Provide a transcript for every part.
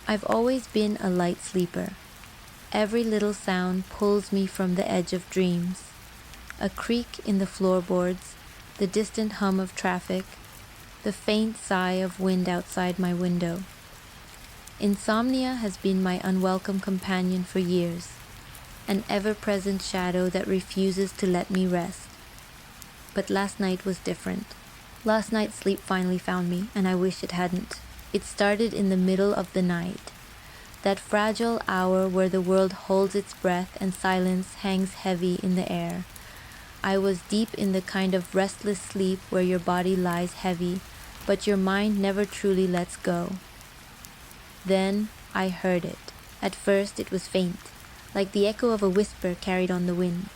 I've always been a light sleeper. Every little sound pulls me from the edge of dreams. A creak in the floorboards, the distant hum of traffic, the faint sigh of wind outside my window. Insomnia has been my unwelcome companion for years, an ever-present shadow that refuses to let me rest. But last night was different. Last night sleep finally found me, and I wish it hadn't. It started in the middle of the night, that fragile hour where the world holds its breath and silence hangs heavy in the air. I was deep in the kind of restless sleep where your body lies heavy, but your mind never truly lets go. Then I heard it. At first it was faint, like the echo of a whisper carried on the wind.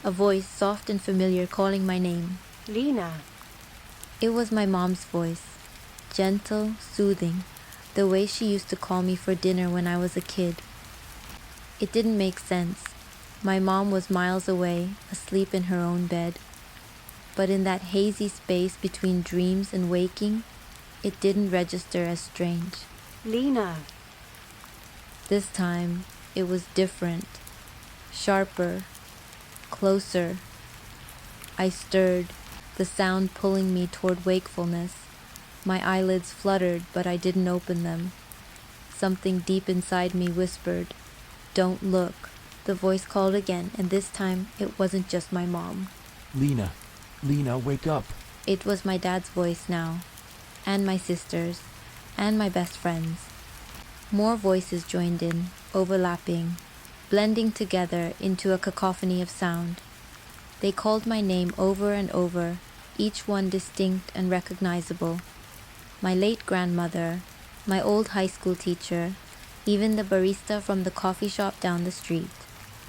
A voice, soft and familiar, calling my name. Lena. It was my mom's voice, gentle, soothing, the way she used to call me for dinner when I was a kid. It didn't make sense. My mom was miles away, asleep in her own bed. But in that hazy space between dreams and waking, it didn't register as strange. Lena. This time, it was different, sharper, closer. I stirred, the sound pulling me toward wakefulness. My eyelids fluttered, but I didn't open them. Something deep inside me whispered, "Don't look." The voice called again, and this time it wasn't just my mom. Lena, wake up. It was my dad's voice now, and my sister's, and my best friend's. More voices joined in, overlapping, blending together into a cacophony of sound. They called my name over and over, each one distinct and recognizable. My late grandmother, my old high school teacher, even the barista from the coffee shop down the street.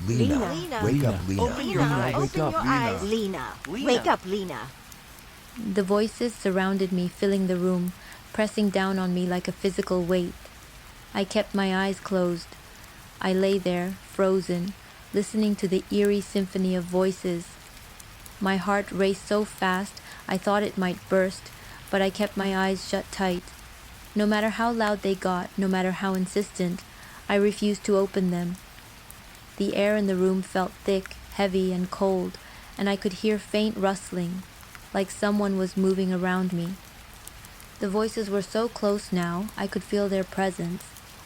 Lena, wake up, Lena. Open your eyes. Wake up, Lena. Lena. Wake up, Lena. The voices surrounded me, filling the room, pressing down on me like a physical weight. I kept my eyes closed. I lay there, frozen, listening to the eerie symphony of voices. My heart raced so fast I thought it might burst, but I kept my eyes shut tight. No matter how loud they got, no matter how insistent, I refused to open them. The air in the room felt thick, heavy, and cold, and I could hear faint rustling, like someone was moving around me. The voices were so close now, I could feel their presence,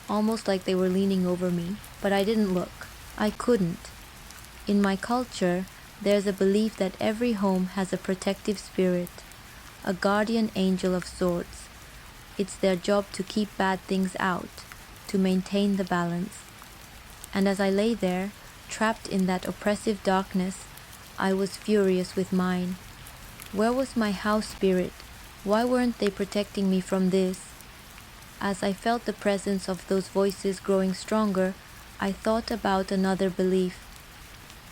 almost like they were leaning over me, but I didn't look. I couldn't. In my culture, there's a belief that every home has a protective spirit, a guardian angel of sorts. It's their job to keep bad things out, to maintain the balance. And as I lay there, trapped in that oppressive darkness, I was furious with mine. Where was my house spirit? Why weren't they protecting me from this? As I felt the presence of those voices growing stronger, I thought about another belief.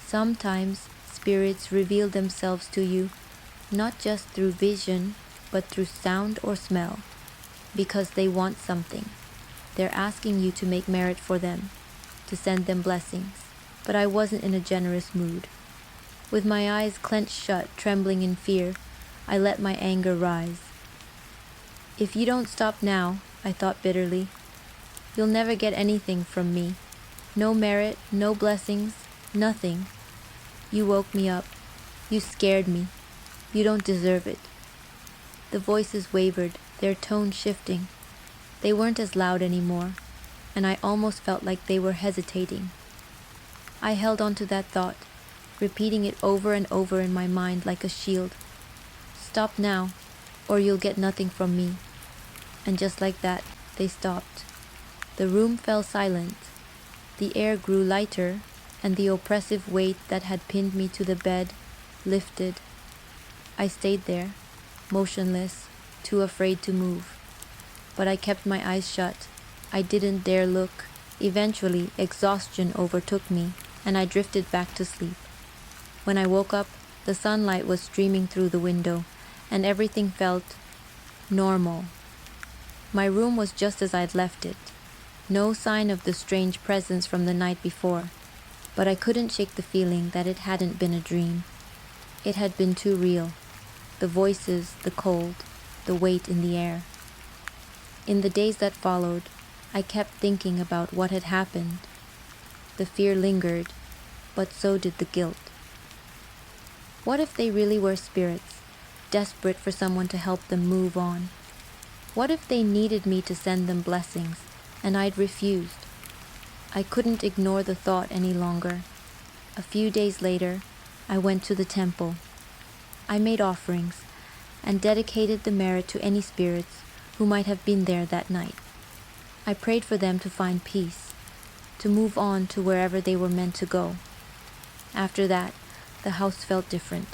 Sometimes spirits reveal themselves to you, not just through vision, but through sound or smell, because they want something. They're asking you to make merit for them, to send them blessings. But I wasn't in a generous mood. With my eyes clenched shut, trembling in fear, I let my anger rise. If you don't stop now, I thought bitterly, you'll never get anything from me. No merit, no blessings, nothing. You woke me up. You scared me. You don't deserve it. The voices wavered, their tone shifting. They weren't as loud anymore, and I almost felt like they were hesitating. I held on to that thought, repeating it over and over in my mind like a shield. Stop now, or you'll get nothing from me. And just like that, they stopped. The room fell silent. The air grew lighter, and the oppressive weight that had pinned me to the bed lifted. I stayed there, motionless, too afraid to move. But I kept my eyes shut. I didn't dare look. Eventually, exhaustion overtook me, and I drifted back to sleep. When I woke up, the sunlight was streaming through the window, and everything felt normal. My room was just as I'd left it. No sign of the strange presence from the night before, but I couldn't shake the feeling that it hadn't been a dream. It had been too real. The voices, the cold, the weight in the air. In the days that followed, I kept thinking about what had happened. The fear lingered, but so did the guilt. What if they really were spirits, desperate for someone to help them move on? What if they needed me to send them blessings, and I'd refused? I couldn't ignore the thought any longer. A few days later, I went to the temple. I made offerings, and dedicated the merit to any spirits who might have been there that night. I prayed for them to find peace, to move on to wherever they were meant to go. After that, the house felt different,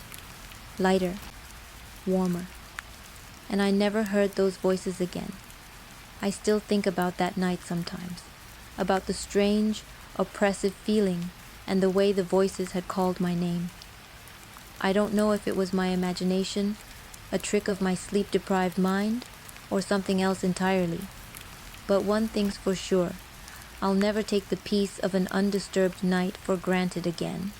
lighter, warmer, and I never heard those voices again. I still think about that night sometimes, about the strange, oppressive feeling and the way the voices had called my name. I don't know if it was my imagination, a trick of my sleep-deprived mind, or something else entirely. But one thing's for sure, I'll never take the peace of an undisturbed night for granted again.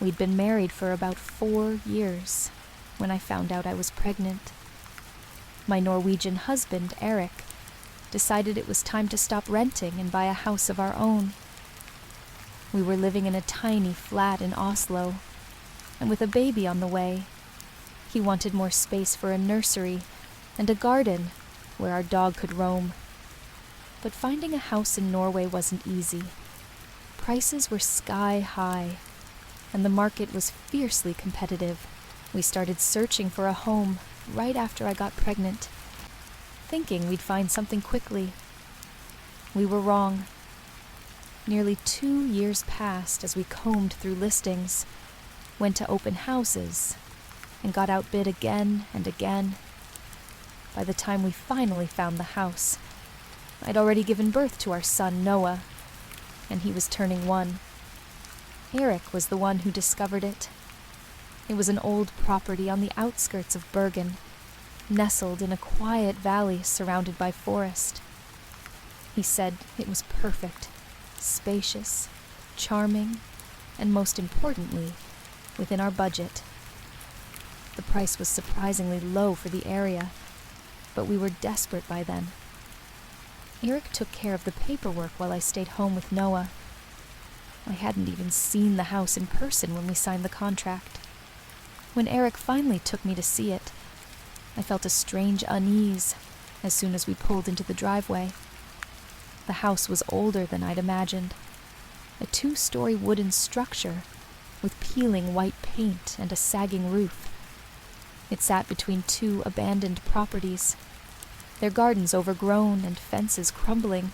We'd been married for about 4 years when I found out I was pregnant. My Norwegian husband, Eric, decided it was time to stop renting and buy a house of our own. We were living in a tiny flat in Oslo, and with a baby on the way, he wanted more space for a nursery and a garden where our dog could roam. But finding a house in Norway wasn't easy. Prices were sky high, and the market was fiercely competitive. We started searching for a home right after I got pregnant, thinking we'd find something quickly. We were wrong. Nearly 2 years passed as we combed through listings, went to open houses, and got outbid again and again. By the time we finally found the house, I'd already given birth to our son, Noah, and he was turning 1. Eric was the one who discovered it. It was an old property on the outskirts of Bergen, nestled in a quiet valley surrounded by forest. He said it was perfect, spacious, charming, and most importantly, within our budget. The price was surprisingly low for the area, but we were desperate by then. Eric took care of the paperwork while I stayed home with Noah. I hadn't even seen the house in person when we signed the contract. When Eric finally took me to see it, I felt a strange unease as soon as we pulled into the driveway. The house was older than I'd imagined, a 2-story wooden structure with peeling white paint and a sagging roof. It sat between 2 abandoned properties, their gardens overgrown and fences crumbling.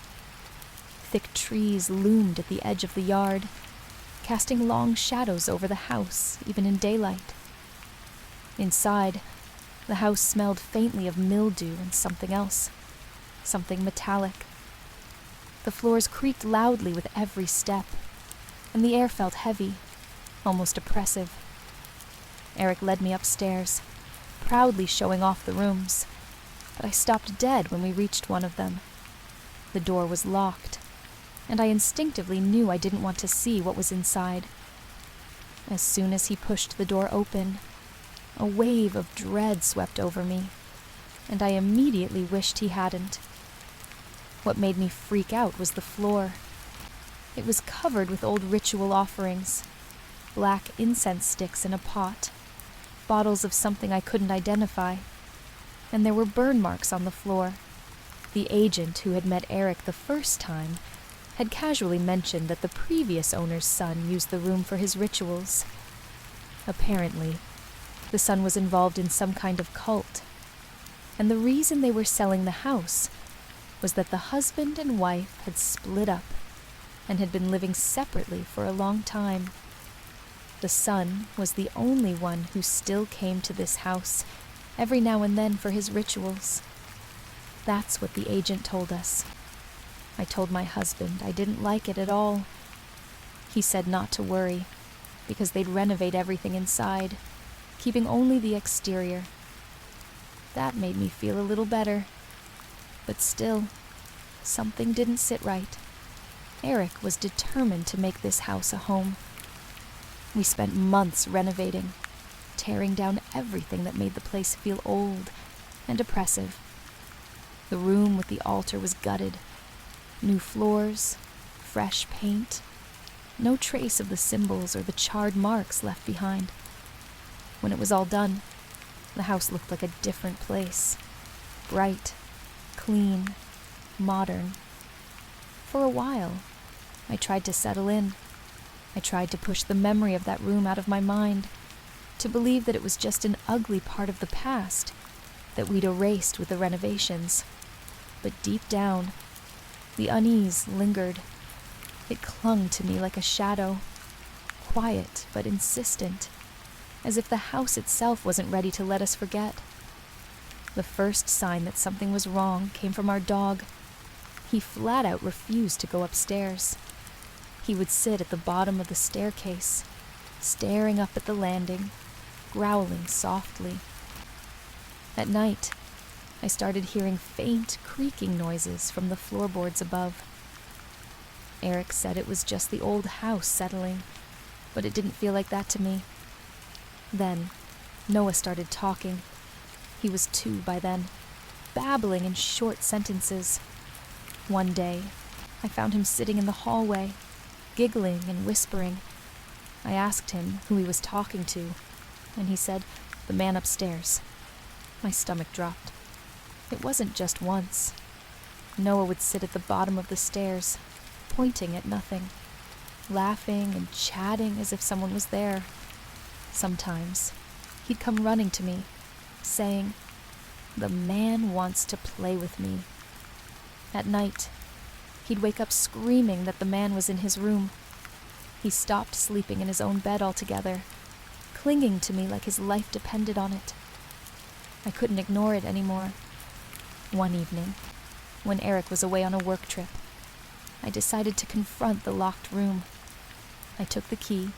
Thick trees loomed at the edge of the yard, casting long shadows over the house, even in daylight. Inside, the house smelled faintly of mildew and something else, something metallic. The floors creaked loudly with every step, and the air felt heavy, almost oppressive. Eric led me upstairs, proudly showing off the rooms, but I stopped dead when we reached one of them. The door was locked, and I instinctively knew I didn't want to see what was inside. As soon as he pushed the door open, a wave of dread swept over me, and I immediately wished he hadn't. What made me freak out was the floor. It was covered with old ritual offerings, black incense sticks in a pot, bottles of something I couldn't identify, and there were burn marks on the floor. The agent who had met Eric the first time had casually mentioned that the previous owner's son used the room for his rituals. Apparently, the son was involved in some kind of cult, and the reason they were selling the house was that the husband and wife had split up and had been living separately for a long time. The son was the only one who still came to this house every now and then for his rituals. That's what the agent told us. I told my husband I didn't like it at all. He said not to worry, because they'd renovate everything inside, keeping only the exterior. That made me feel a little better. But still, something didn't sit right. Eric was determined to make this house a home. We spent months renovating, tearing down everything that made the place feel old and oppressive. The room with the altar was gutted, New floors, fresh paint, no trace of the symbols or the charred marks left behind. When it was all done, the house looked like a different place. Bright, clean, modern. For a while, I tried to settle in. I tried to push the memory of that room out of my mind, to believe that it was just an ugly part of the past that we'd erased with the renovations. But deep down, the unease lingered. It clung to me like a shadow, quiet but insistent, as if the house itself wasn't ready to let us forget. The first sign that something was wrong came from our dog. He flat out refused to go upstairs. He would sit at the bottom of the staircase, staring up at the landing, growling softly. At night, I started hearing faint creaking noises from the floorboards above. Eric said it was just the old house settling, but it didn't feel like that to me. Then, Noah started talking. He was 2 by then, babbling in short sentences. One day, I found him sitting in the hallway, giggling and whispering. I asked him who he was talking to, and he said, "The man upstairs." My stomach dropped. It wasn't just once. Noah would sit at the bottom of the stairs, pointing at nothing, laughing and chatting as if someone was there. Sometimes, he'd come running to me, saying, "The man wants to play with me." At night, he'd wake up screaming that the man was in his room. He stopped sleeping in his own bed altogether, clinging to me like his life depended on it. I couldn't ignore it anymore. One evening, when Eric was away on a work trip, I decided to confront the locked room. I took the key,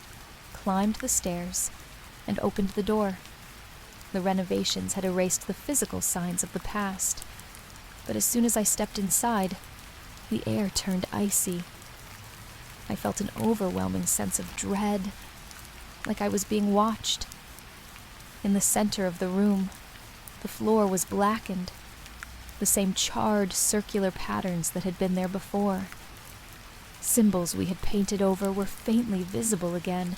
climbed the stairs, and opened the door. The renovations had erased the physical signs of the past, but as soon as I stepped inside, the air turned icy. I felt an overwhelming sense of dread, like I was being watched. In the center of the room, the floor was blackened, the same charred circular patterns that had been there before. Symbols we had painted over were faintly visible again,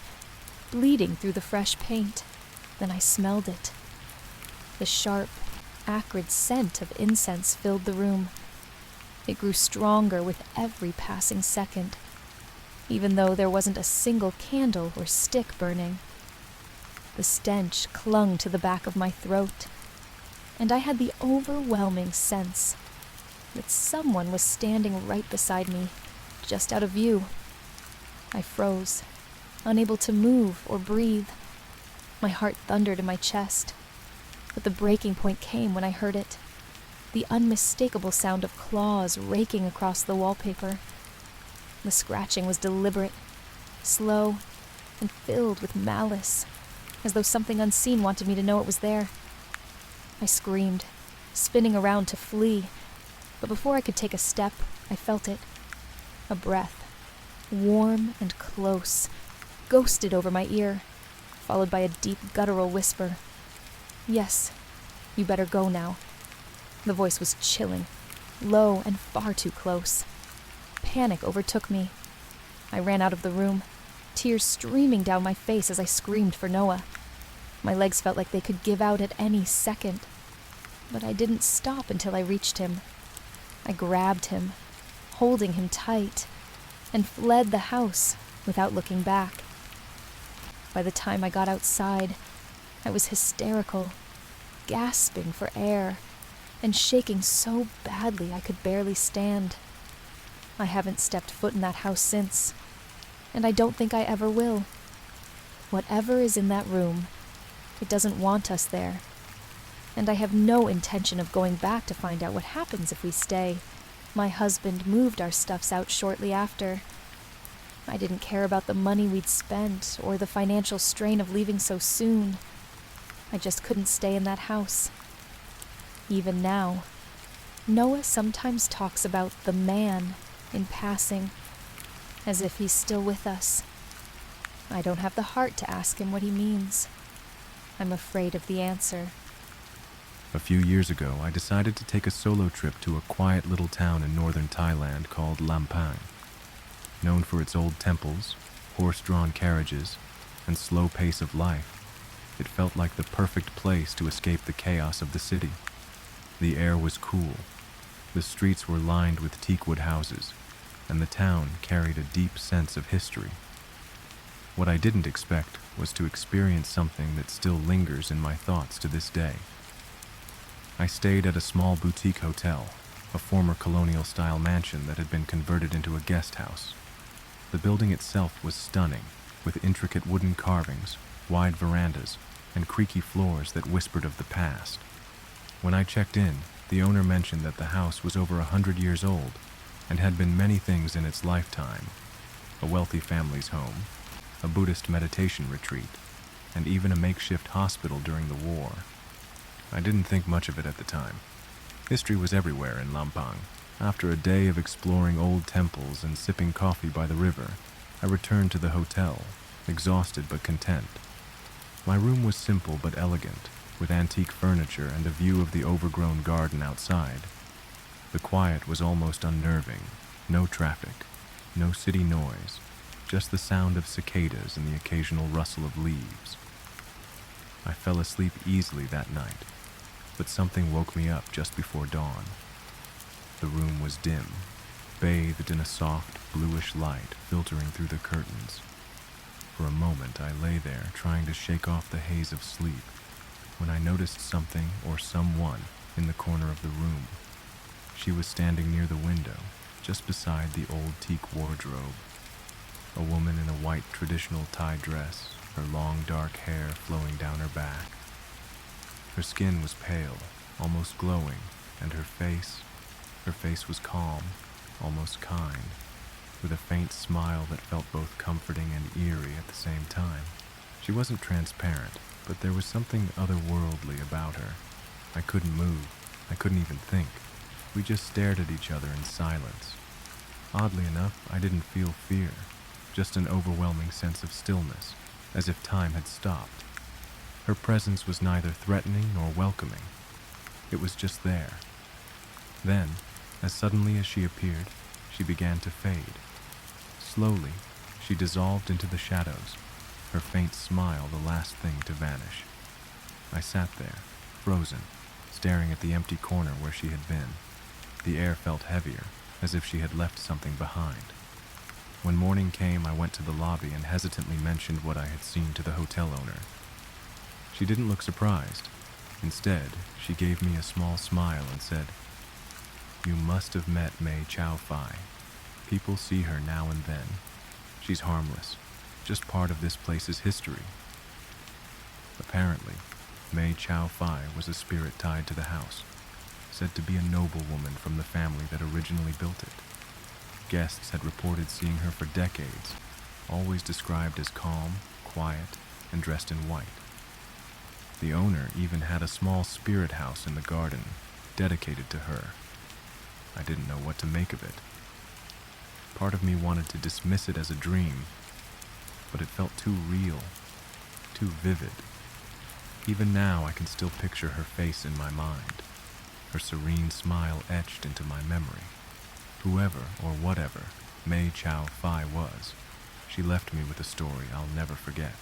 bleeding through the fresh paint. Then I smelled it. The sharp, acrid scent of incense filled the room. It grew stronger with every passing second, even though there wasn't a single candle or stick burning. The stench clung to the back of my throat, and I had the overwhelming sense that someone was standing right beside me, just out of view. I froze, unable to move or breathe. My heart thundered in my chest, but the breaking point came when I heard it. The unmistakable sound of claws raking across the wallpaper. The scratching was deliberate, slow, and filled with malice, as though something unseen wanted me to know it was there. I screamed, spinning around to flee, but before I could take a step, I felt it. A breath, warm and close, ghosted over my ear, followed by a deep guttural whisper. "Yes, you better go now." The voice was chilling, low and far too close. Panic overtook me. I ran out of the room, tears streaming down my face as I screamed for Noah. My legs felt like they could give out at any second, but I didn't stop until I reached him. I grabbed him, holding him tight, and fled the house without looking back. By the time I got outside, I was hysterical, gasping for air, and shaking so badly I could barely stand. I haven't stepped foot in that house since, and I don't think I ever will. Whatever is in that room, it doesn't want us there, and I have no intention of going back to find out what happens if we stay. My husband moved our stuffs out shortly after. I didn't care about the money we'd spent or the financial strain of leaving so soon. I just couldn't stay in that house. Even now, Noah sometimes talks about the man in passing, as if he's still with us. I don't have the heart to ask him what he means. I'm afraid of the answer. A few years ago, I decided to take a solo trip to a quiet little town in northern Thailand called Lampang. Known for its old temples, horse-drawn carriages, and slow pace of life, it felt like the perfect place to escape the chaos of the city. The air was cool, the streets were lined with teakwood houses, and the town carried a deep sense of history. What I didn't expect was to experience something that still lingers in my thoughts to this day. I stayed at a small boutique hotel, a former colonial-style mansion that had been converted into a guest house. The building itself was stunning, with intricate wooden carvings, wide verandas, and creaky floors that whispered of the past. When I checked in, the owner mentioned that the house was over 100 years old and had been many things in its lifetime: a wealthy family's home, a Buddhist meditation retreat, and even a makeshift hospital during the war. I didn't think much of it at the time. History was everywhere in Lampang. After a day of exploring old temples and sipping coffee by the river, I returned to the hotel, exhausted but content. My room was simple but elegant, with antique furniture and a view of the overgrown garden outside. The quiet was almost unnerving. No traffic, no city noise, just the sound of cicadas and the occasional rustle of leaves. I fell asleep easily that night, but something woke me up just before dawn. The room was dim, bathed in a soft, bluish light filtering through the curtains. For a moment I lay there trying to shake off the haze of sleep, when I noticed something or someone in the corner of the room. She was standing near the window, just beside the old teak wardrobe. A woman in a white traditional Thai dress, her long dark hair flowing down her back. Her skin was pale, almost glowing, and her face was calm, almost kind, with a faint smile that felt both comforting and eerie at the same time. She wasn't transparent, but there was something otherworldly about her. I couldn't move. I couldn't even think. We just stared at each other in silence. Oddly enough, I didn't feel fear, just an overwhelming sense of stillness, as if time had stopped. Her presence was neither threatening nor welcoming. It was just there. Then, as suddenly as she appeared, she began to fade. Slowly, she dissolved into the shadows, her faint smile the last thing to vanish. I sat there, frozen, staring at the empty corner where she had been. The air felt heavier, as if she had left something behind. When morning came, I went to the lobby and hesitantly mentioned what I had seen to the hotel owner. She didn't look surprised. Instead, she gave me a small smile and said, "You must have met Mei Chao Fai. People see her now and then. She's harmless, just part of this place's history." Apparently, Mei Chao Fai was a spirit tied to the house, said to be a noble woman from the family that originally built it. Guests had reported seeing her for decades, always described as calm, quiet, and dressed in white. The owner even had a small spirit house in the garden, dedicated to her. I didn't know what to make of it. Part of me wanted to dismiss it as a dream, but it felt too real, too vivid. Even now I can still picture her face in my mind, her serene smile etched into my memory. Whoever or whatever Mei Chao Fai was, she left me with a story I'll never forget.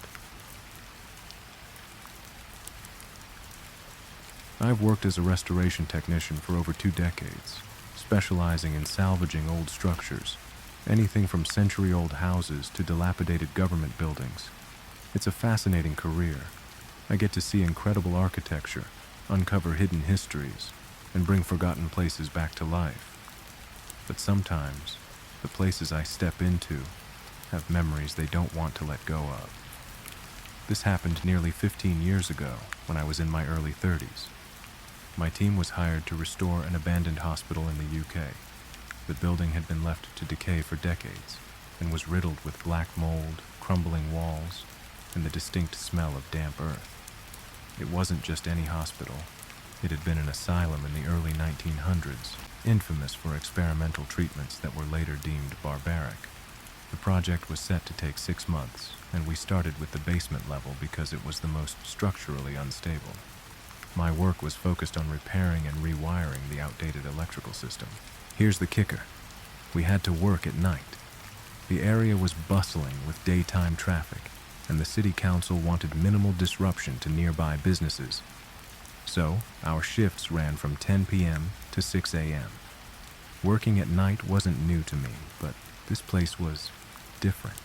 I've worked as a restoration technician for over 2 decades, specializing in salvaging old structures, anything from century-old houses to dilapidated government buildings. It's a fascinating career. I get to see incredible architecture, uncover hidden histories, and bring forgotten places back to life. But sometimes, the places I step into have memories they don't want to let go of. This happened nearly 15 years ago, when I was in my early 30s. My team was hired to restore an abandoned hospital in the UK. The building had been left to decay for decades and was riddled with black mold, crumbling walls, and the distinct smell of damp earth. It wasn't just any hospital. It had been an asylum in the early 1900s, infamous for experimental treatments that were later deemed barbaric. The project was set to take 6 months, and we started with the basement level because it was the most structurally unstable. My work was focused on repairing and rewiring the outdated electrical system. Here's the kicker. We had to work at night. The area was bustling with daytime traffic, and the city council wanted minimal disruption to nearby businesses. So, our shifts ran from 10 p.m. to 6 a.m. Working at night wasn't new to me, but this place was different.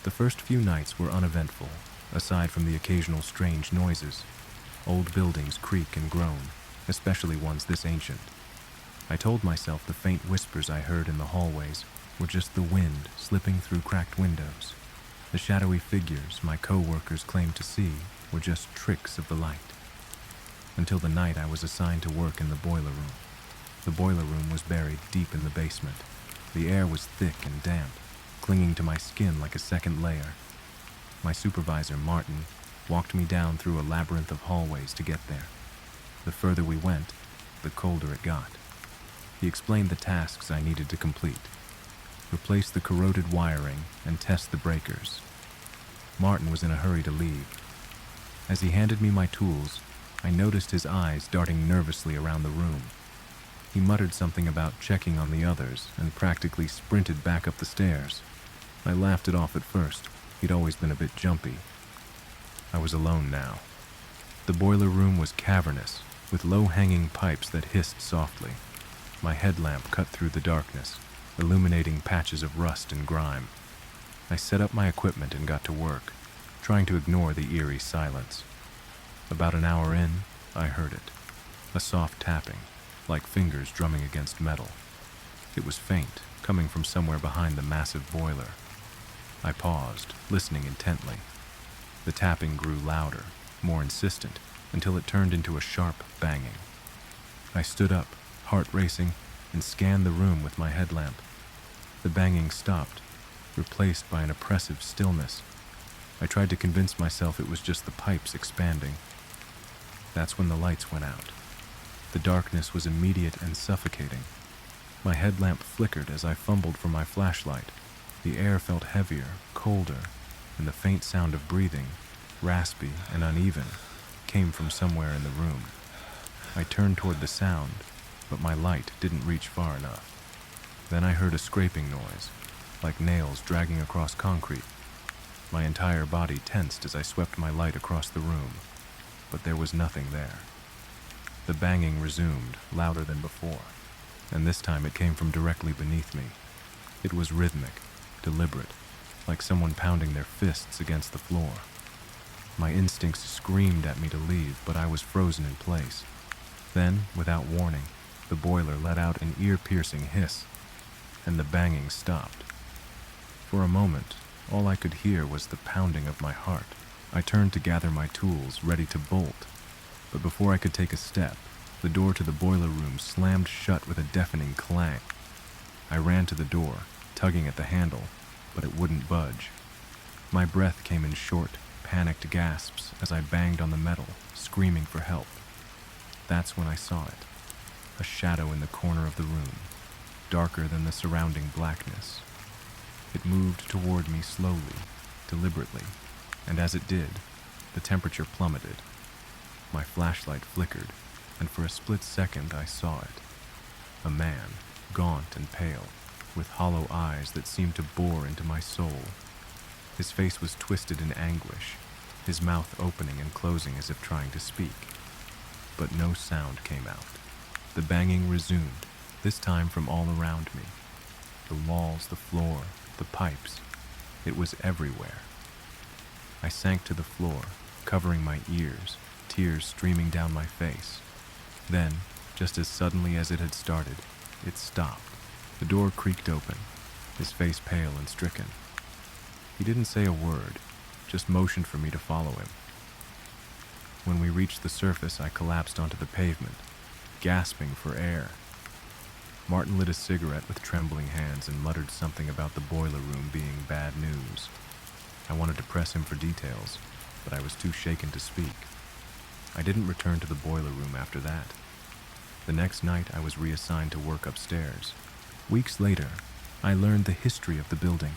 The first few nights were uneventful, aside from the occasional strange noises. Old buildings creak and groan, especially ones this ancient. I told myself the faint whispers I heard in the hallways were just the wind slipping through cracked windows. The shadowy figures my co-workers claimed to see were just tricks of the light. Until the night I was assigned to work in the boiler room. The boiler room was buried deep in the basement. The air was thick and damp, clinging to my skin like a second layer. My supervisor, Martin, walked me down through a labyrinth of hallways to get there. The further we went, the colder it got. He explained the tasks I needed to complete. Replace the corroded wiring and test the breakers. Martin was in a hurry to leave. As he handed me my tools, I noticed his eyes darting nervously around the room. He muttered something about checking on the others and practically sprinted back up the stairs. I laughed it off at first. He'd always been a bit jumpy. I was alone now. The boiler room was cavernous, with low-hanging pipes that hissed softly. My headlamp cut through the darkness, illuminating patches of rust and grime. I set up my equipment and got to work, trying to ignore the eerie silence. About an hour in, I heard it. A soft tapping, like fingers drumming against metal. It was faint, coming from somewhere behind the massive boiler. I paused, listening intently. The tapping grew louder, more insistent, until it turned into a sharp banging. I stood up, heart racing, and scanned the room with my headlamp. The banging stopped, replaced by an oppressive stillness. I tried to convince myself it was just the pipes expanding. That's when the lights went out. The darkness was immediate and suffocating. My headlamp flickered as I fumbled for my flashlight. The air felt heavier, colder, and the faint sound of breathing, raspy and uneven, came from somewhere in the room. I turned toward the sound, but my light didn't reach far enough. Then I heard a scraping noise, like nails dragging across concrete. My entire body tensed as I swept my light across the room, but there was nothing there. The banging resumed, louder than before, and this time it came from directly beneath me. It was rhythmic, deliberate, like someone pounding their fists against the floor. My instincts screamed at me to leave, but I was frozen in place. Then, without warning, the boiler let out an ear-piercing hiss, and the banging stopped. For a moment, all I could hear was the pounding of my heart. I turned to gather my tools, ready to bolt, but before I could take a step, the door to the boiler room slammed shut with a deafening clang. I ran to the door, tugging at the handle, but it wouldn't budge. My breath came in short, panicked gasps as I banged on the metal, screaming for help. That's when I saw it. A shadow in the corner of the room, darker than the surrounding blackness. It moved toward me slowly, deliberately, and as it did, the temperature plummeted. My flashlight flickered, and for a split second I saw it. A man, gaunt and pale, with hollow eyes that seemed to bore into my soul. His face was twisted in anguish, his mouth opening and closing as if trying to speak. But no sound came out. The banging resumed, this time from all around me. The walls, the floor, the pipes. It was everywhere. I sank to the floor, covering my ears, tears streaming down my face. Then, just as suddenly as it had started, it stopped. The door creaked open, his face pale and stricken. He didn't say a word, just motioned for me to follow him. When we reached the surface, I collapsed onto the pavement, gasping for air. Martin lit a cigarette with trembling hands and muttered something about the boiler room being bad news. I wanted to press him for details, but I was too shaken to speak. I didn't return to the boiler room after that. The next night, I was reassigned to work upstairs. Weeks later, I learned the history of the building.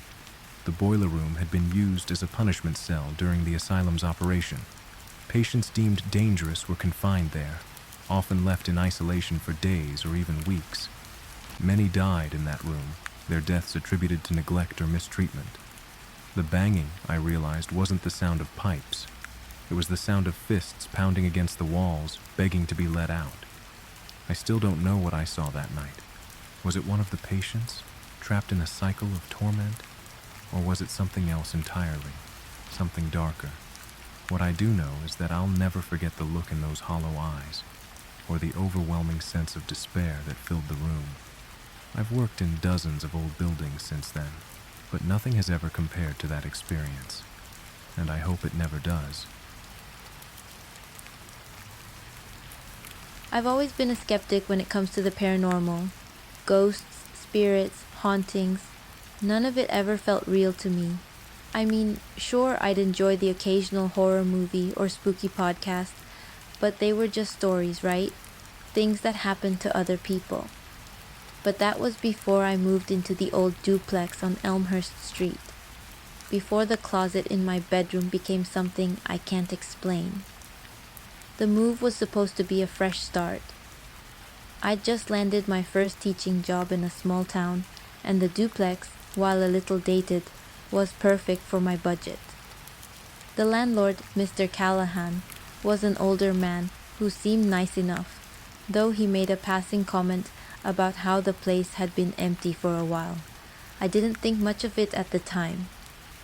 The boiler room had been used as a punishment cell during the asylum's operation. Patients deemed dangerous were confined there, often left in isolation for days or even weeks. Many died in that room, their deaths attributed to neglect or mistreatment. The banging, I realized, wasn't the sound of pipes. It was the sound of fists pounding against the walls, begging to be let out. I still don't know what I saw that night. Was it one of the patients, trapped in a cycle of torment? Or was it something else entirely, something darker? What I do know is that I'll never forget the look in those hollow eyes, or the overwhelming sense of despair that filled the room. I've worked in dozens of old buildings since then, but nothing has ever compared to that experience, and I hope it never does. I've always been a skeptic when it comes to the paranormal. Ghosts, spirits, hauntings, none of it ever felt real to me. I mean, sure, I'd enjoy the occasional horror movie or spooky podcast, but they were just stories, right? Things that happened to other people. But that was before I moved into the old duplex on Elmhurst Street. Before the closet in my bedroom became something I can't explain. The move was supposed to be a fresh start. I'd just landed my first teaching job in a small town, and the duplex, while a little dated, was perfect for my budget. The landlord, Mr. Callahan, was an older man who seemed nice enough, though he made a passing comment about how the place had been empty for a while. I didn't think much of it at the time.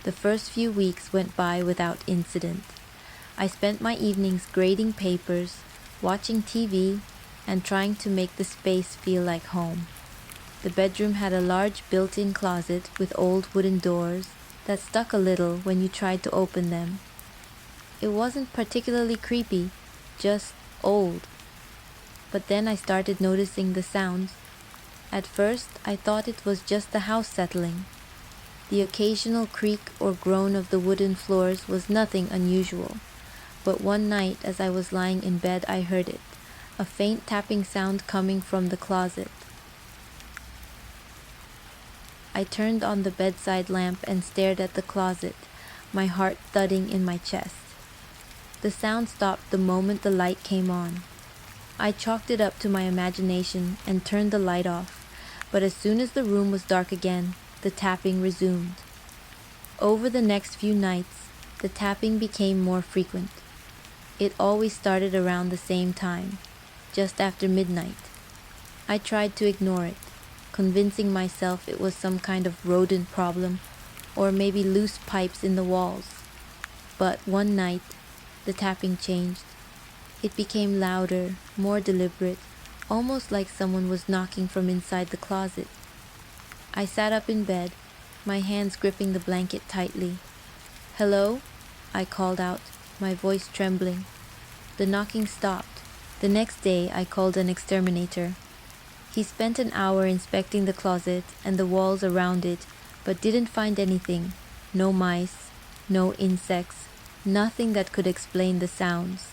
The first few weeks went by without incident. I spent my evenings grading papers, watching TV, and trying to make the space feel like home. The bedroom had a large built-in closet with old wooden doors that stuck a little when you tried to open them. It wasn't particularly creepy, just old. But then I started noticing the sounds. At first, I thought it was just the house settling. The occasional creak or groan of the wooden floors was nothing unusual. But one night, as I was lying in bed, I heard it, a faint tapping sound coming from the closet. I turned on the bedside lamp and stared at the closet, my heart thudding in my chest. The sound stopped the moment the light came on. I chalked it up to my imagination and turned the light off, but as soon as the room was dark again, the tapping resumed. Over the next few nights, the tapping became more frequent. It always started around the same time, just after midnight. I tried to ignore it, convincing myself it was some kind of rodent problem, or maybe loose pipes in the walls. But one night, the tapping changed. It became louder, more deliberate, almost like someone was knocking from inside the closet. I sat up in bed, my hands gripping the blanket tightly. "Hello?" I called out, my voice trembling. The knocking stopped. The next day, I called an exterminator. He spent an hour inspecting the closet and the walls around it, but didn't find anything. No mice, no insects, nothing that could explain the sounds.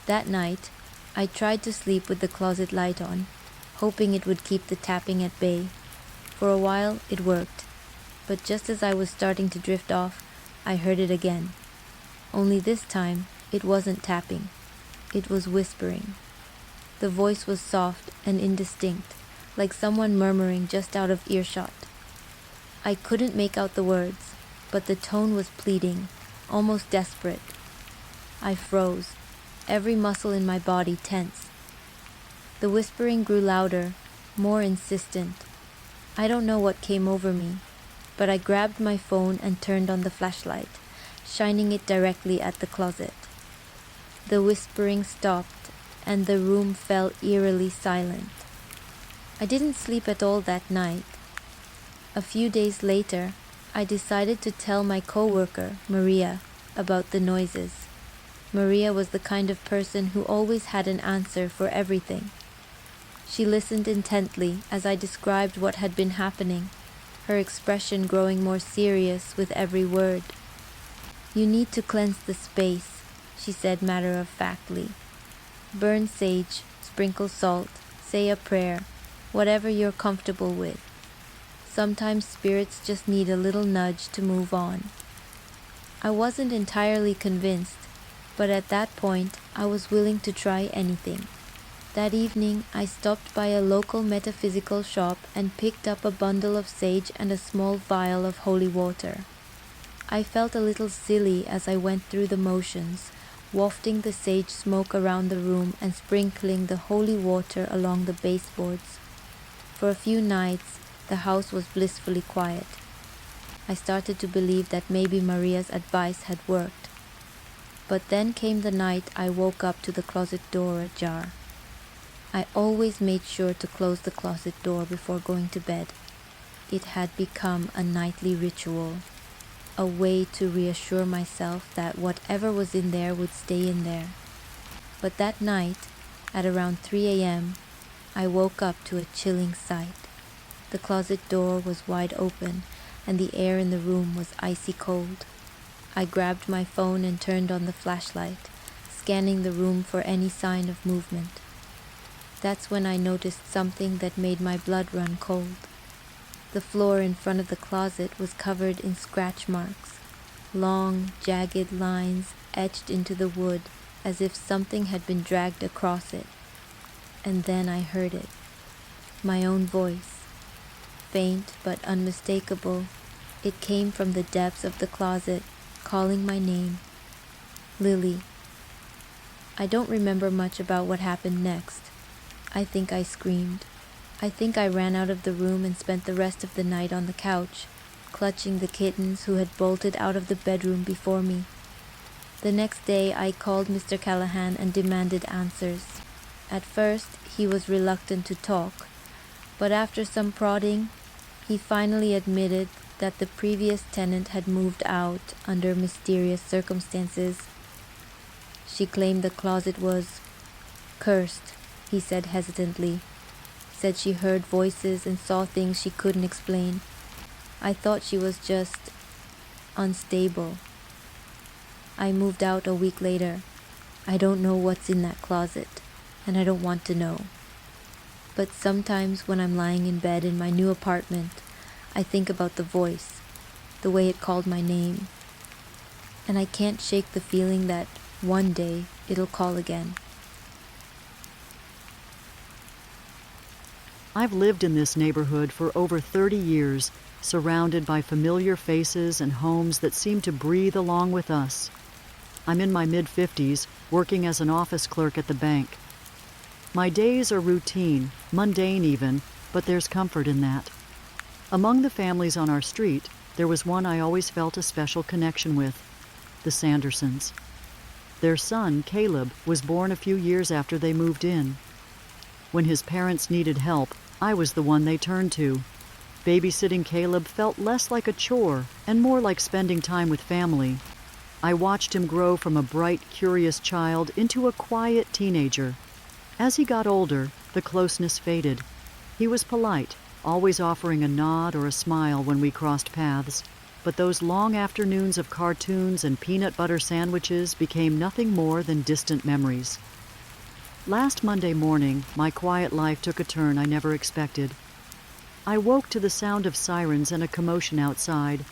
That night, I tried to sleep with the closet light on, hoping it would keep the tapping at bay. For a while, it worked. But just as I was starting to drift off, I heard it again. Only this time, it wasn't tapping. It was whispering. The voice was soft and indistinct, like someone murmuring just out of earshot. I couldn't make out the words, but the tone was pleading, almost desperate. I froze, every muscle in my body tense. The whispering grew louder, more insistent. I don't know what came over me, but I grabbed my phone and turned on the flashlight, shining it directly at the closet. The whispering stopped, and the room fell eerily silent. I didn't sleep at all that night. A few days later, I decided to tell my coworker, Maria, about the noises. Maria was the kind of person who always had an answer for everything. She listened intently as I described what had been happening, her expression growing more serious with every word. "You need to cleanse the space," she said matter-of-factly. "Burn sage, sprinkle salt, say a prayer, whatever you're comfortable with. Sometimes spirits just need a little nudge to move on." I wasn't entirely convinced, But at that point, I was willing to try anything. That evening, I stopped by a local metaphysical shop and picked up a bundle of sage and a small vial of holy water. I felt a little silly as I went through the motions, wafting the sage smoke around the room and sprinkling the holy water along the baseboards. For a few nights, the house was blissfully quiet. I started to believe that maybe Maria's advice had worked. But then came the night I woke up to the closet door ajar. I always made sure to close the closet door before going to bed. It had become a nightly ritual, a way to reassure myself that whatever was in there would stay in there. But that night, at around 3 a.m., I woke up to a chilling sight. The closet door was wide open, and the air in the room was icy cold. I grabbed my phone and turned on the flashlight, scanning the room for any sign of movement. That's when I noticed something that made my blood run cold. The floor in front of the closet was covered in scratch marks, long, jagged lines etched into the wood as if something had been dragged across it. And then I heard it, my own voice. Faint but unmistakable, it came from the depths of the closet, calling my name. Lily. I don't remember much about what happened next. I think I screamed. I think I ran out of the room and spent the rest of the night on the couch, clutching the kittens who had bolted out of the bedroom before me. The next day I called Mr. Callahan and demanded answers. At first, he was reluctant to talk, but after some prodding, he finally admitted that the previous tenant had moved out under mysterious circumstances. She claimed the closet was cursed, he said hesitantly. Said she heard voices and saw things she couldn't explain. I thought she was just unstable. I moved out a week later. I don't know what's in that closet, and I don't want to know. But sometimes when I'm lying in bed in my new apartment, I think about the voice, the way it called my name. And I can't shake the feeling that one day it'll call again. I've lived in this neighborhood for over 30 years, surrounded by familiar faces and homes that seem to breathe along with us. I'm in my mid-50s, working as an office clerk at the bank. My days are routine, mundane even, but there's comfort in that. Among the families on our street, there was one I always felt a special connection with, the Sandersons. Their son, Caleb, was born a few years after they moved in. When his parents needed help, I was the one they turned to. Babysitting Caleb felt less like a chore and more like spending time with family. I watched him grow from a bright, curious child into a quiet teenager. As he got older, the closeness faded. He was polite, always offering a nod or a smile when we crossed paths, but those long afternoons of cartoons and peanut butter sandwiches became nothing more than distant memories. Last Monday morning, my quiet life took a turn I never expected. I woke to the sound of sirens and a commotion outside.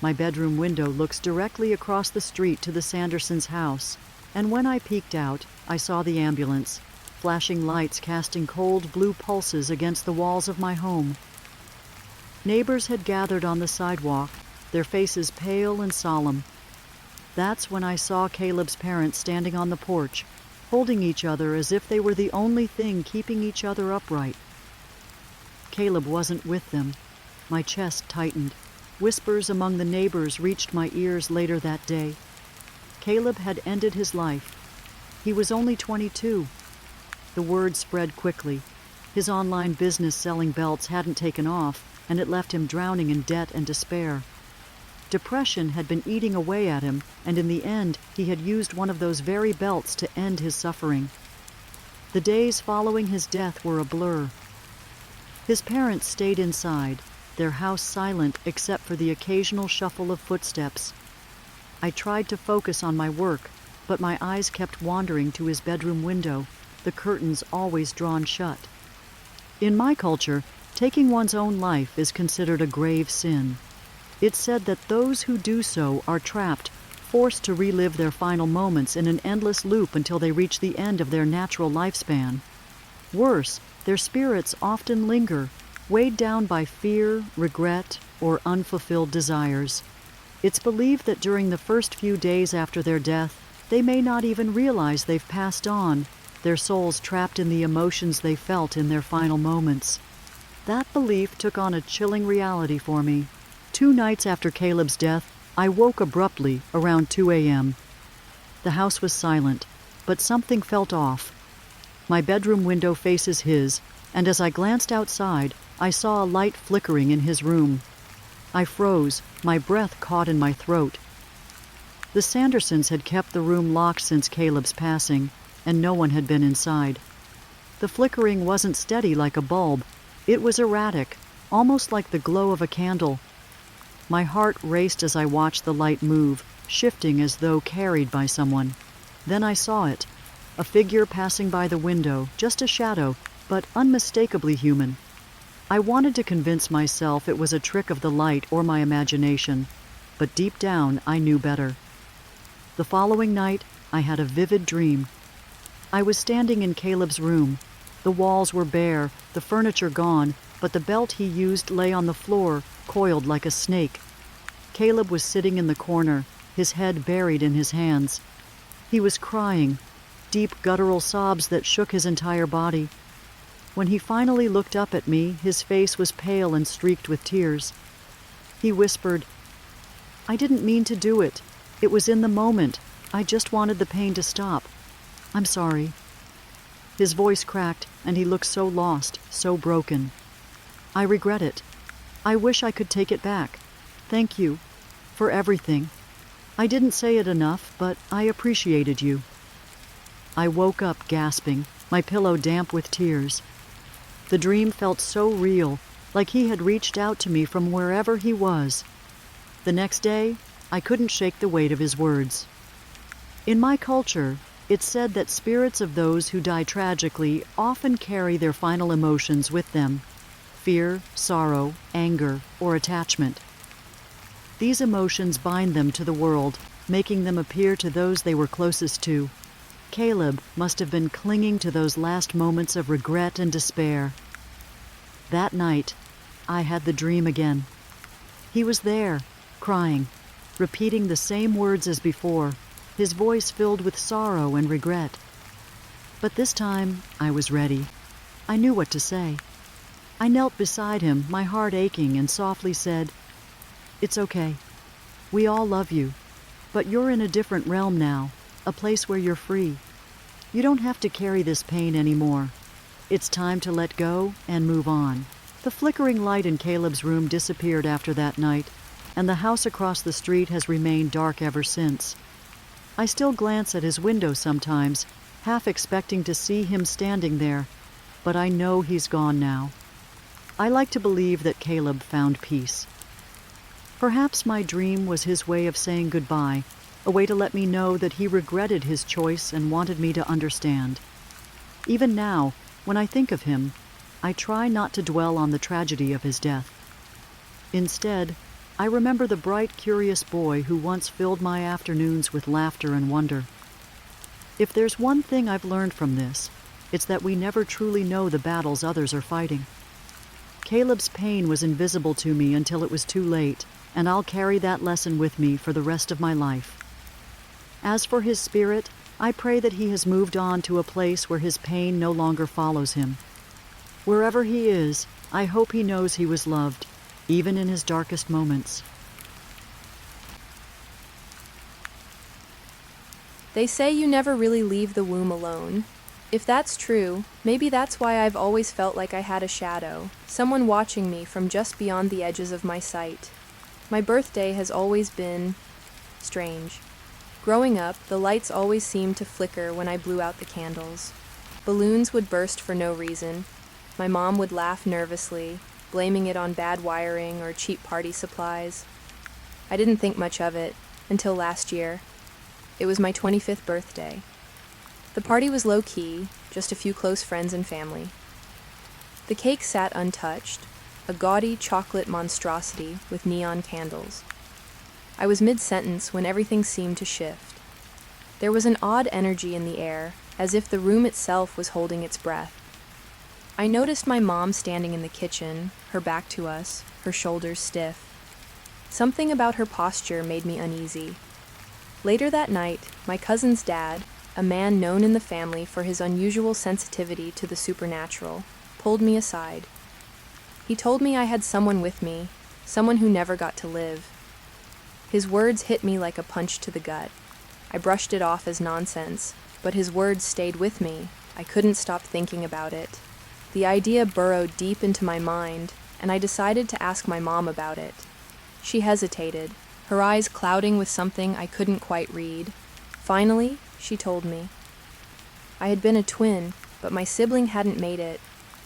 My bedroom window looks directly across the street to the Sandersons' house, and when I peeked out, I saw the ambulance, flashing lights casting cold blue pulses against the walls of my home. Neighbors had gathered on the sidewalk, their faces pale and solemn. That's when I saw Caleb's parents standing on the porch, holding each other as if they were the only thing keeping each other upright. Caleb wasn't with them. My chest tightened. Whispers among the neighbors reached my ears later that day. Caleb had ended his life. He was only 22. The word spread quickly. His online business selling belts hadn't taken off, and it left him drowning in debt and despair. Depression had been eating away at him, and in the end, he had used one of those very belts to end his suffering. The days following his death were a blur. His parents stayed inside, their house silent except for the occasional shuffle of footsteps. I tried to focus on my work, but my eyes kept wandering to his bedroom window, the curtains always drawn shut. In my culture, taking one's own life is considered a grave sin. It's said that those who do so are trapped, forced to relive their final moments in an endless loop until they reach the end of their natural lifespan. Worse, their spirits often linger, weighed down by fear, regret, or unfulfilled desires. It's believed that during the first few days after their death, they may not even realize they've passed on, their souls trapped in the emotions they felt in their final moments. That belief took on a chilling reality for me. 2 nights after Caleb's death, I woke abruptly around 2 a.m. The house was silent, but something felt off. My bedroom window faces his, and as I glanced outside, I saw a light flickering in his room. I froze, my breath caught in my throat. The Sandersons had kept the room locked since Caleb's passing, and no one had been inside. The flickering wasn't steady like a bulb. It was erratic, almost like the glow of a candle. My heart raced as I watched the light move, shifting as though carried by someone. Then I saw it, a figure passing by the window, just a shadow, but unmistakably human. I wanted to convince myself it was a trick of the light or my imagination, but deep down I knew better. The following night, I had a vivid dream. I was standing in Caleb's room. The walls were bare, the furniture gone, but the belt he used lay on the floor, coiled like a snake. Caleb was sitting in the corner, his head buried in his hands. He was crying, deep guttural sobs that shook his entire body. When he finally looked up at me, his face was pale and streaked with tears. He whispered, "I didn't mean to do it. It was in the moment. I just wanted the pain to stop. I'm sorry." His voice cracked, and he looked so lost, so broken. "I regret it. I wish I could take it back. Thank you for everything. I didn't say it enough, but I appreciated you." I woke up gasping, my pillow damp with tears. The dream felt so real, like he had reached out to me from wherever he was. The next day, I couldn't shake the weight of his words. In my culture, it's said that spirits of those who die tragically often carry their final emotions with them: fear, sorrow, anger, or attachment. These emotions bind them to the world, making them appear to those they were closest to. Caleb must have been clinging to those last moments of regret and despair. That night, I had the dream again. He was there, crying, repeating the same words as before, his voice filled with sorrow and regret. But this time, I was ready. I knew what to say. I knelt beside him, my heart aching, and softly said, "It's okay. We all love you. But you're in a different realm now, a place where you're free. You don't have to carry this pain anymore. It's time to let go and move on." The flickering light in Caleb's room disappeared after that night, and the house across the street has remained dark ever since. I still glance at his window sometimes, half expecting to see him standing there, but I know he's gone now. I like to believe that Caleb found peace. Perhaps my dream was his way of saying goodbye, a way to let me know that he regretted his choice and wanted me to understand. Even now, when I think of him, I try not to dwell on the tragedy of his death. Instead, I remember the bright, curious boy who once filled my afternoons with laughter and wonder. If there's one thing I've learned from this, it's that we never truly know the battles others are fighting. Caleb's pain was invisible to me until it was too late, and I'll carry that lesson with me for the rest of my life. As for his spirit, I pray that he has moved on to a place where his pain no longer follows him. Wherever he is, I hope he knows he was loved, even in his darkest moments. They say you never really leave the womb alone. If that's true, maybe that's why I've always felt like I had a shadow, someone watching me from just beyond the edges of my sight. My birthday has always been strange. Growing up, the lights always seemed to flicker when I blew out the candles. Balloons would burst for no reason. My mom would laugh nervously, blaming it on bad wiring or cheap party supplies. I didn't think much of it until last year. It was my 25th birthday. The party was low-key, just a few close friends and family. The cake sat untouched, a gaudy chocolate monstrosity with neon candles. I was mid-sentence when everything seemed to shift. There was an odd energy in the air, as if the room itself was holding its breath. I noticed my mom standing in the kitchen, her back to us, her shoulders stiff. Something about her posture made me uneasy. Later that night, my cousin's dad, a man known in the family for his unusual sensitivity to the supernatural, pulled me aside. He told me I had someone with me, someone who never got to live. His words hit me like a punch to the gut. I brushed it off as nonsense, but his words stayed with me. I couldn't stop thinking about it. The idea burrowed deep into my mind, and I decided to ask my mom about it. She hesitated, her eyes clouding with something I couldn't quite read. Finally, she told me. I had been a twin, but my sibling hadn't made it.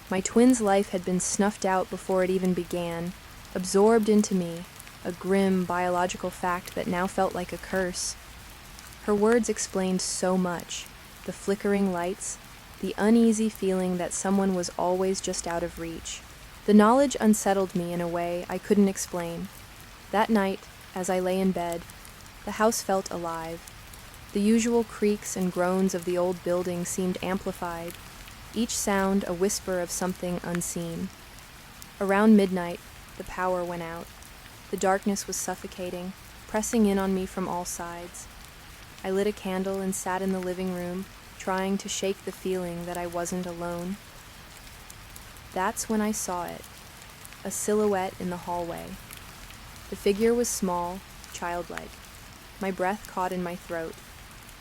My twin's life had been snuffed out before it even began, absorbed into me, a grim biological fact that now felt like a curse. Her words explained so much: the flickering lights, the uneasy feeling that someone was always just out of reach. The knowledge unsettled me in a way I couldn't explain. That night, as I lay in bed, the house felt alive. The usual creaks and groans of the old building seemed amplified, each sound a whisper of something unseen. Around midnight, the power went out. The darkness was suffocating, pressing in on me from all sides. I lit a candle and sat in the living room, trying to shake the feeling that I wasn't alone. That's when I saw it, a silhouette in the hallway. The figure was small, childlike. My breath caught in my throat.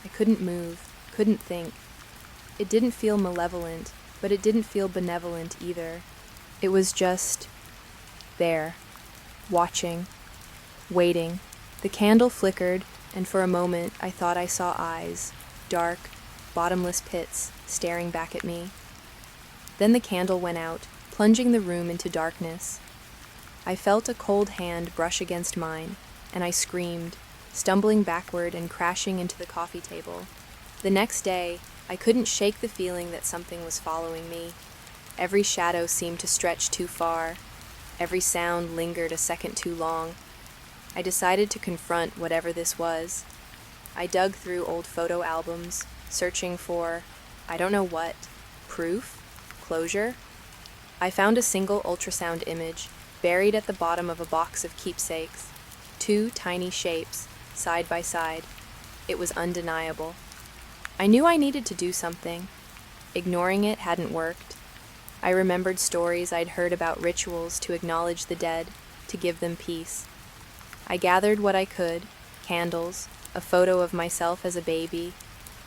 I couldn't move, couldn't think. It didn't feel malevolent, but it didn't feel benevolent either. It was just there, watching, waiting. The candle flickered, and for a moment I thought I saw eyes, dark, bottomless pits, staring back at me. Then the candle went out, plunging the room into darkness. I felt a cold hand brush against mine, and I screamed, stumbling backward and crashing into the coffee table. The next day, I couldn't shake the feeling that something was following me. Every shadow seemed to stretch too far. Every sound lingered a second too long. I decided to confront whatever this was. I dug through old photo albums, searching for, I don't know what, proof? Closure? I found a single ultrasound image, buried at the bottom of a box of keepsakes. 2 tiny shapes, side by side. It was undeniable. I knew I needed to do something. Ignoring it hadn't worked. I remembered stories I'd heard about rituals to acknowledge the dead, to give them peace. I gathered what I could: candles, a photo of myself as a baby,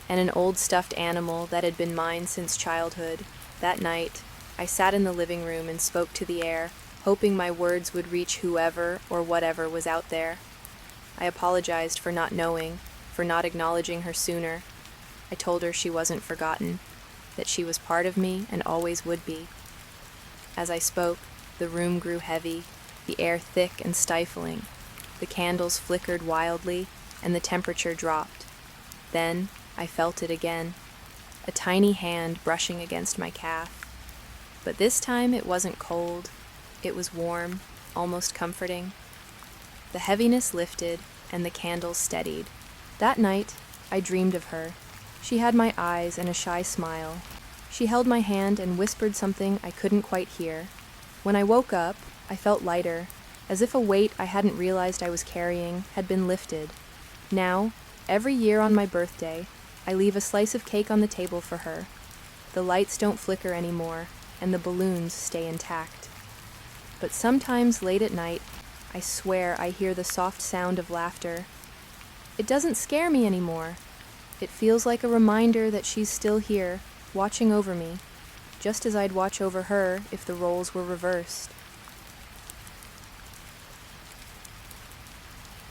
and an old stuffed animal that had been mine since childhood. That night, I sat in the living room and spoke to the air, hoping my words would reach whoever or whatever was out there. I apologized for not knowing, for not acknowledging her sooner. I told her she wasn't forgotten, that she was part of me and always would be. As I spoke, the room grew heavy, the air thick and stifling. The candles flickered wildly, and the temperature dropped. Then I felt it again, a tiny hand brushing against my calf. But this time it wasn't cold. It was warm, almost comforting. The heaviness lifted, and the candles steadied. That night, I dreamed of her. She had my eyes and a shy smile. She held my hand and whispered something I couldn't quite hear. When I woke up, I felt lighter, as if a weight I hadn't realized I was carrying had been lifted. Now, every year on my birthday, I leave a slice of cake on the table for her. The lights don't flicker anymore, and the balloons stay intact. But sometimes late at night, I swear I hear the soft sound of laughter. It doesn't scare me anymore. It feels like a reminder that she's still here, watching over me, just as I'd watch over her if the roles were reversed.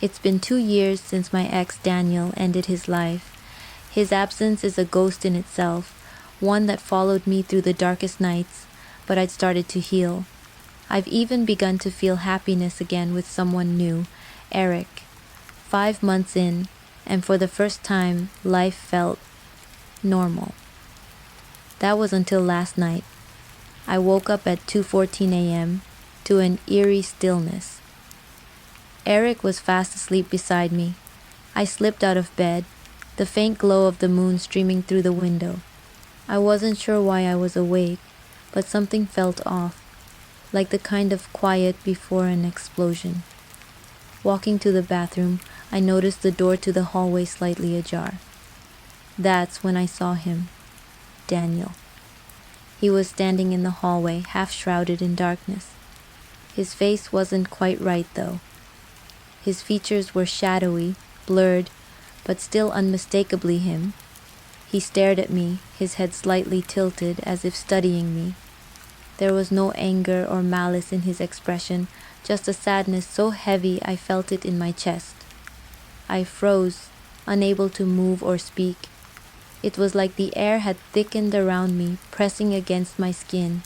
It's been 2 years since my ex Daniel ended his life. His absence is a ghost in itself, one that followed me through the darkest nights, but I'd started to heal. I've even begun to feel happiness again with someone new, Eric. 5 months in, and for the first time, life felt normal. That was until last night. I woke up at 2:14 a.m. to an eerie stillness. Eric was fast asleep beside me. I slipped out of bed, the faint glow of the moon streaming through the window. I wasn't sure why I was awake, but something felt off, like the kind of quiet before an explosion. Walking to the bathroom, I noticed the door to the hallway slightly ajar. That's when I saw him, Daniel. He was standing in the hallway, half shrouded in darkness. His face wasn't quite right, though. His features were shadowy, blurred, but still unmistakably him. He stared at me, his head slightly tilted as if studying me. There was no anger or malice in his expression, just a sadness so heavy I felt it in my chest. I froze, unable to move or speak. It was like the air had thickened around me, pressing against my skin.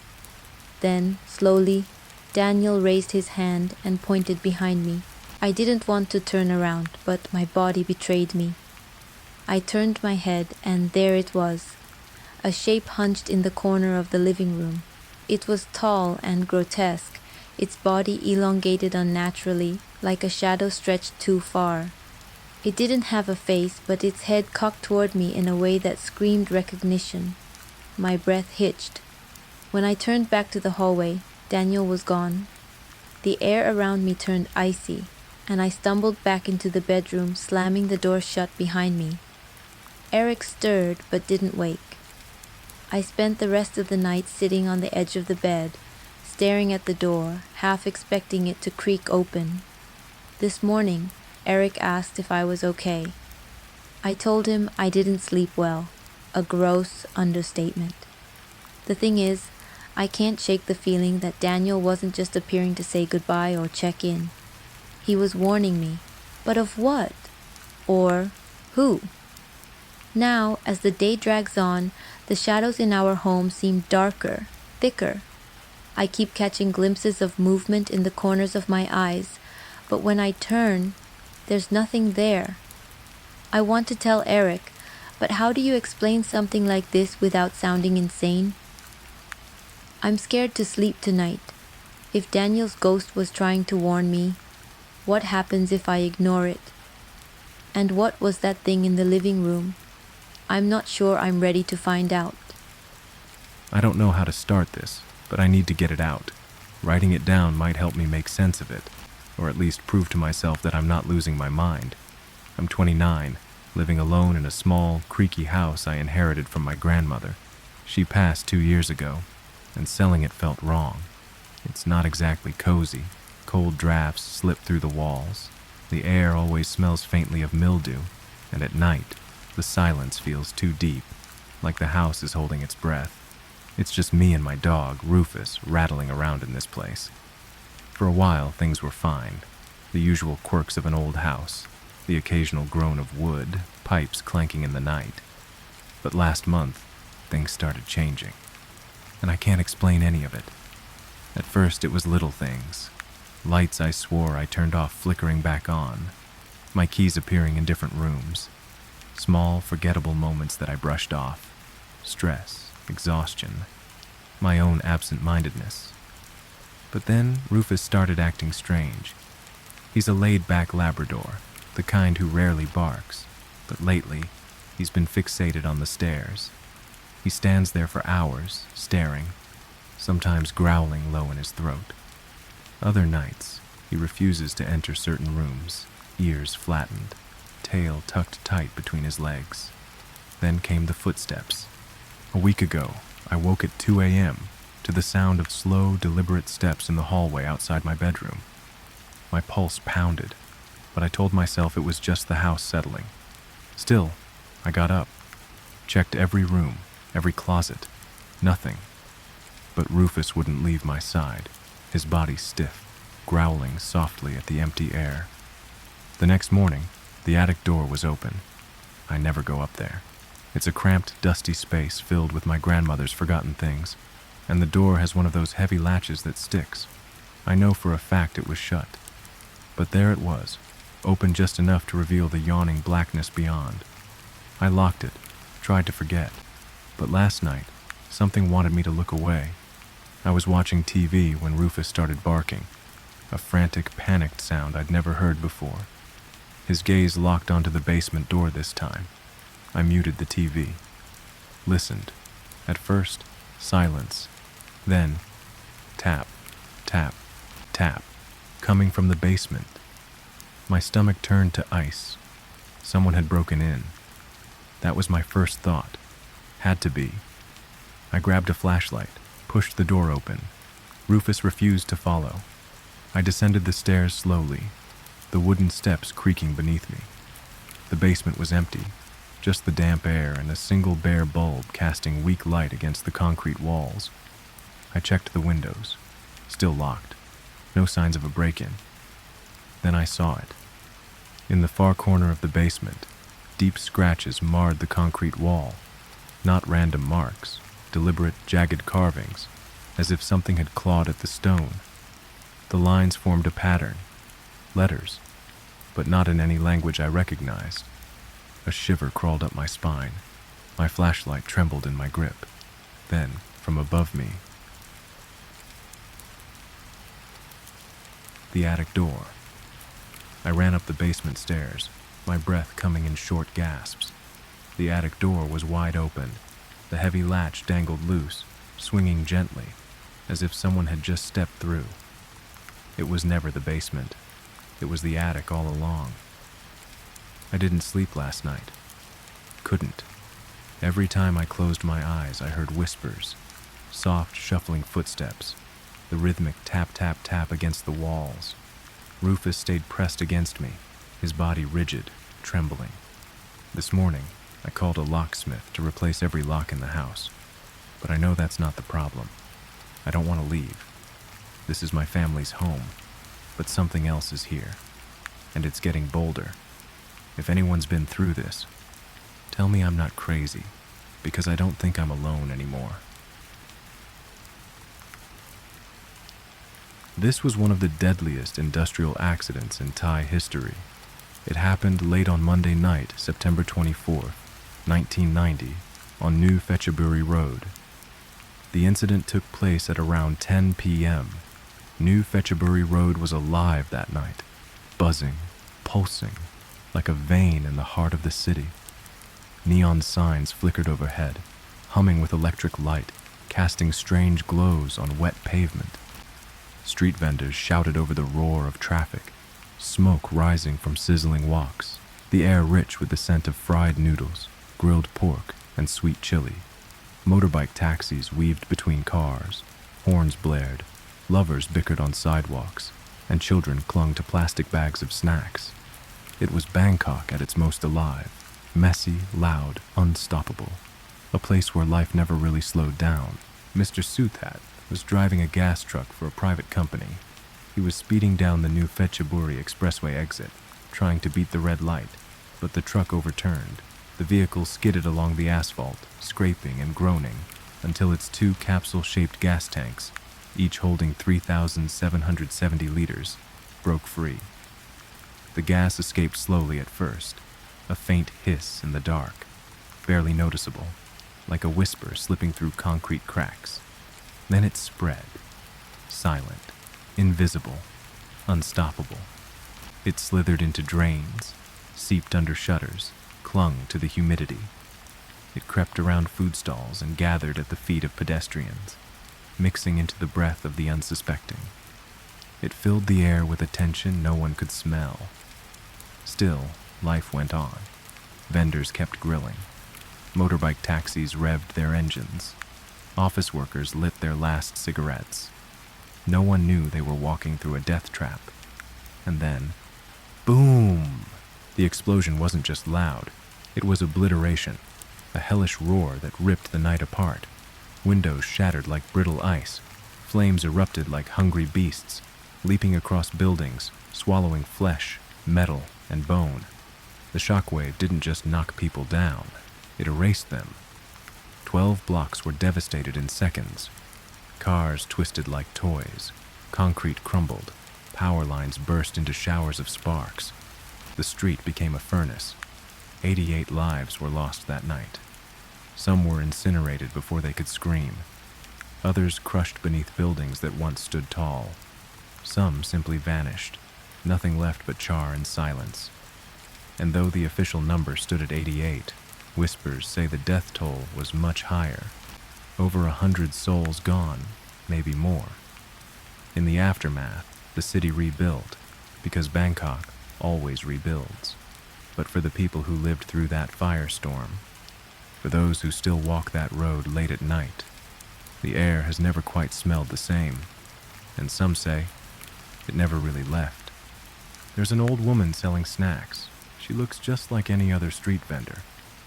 Then, slowly, Daniel raised his hand and pointed behind me. I didn't want to turn around, but my body betrayed me. I turned my head, and there it was, a shape hunched in the corner of the living room. It was tall and grotesque, its body elongated unnaturally, like a shadow stretched too far. It didn't have a face, but its head cocked toward me in a way that screamed recognition. My breath hitched. When I turned back to the hallway, Daniel was gone. The air around me turned icy, and I stumbled back into the bedroom, slamming the door shut behind me. Eric stirred, but didn't wake. I spent the rest of the night sitting on the edge of the bed, staring at the door, half expecting it to creak open. This morning, Eric asked if I was okay. I told him I didn't sleep well, a gross understatement. The thing is, I can't shake the feeling that Daniel wasn't just appearing to say goodbye or check in. He was warning me, but of what? Or who? Now, as the day drags on, the shadows in our home seem darker, thicker. I keep catching glimpses of movement in the corners of my eyes, but when I turn, there's nothing there. I want to tell Eric, but how do you explain something like this without sounding insane? I'm scared to sleep tonight. If Daniel's ghost was trying to warn me, what happens if I ignore it? And what was that thing in the living room? I'm not sure I'm ready to find out. I don't know how to start this, but I need to get it out. Writing it down might help me make sense of it, or at least prove to myself that I'm not losing my mind. I'm 29, living alone in a small, creaky house I inherited from my grandmother. She passed 2 years ago, and selling it felt wrong. It's not exactly cozy. Cold drafts slip through the walls. The air always smells faintly of mildew, and at night, the silence feels too deep, like the house is holding its breath. It's just me and my dog, Rufus, rattling around in this place. For a while, things were fine. The usual quirks of an old house, the occasional groan of wood, pipes clanking in the night. But last month, things started changing, and I can't explain any of it. At first, it was little things. Lights I swore I turned off flickering back on, my keys appearing in different rooms. Small, forgettable moments that I brushed off. Stress, exhaustion, my own absent-mindedness. But then Rufus started acting strange. He's a laid-back Labrador, the kind who rarely barks, but lately he's been fixated on the stairs. He stands there for hours, staring, sometimes growling low in his throat. Other nights, he refuses to enter certain rooms, ears flattened, tail tucked tight between his legs. Then came the footsteps. A week ago, I woke at 2 a.m. to the sound of slow, deliberate steps in the hallway outside my bedroom. My pulse pounded, but I told myself it was just the house settling. Still, I got up, checked every room, every closet. Nothing. But Rufus wouldn't leave my side, his body stiff, growling softly at the empty air. The next morning, the attic door was open. I never go up there. It's a cramped, dusty space filled with my grandmother's forgotten things, and the door has one of those heavy latches that sticks. I know for a fact it was shut. But there it was, open just enough to reveal the yawning blackness beyond. I locked it, tried to forget, but last night, something wanted me to look away. I was watching TV when Rufus started barking. a frantic, panicked sound I'd never heard before. His gaze locked onto the basement door this time. I muted the TV. Listened. At first, silence. Then, tap, tap, tap, coming from the basement. My stomach turned to ice. Someone had broken in. That was my first thought. Had to be. I grabbed a flashlight, pushed the door open. Rufus refused to follow. I descended the stairs slowly, the wooden steps creaking beneath me. The basement was empty, just the damp air and a single bare bulb casting weak light against the concrete walls. I checked the windows, still locked, no signs of a break-in. Then I saw it. In the far corner of the basement, deep scratches marred the concrete wall, not random marks, deliberate, jagged carvings, as if something had clawed at the stone. The lines formed a pattern, letters, but not in any language I recognized. A shiver crawled up my spine. My flashlight trembled in my grip. Then, from above me, the attic door. I ran up the basement stairs, my breath coming in short gasps. The attic door was wide open. The heavy latch dangled loose, swinging gently, as if someone had just stepped through. It was never the basement. It was the attic all along. I didn't sleep last night. Couldn't. Every time I closed my eyes, I heard whispers, soft, shuffling footsteps, the rhythmic tap-tap-tap against the walls. Rufus stayed pressed against me, his body rigid, trembling. This morning, I called a locksmith to replace every lock in the house. But I know that's not the problem. I don't want to leave. This is my family's home, but something else is here, and it's getting bolder. If anyone's been through this, tell me I'm not crazy, because I don't think I'm alone anymore. This was one of the deadliest industrial accidents in Thai history. It happened late on Monday night, September 24th, 1990, on New Phetchaburi Road. The incident took place at around 10 p.m. New Phetchaburi Road was alive that night, buzzing, pulsing, like a vein in the heart of the city. Neon signs flickered overhead, humming with electric light, casting strange glows on wet pavement. Street vendors shouted over the roar of traffic, smoke rising from sizzling woks, the air rich with the scent of fried noodles, grilled pork, and sweet chili. Motorbike taxis weaved between cars, horns blared, lovers bickered on sidewalks, and children clung to plastic bags of snacks. It was Bangkok at its most alive, messy, loud, unstoppable. A place where life never really slowed down. Mr. Soothat was driving a gas truck for a private company. He was speeding down the New Phetchaburi Expressway exit, trying to beat the red light, but the truck overturned. The vehicle skidded along the asphalt, scraping and groaning, until its two capsule-shaped gas tanks, each holding 3,770 liters, broke free. The gas escaped slowly at first, a faint hiss in the dark, barely noticeable, like a whisper slipping through concrete cracks. Then it spread, silent, invisible, unstoppable. It slithered into drains, seeped under shutters, clung to the humidity. It crept around food stalls and gathered at the feet of pedestrians, mixing into the breath of the unsuspecting. It filled the air with a tension no one could smell. Still, life went on. Vendors kept grilling. Motorbike taxis revved their engines. Office workers lit their last cigarettes. No one knew they were walking through a death trap. And then, boom! The explosion wasn't just loud. It was obliteration, a hellish roar that ripped the night apart. Windows shattered like brittle ice. Flames erupted like hungry beasts, leaping across buildings, swallowing flesh, metal, and bone. The shockwave didn't just knock people down, it erased them. 12 blocks were devastated in seconds. Cars twisted like toys. Concrete crumbled. Power lines burst into showers of sparks. The street became a furnace. 88 lives were lost that night. Some were incinerated before they could scream. Others crushed beneath buildings that once stood tall. Some simply vanished, nothing left but char and silence. And though the official number stood at 88, whispers say the death toll was much higher. Over 100 souls gone, maybe more. In the aftermath, the city rebuilt, because Bangkok always rebuilds. But for the people who lived through that firestorm, for those who still walk that road late at night, the air has never quite smelled the same, and some say it never really left. There's an old woman selling snacks. She looks just like any other street vendor.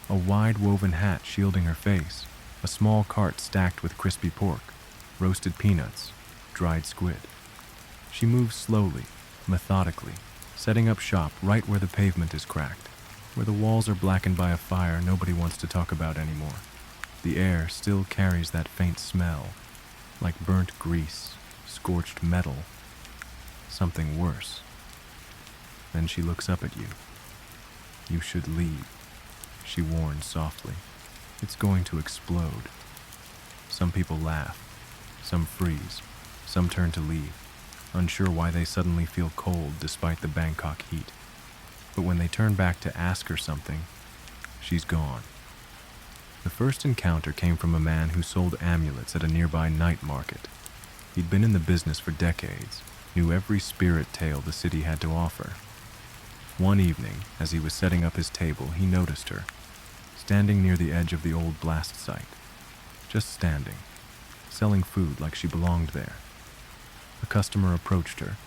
A wide woven hat shielding her face, a small cart stacked with crispy pork, roasted peanuts, dried squid. She moves slowly, methodically, setting up shop right where the pavement is cracked, where the walls are blackened by a fire nobody wants to talk about anymore. The air still carries that faint smell, like burnt grease, scorched metal, something worse. Then she looks up at you. You should leave, she warns softly. It's going to explode. Some people laugh, some freeze, some turn to leave, unsure why they suddenly feel cold despite the Bangkok heat. But when they turn back to ask her something, she's gone. The first encounter came from a man who sold amulets at a nearby night market. He'd been in the business for decades, knew every spirit tale the city had to offer. One evening, as he was setting up his table, he noticed her, standing near the edge of the old blast site. Just standing, selling food like she belonged there. A customer approached her,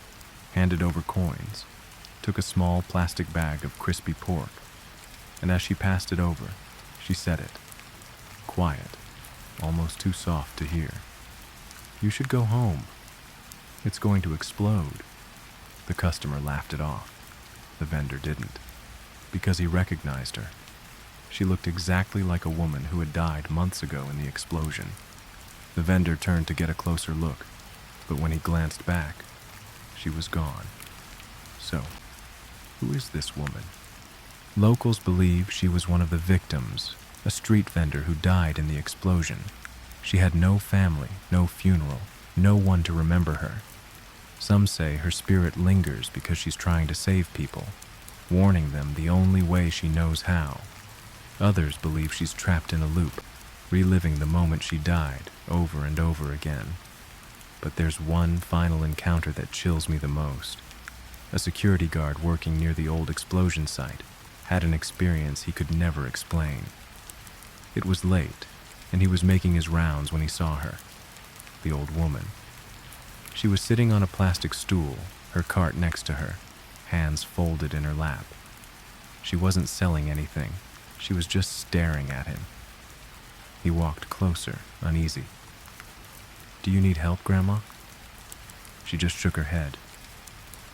handed over coins, took a small plastic bag of crispy pork, and as she passed it over, she said it. Quiet, almost too soft to hear. You should go home. It's going to explode. The customer laughed it off. The vendor didn't, because he recognized her. She looked exactly like a woman who had died months ago in the explosion. The vendor turned to get a closer look, but when he glanced back, she was gone. So, who is this woman? Locals believe she was one of the victims, a street vendor who died in the explosion. She had no family, no funeral, no one to remember her. Some say her spirit lingers because she's trying to save people, warning them the only way she knows how. Others believe she's trapped in a loop, reliving the moment she died over and over again. But there's one final encounter that chills me the most. A security guard working near the old explosion site had an experience he could never explain. It was late, and he was making his rounds when he saw her, the old woman. She was sitting on a plastic stool, her cart next to her, hands folded in her lap. She wasn't selling anything. She was just staring at him. He walked closer, uneasy. Do you need help, Grandma? She just shook her head.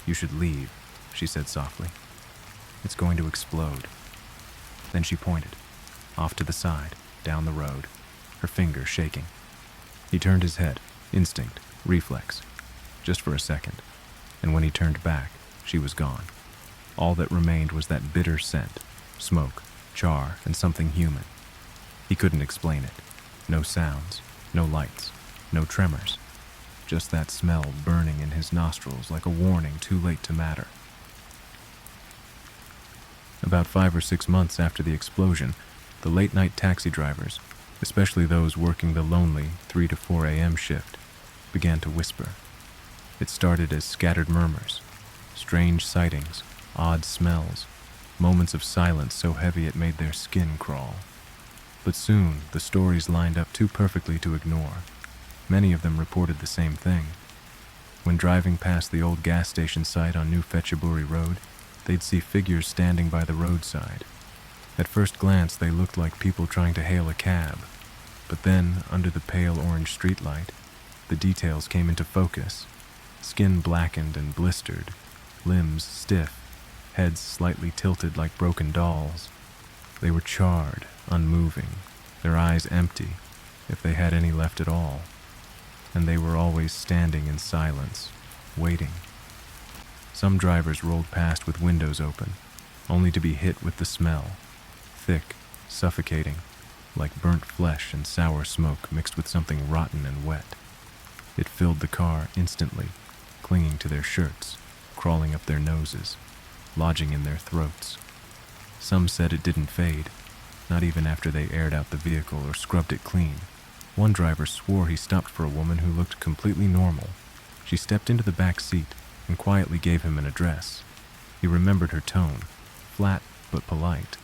You should leave, she said softly. It's going to explode. Then she pointed, off to the side, down the road, her finger shaking. He turned his head, instinct, reflex, just for a second, and when he turned back, she was gone. All that remained was that bitter scent, smoke, char, and something human. He couldn't explain it. No sounds, no lights, no tremors. Just that smell burning in his nostrils like a warning too late to matter. About 5 or 6 months after the explosion, the late-night taxi drivers, especially those working the lonely 3 to 4 a.m. shift, began to whisper. It started as scattered murmurs, strange sightings, odd smells, moments of silence so heavy it made their skin crawl. But soon, the stories lined up too perfectly to ignore. Many of them reported the same thing. When driving past the old gas station site on New Phetchaburi Road, they'd see figures standing by the roadside. At first glance, they looked like people trying to hail a cab. But then, under the pale orange streetlight, the details came into focus. Skin blackened and blistered, limbs stiff, heads slightly tilted like broken dolls. They were charred, unmoving, their eyes empty, if they had any left at all. And they were always standing in silence, waiting. Some drivers rolled past with windows open, only to be hit with the smell, thick, suffocating, like burnt flesh and sour smoke mixed with something rotten and wet. It filled the car instantly, clinging to their shirts, crawling up their noses, lodging in their throats. Some said it didn't fade, not even after they aired out the vehicle or scrubbed it clean. One driver swore he stopped for a woman who looked completely normal. She stepped into the back seat and quietly gave him an address. He remembered her tone, flat but polite.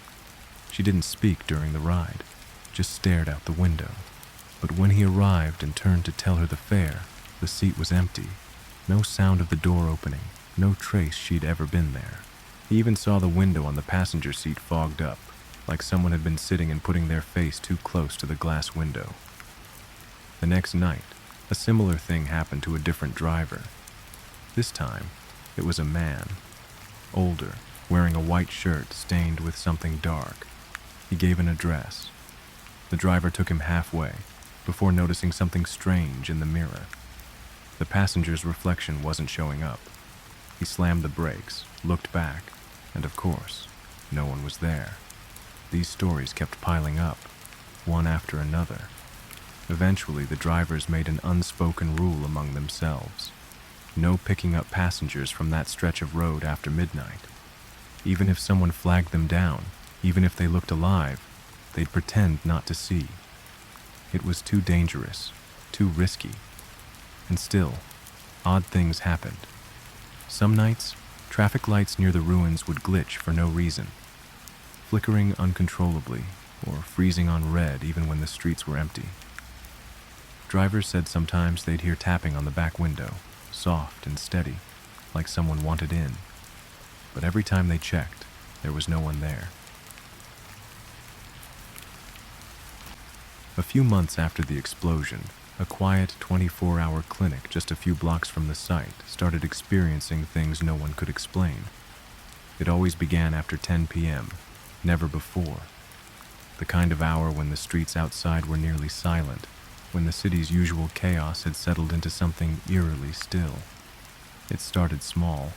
She didn't speak during the ride, just stared out the window. But when he arrived and turned to tell her the fare, the seat was empty. No sound of the door opening, no trace she'd ever been there. He even saw the window on the passenger seat fogged up, like someone had been sitting and putting their face too close to the glass window. The next night, a similar thing happened to a different driver. This time, it was a man, older, wearing a white shirt stained with something dark. He gave an address. The driver took him halfway, before noticing something strange in the mirror. The passenger's reflection wasn't showing up. He slammed the brakes, looked back, and of course, no one was there. These stories kept piling up, one after another. Eventually, the drivers made an unspoken rule among themselves. No picking up passengers from that stretch of road after midnight. Even if someone flagged them down, even if they looked alive, they'd pretend not to see. It was too dangerous, too risky. And still, odd things happened. Some nights, traffic lights near the ruins would glitch for no reason, flickering uncontrollably or freezing on red even when the streets were empty. Drivers said sometimes they'd hear tapping on the back window, soft and steady, like someone wanted in. But every time they checked, there was no one there. A few months after the explosion, a quiet 24-hour clinic just a few blocks from the site started experiencing things no one could explain. It always began after 10 p.m., never before. The kind of hour when the streets outside were nearly silent, when the city's usual chaos had settled into something eerily still. It started small.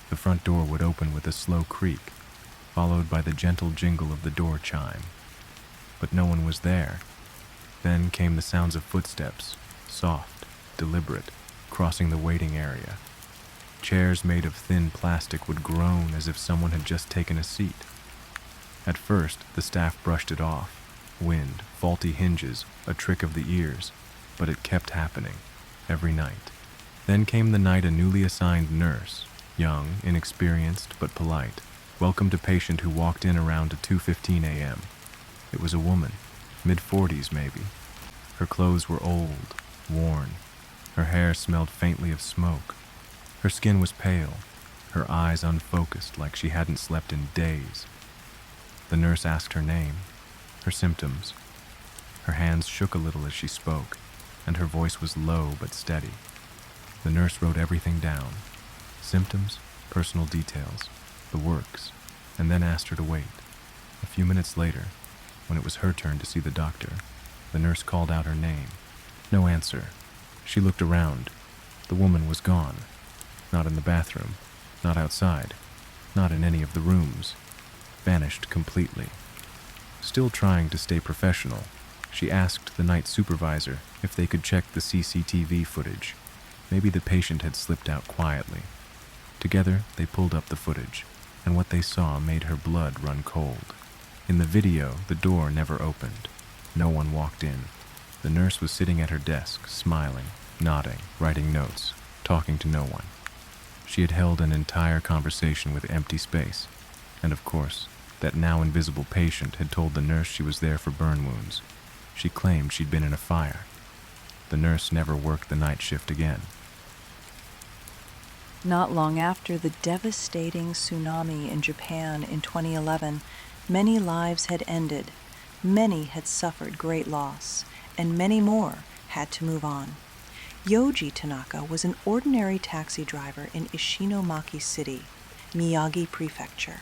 The front door would open with a slow creak, followed by the gentle jingle of the door chime. But no one was there. Then came the sounds of footsteps, soft, deliberate, crossing the waiting area. Chairs made of thin plastic would groan as if someone had just taken a seat. At first, the staff brushed it off. Wind, faulty hinges, a trick of the ears. But it kept happening, every night. Then came the night a newly assigned nurse, young, inexperienced, but polite, welcomed a patient who walked in around 2:15 a.m. It was a woman, mid-40s maybe. Her clothes were old, worn. Her hair smelled faintly of smoke. Her skin was pale, her eyes unfocused like she hadn't slept in days. The nurse asked her name, her symptoms. Her hands shook a little as she spoke, and her voice was low but steady. The nurse wrote everything down, symptoms, personal details, the works, and then asked her to wait. A few minutes later, when it was her turn to see the doctor, the nurse called out her name. No answer. She looked around. The woman was gone. Not in the bathroom, not outside, not in any of the rooms. Vanished completely. Still trying to stay professional, she asked the night supervisor if they could check the CCTV footage. Maybe the patient had slipped out quietly. Together, they pulled up the footage, and what they saw made her blood run cold. In the video, the door never opened. No one walked in. The nurse was sitting at her desk, smiling, nodding, writing notes, talking to no one. She had held an entire conversation with empty space, and of course, that now invisible patient had told the nurse she was there for burn wounds. She claimed she'd been in a fire. The nurse never worked the night shift again. Not long after the devastating tsunami in Japan in 2011, many lives had ended, many had suffered great loss, and many more had to move on. Yoji Tanaka was an ordinary taxi driver in Ishinomaki City, Miyagi Prefecture.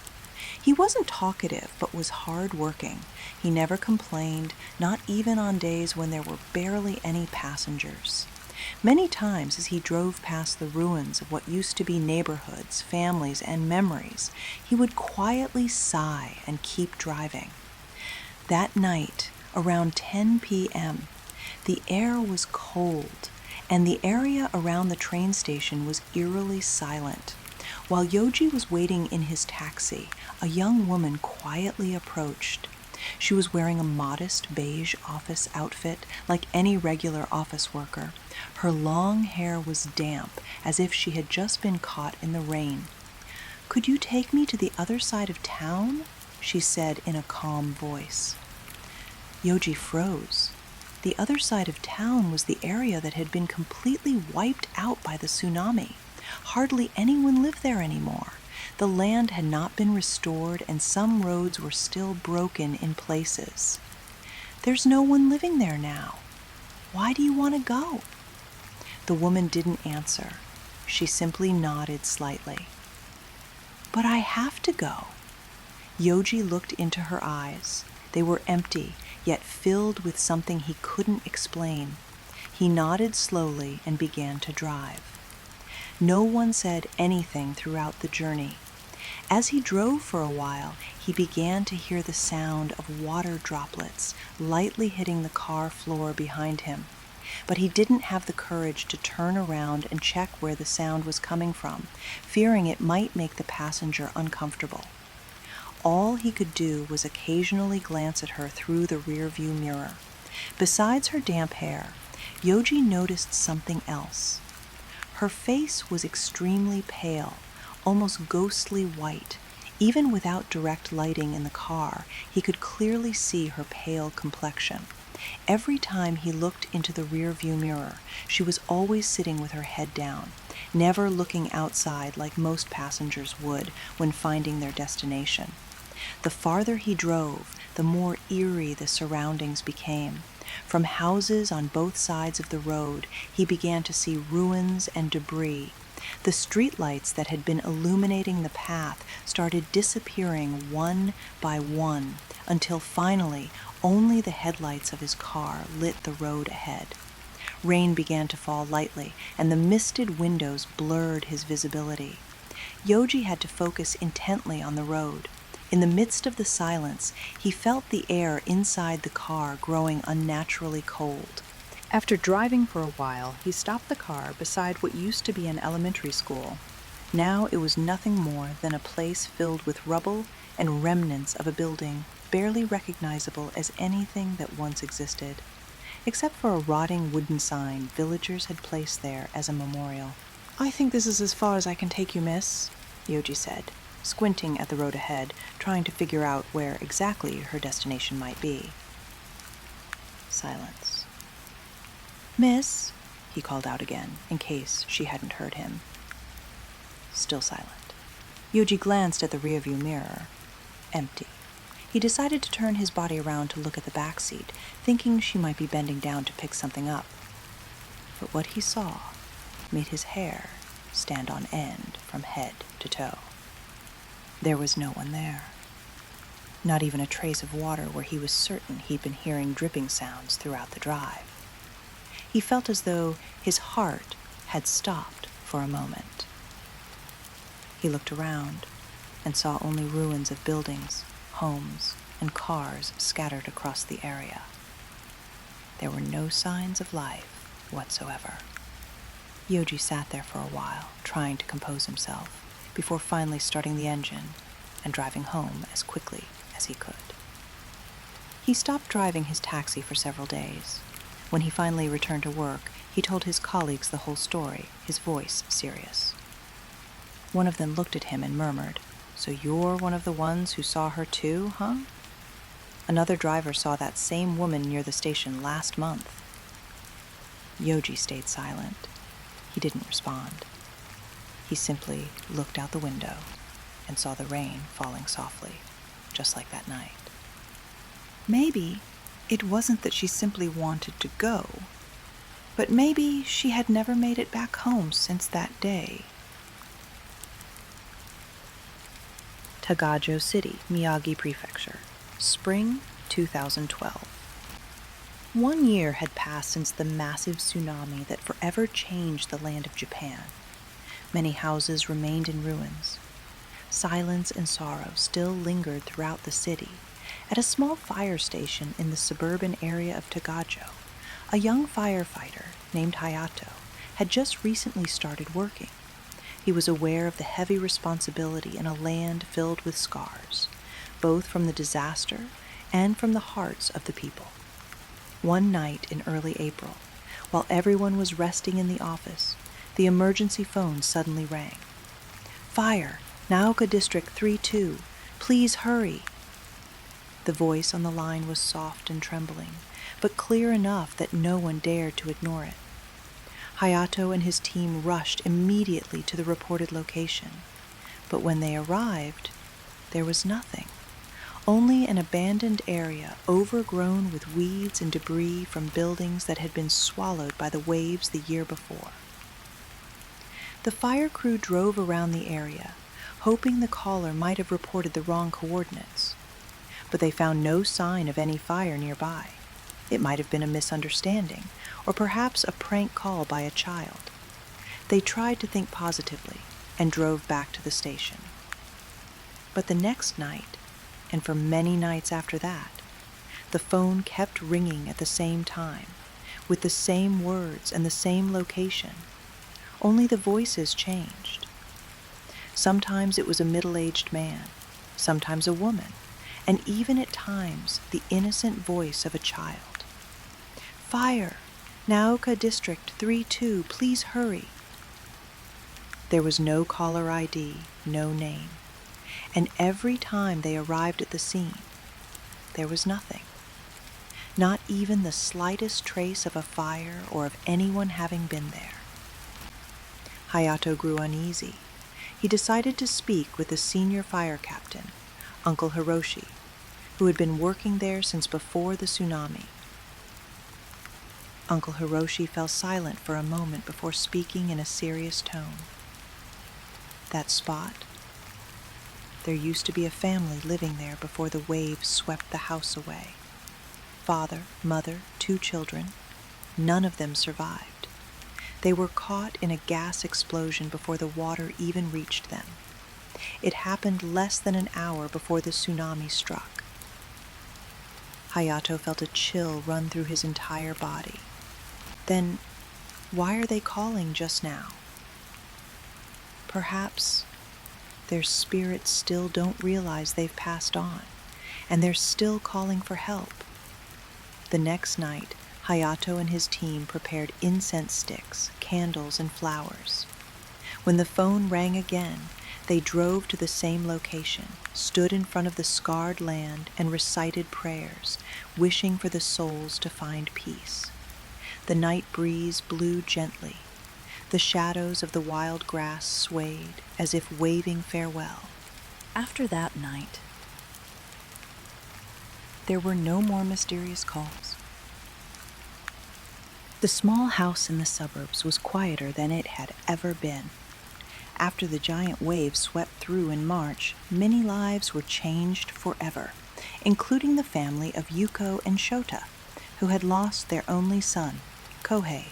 He wasn't talkative, but was hard-working. He never complained, not even on days when there were barely any passengers. Many times as he drove past the ruins of what used to be neighborhoods, families, and memories, he would quietly sigh and keep driving. That night, around 10 p.m., the air was cold, and the area around the train station was eerily silent. While Yoji was waiting in his taxi, a young woman quietly approached. She was wearing a modest beige office outfit like any regular office worker. Her long hair was damp, as if she had just been caught in the rain. "Could you take me to the other side of town?" she said in a calm voice. Yoji froze. The other side of town was the area that had been completely wiped out by the tsunami. Hardly anyone lived there anymore. The land had not been restored, and some roads were still broken in places. "There's no one living there now. Why do you want to go?" The woman didn't answer. She simply nodded slightly. "But I have to go." Yoji looked into her eyes. They were empty, yet filled with something he couldn't explain. He nodded slowly and began to drive. No one said anything throughout the journey. As he drove for a while, he began to hear the sound of water droplets lightly hitting the car floor behind him. But he didn't have the courage to turn around and check where the sound was coming from, fearing it might make the passenger uncomfortable. All he could do was occasionally glance at her through the rearview mirror. Besides her damp hair, Yoji noticed something else. Her face was extremely pale, almost ghostly white. Even without direct lighting in the car, he could clearly see her pale complexion. Every time he looked into the rearview mirror, she was always sitting with her head down, never looking outside like most passengers would when finding their destination. The farther he drove, the more eerie the surroundings became. From houses on both sides of the road, he began to see ruins and debris. The streetlights that had been illuminating the path started disappearing one by one, until finally only the headlights of his car lit the road ahead. Rain began to fall lightly, and the misted windows blurred his visibility. Yoji had to focus intently on the road. In the midst of the silence, he felt the air inside the car growing unnaturally cold. After driving for a while, he stopped the car beside what used to be an elementary school. Now it was nothing more than a place filled with rubble and remnants of a building barely recognizable as anything that once existed, except for a rotting wooden sign villagers had placed there as a memorial. "I think this is as far as I can take you, miss," Yoji said, squinting at the road ahead, trying to figure out where exactly her destination might be. Silence. "Miss," he called out again, in case she hadn't heard him. Still silent. Yoji glanced at the rearview mirror. Empty. He decided to turn his body around to look at the back seat, thinking she might be bending down to pick something up. But what he saw made his hair stand on end from head to toe. There was no one there. Not even a trace of water where he was certain he'd been hearing dripping sounds throughout the drive. He felt as though his heart had stopped for a moment. He looked around and saw only ruins of buildings, homes, and cars scattered across the area. There were no signs of life whatsoever. Yoji sat there for a while, trying to compose himself, before finally starting the engine and driving home as quickly as he could. He stopped driving his taxi for several days. When he finally returned to work, he told his colleagues the whole story, his voice serious. One of them looked at him and murmured, "So you're one of the ones who saw her too, huh?" Another driver saw that same woman near the station last month. Yoji stayed silent. He didn't respond. He simply looked out the window and saw the rain falling softly, just like that night. Maybe it wasn't that she simply wanted to go, but maybe she had never made it back home since that day. Tagajo City, Miyagi Prefecture, spring 2012. 1 year had passed since the massive tsunami that forever changed the land of Japan. Many houses remained in ruins. Silence and sorrow still lingered throughout the city. At a small fire station in the suburban area of Tagajo, a young firefighter named Hayato had just recently started working. He was aware of the heavy responsibility in a land filled with scars, both from the disaster and from the hearts of the people. One night in early April, while everyone was resting in the office, the emergency phone suddenly rang. "Fire! Nauka District 3-2. Please hurry." The voice on the line was soft and trembling, but clear enough that no one dared to ignore it. Hayato and his team rushed immediately to the reported location, but when they arrived, there was nothing. Only an abandoned area overgrown with weeds and debris from buildings that had been swallowed by the waves the year before. The fire crew drove around the area, hoping the caller might have reported the wrong coordinates. But they found no sign of any fire nearby. It might have been a misunderstanding, or perhaps a prank call by a child. They tried to think positively and drove back to the station. But the next night, and for many nights after that, the phone kept ringing at the same time, with the same words and the same location. Only the voices changed. Sometimes it was a middle-aged man, sometimes a woman, and even at times the innocent voice of a child. "Fire! Nauka District 3-2, please hurry." There was no caller ID, no name, and every time they arrived at the scene, there was nothing. Not even the slightest trace of a fire or of anyone having been there. Hayato grew uneasy. He decided to speak with the senior fire captain, Uncle Hiroshi, who had been working there since before the tsunami. Uncle Hiroshi fell silent for a moment before speaking in a serious tone. "That spot? There used to be a family living there before the waves swept the house away. Father, mother, 2 children. None of them survived. They were caught in a gas explosion before the water even reached them. It happened less than an hour before the tsunami struck." Hayato felt a chill run through his entire body. Then, why are they calling just now? Perhaps their spirits still don't realize they've passed on, and they're still calling for help. The next night, Hayato and his team prepared incense sticks, candles, and flowers. When the phone rang again, they drove to the same location, stood in front of the scarred land, and recited prayers, wishing for the souls to find peace. The night breeze blew gently. The shadows of the wild grass swayed as if waving farewell. After that night, there were no more mysterious calls. The small house in the suburbs was quieter than it had ever been. After the giant wave swept through in March, many lives were changed forever, including the family of Yuko and Shota, who had lost their only son, Kohei,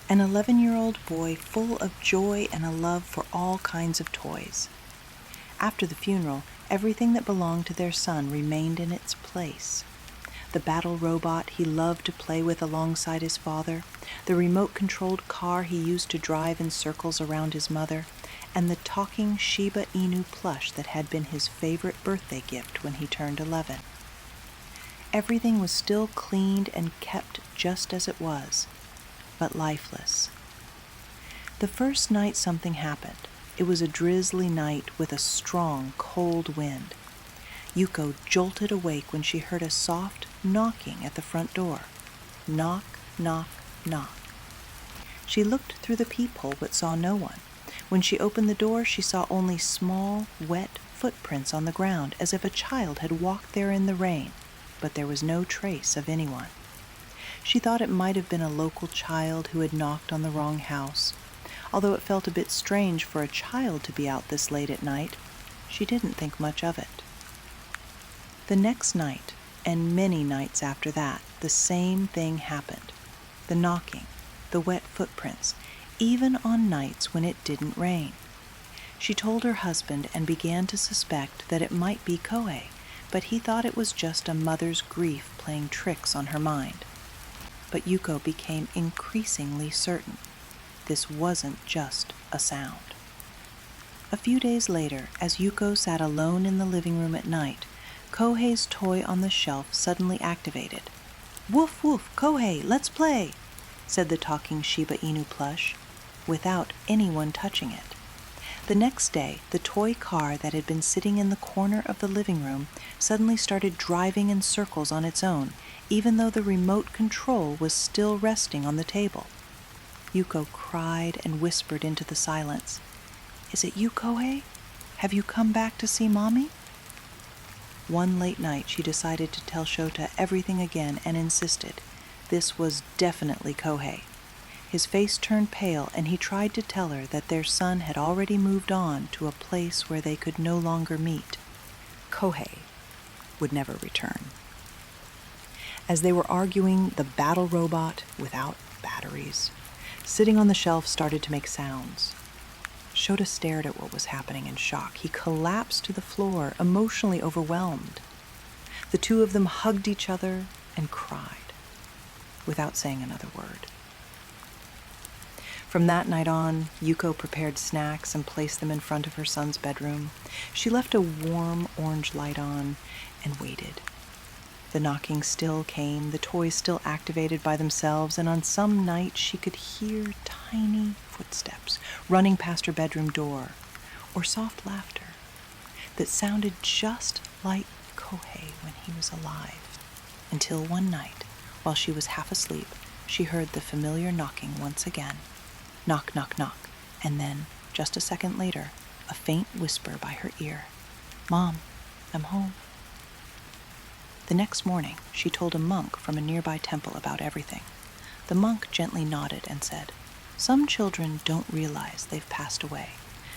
an 11-year-old boy full of joy and a love for all kinds of toys. After the funeral, everything that belonged to their son remained in its place. The battle robot he loved to play with alongside his father, the remote-controlled car he used to drive in circles around his mother, and the talking Shiba Inu plush that had been his favorite birthday gift when he turned 11. Everything was still cleaned and kept just as it was, but lifeless. The first night something happened. It was a drizzly night with a strong, cold wind. Yuko jolted awake when she heard a soft knocking at the front door. Knock, knock, knock. She looked through the peephole but saw no one. When she opened the door, she saw only small, wet footprints on the ground, as if a child had walked there in the rain, but there was no trace of anyone. She thought it might have been a local child who had knocked on the wrong house. Although it felt a bit strange for a child to be out this late at night, she didn't think much of it. The next night, and many nights after that, the same thing happened. The knocking, the wet footprints, even on nights when it didn't rain. She told her husband and began to suspect that it might be Kohei, but he thought it was just a mother's grief playing tricks on her mind. But Yuko became increasingly certain. this wasn't just a sound. A few days later, as Yuko sat alone in the living room at night, Kohei's toy on the shelf suddenly activated. "Woof woof, Kohei, let's play," said the talking Shiba Inu plush, without anyone touching it. The next day, the toy car that had been sitting in the corner of the living room suddenly started driving in circles on its own, even though the remote control was still resting on the table. Yuko cried and whispered into the silence, "Is it you, Kohei? Have you come back to see Mommy?" One late night, she decided to tell Shota everything again and insisted this was definitely Kohei. His face turned pale, and he tried to tell her that their son had already moved on to a place where they could no longer meet. Kohei would never return. As they were arguing, the battle robot, without batteries, sitting on the shelf, started to make sounds. Shota stared at what was happening in shock. He collapsed to the floor, emotionally overwhelmed. The two of them hugged each other and cried, without saying another word. From that night on, Yuko prepared snacks and placed them in front of her son's bedroom. She left a warm orange light on and waited. The knocking still came, the toys still activated by themselves, and on some nights she could hear tiny footsteps running past her bedroom door, or soft laughter that sounded just like Kohei when he was alive. Until one night, while she was half asleep, she heard the familiar knocking once again. Knock, knock, knock, and then, just a second later, a faint whisper by her ear, "Mom, I'm home." The next morning, she told a monk from a nearby temple about everything. The monk gently nodded and said, "Some children don't realize they've passed away.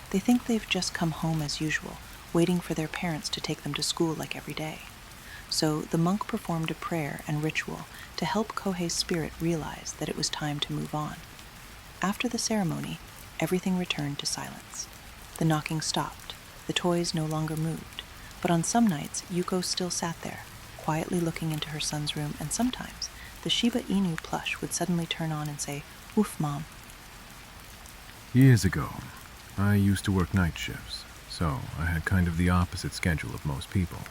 They think they've just come home as usual, waiting for their parents to take them to school like every day." So the monk performed a prayer and ritual to help Kohei's spirit realize that it was time to move on. After the ceremony, everything returned to silence. The knocking stopped, the toys no longer moved, but on some nights, Yuko still sat there, quietly looking into her son's room, and sometimes the Shiba Inu plush would suddenly turn on and say, "Woof, Mom." Years ago, I used to work night shifts, so I had kind of the opposite schedule of most people.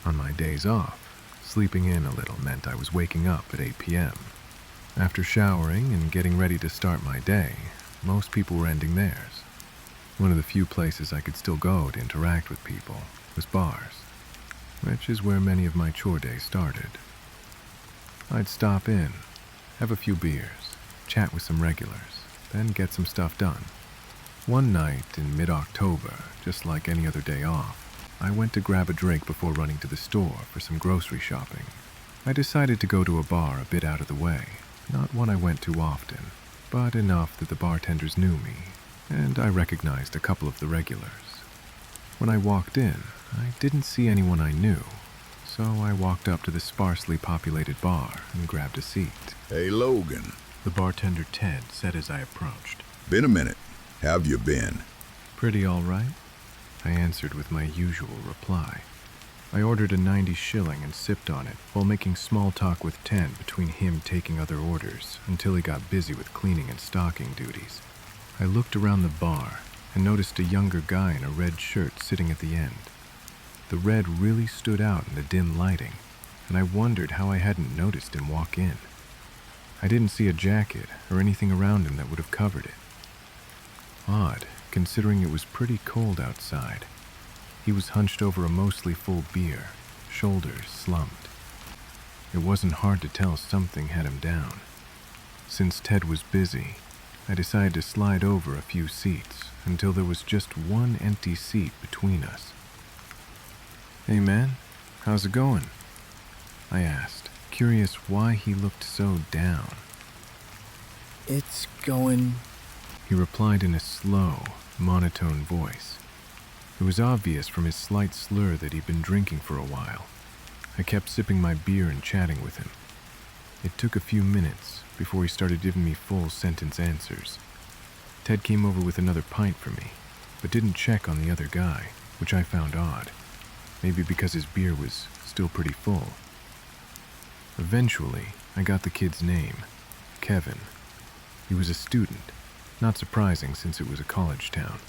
On my days off, sleeping in a little meant I was waking up at 8 p.m. After showering and getting ready to start my day, most people were ending theirs. One of the few places I could still go to interact with people was bars, which is where many of my chore days started. I'd stop in, have a few beers, chat with some regulars, then get some stuff done. One night in mid-October, just like any other day off, I went to grab a drink before running to the store for some grocery shopping. I decided to go to a bar a bit out of the way, not one I went to often, but enough that the bartenders knew me, and I recognized a couple of the regulars. When I walked in, I didn't see anyone I knew, so I walked up to the sparsely populated bar and grabbed a seat. "Hey, Logan." The bartender Ted said as I approached. "Been a minute. How've you been?" "Pretty all right," I answered with my usual reply. I ordered a 90 shilling and sipped on it while making small talk with Ted between him taking other orders until he got busy with cleaning and stocking duties. I looked around the bar and noticed a younger guy in a red shirt sitting at the end. The red really stood out in the dim lighting, and I wondered how I hadn't noticed him walk in. I didn't see a jacket or anything around him that would have covered it. Odd, considering it was pretty cold outside. He was hunched over a mostly full beer, shoulders slumped. It wasn't hard to tell something had him down. Since Ted was busy, I decided to slide over a few seats until there was just one empty seat between us. "Hey man, how's it going?" I asked, curious why he looked so down. "It's going..." He replied in a slow, monotone voice. It was obvious from his slight slur that he'd been drinking for a while. I kept sipping my beer and chatting with him. It took a few minutes before he started giving me full sentence answers. Ted came over with another pint for me, but didn't check on the other guy, which I found odd. Maybe because his beer was still pretty full. Eventually, I got the kid's name, Kevin. He was a student, Not surprising since it was a college town.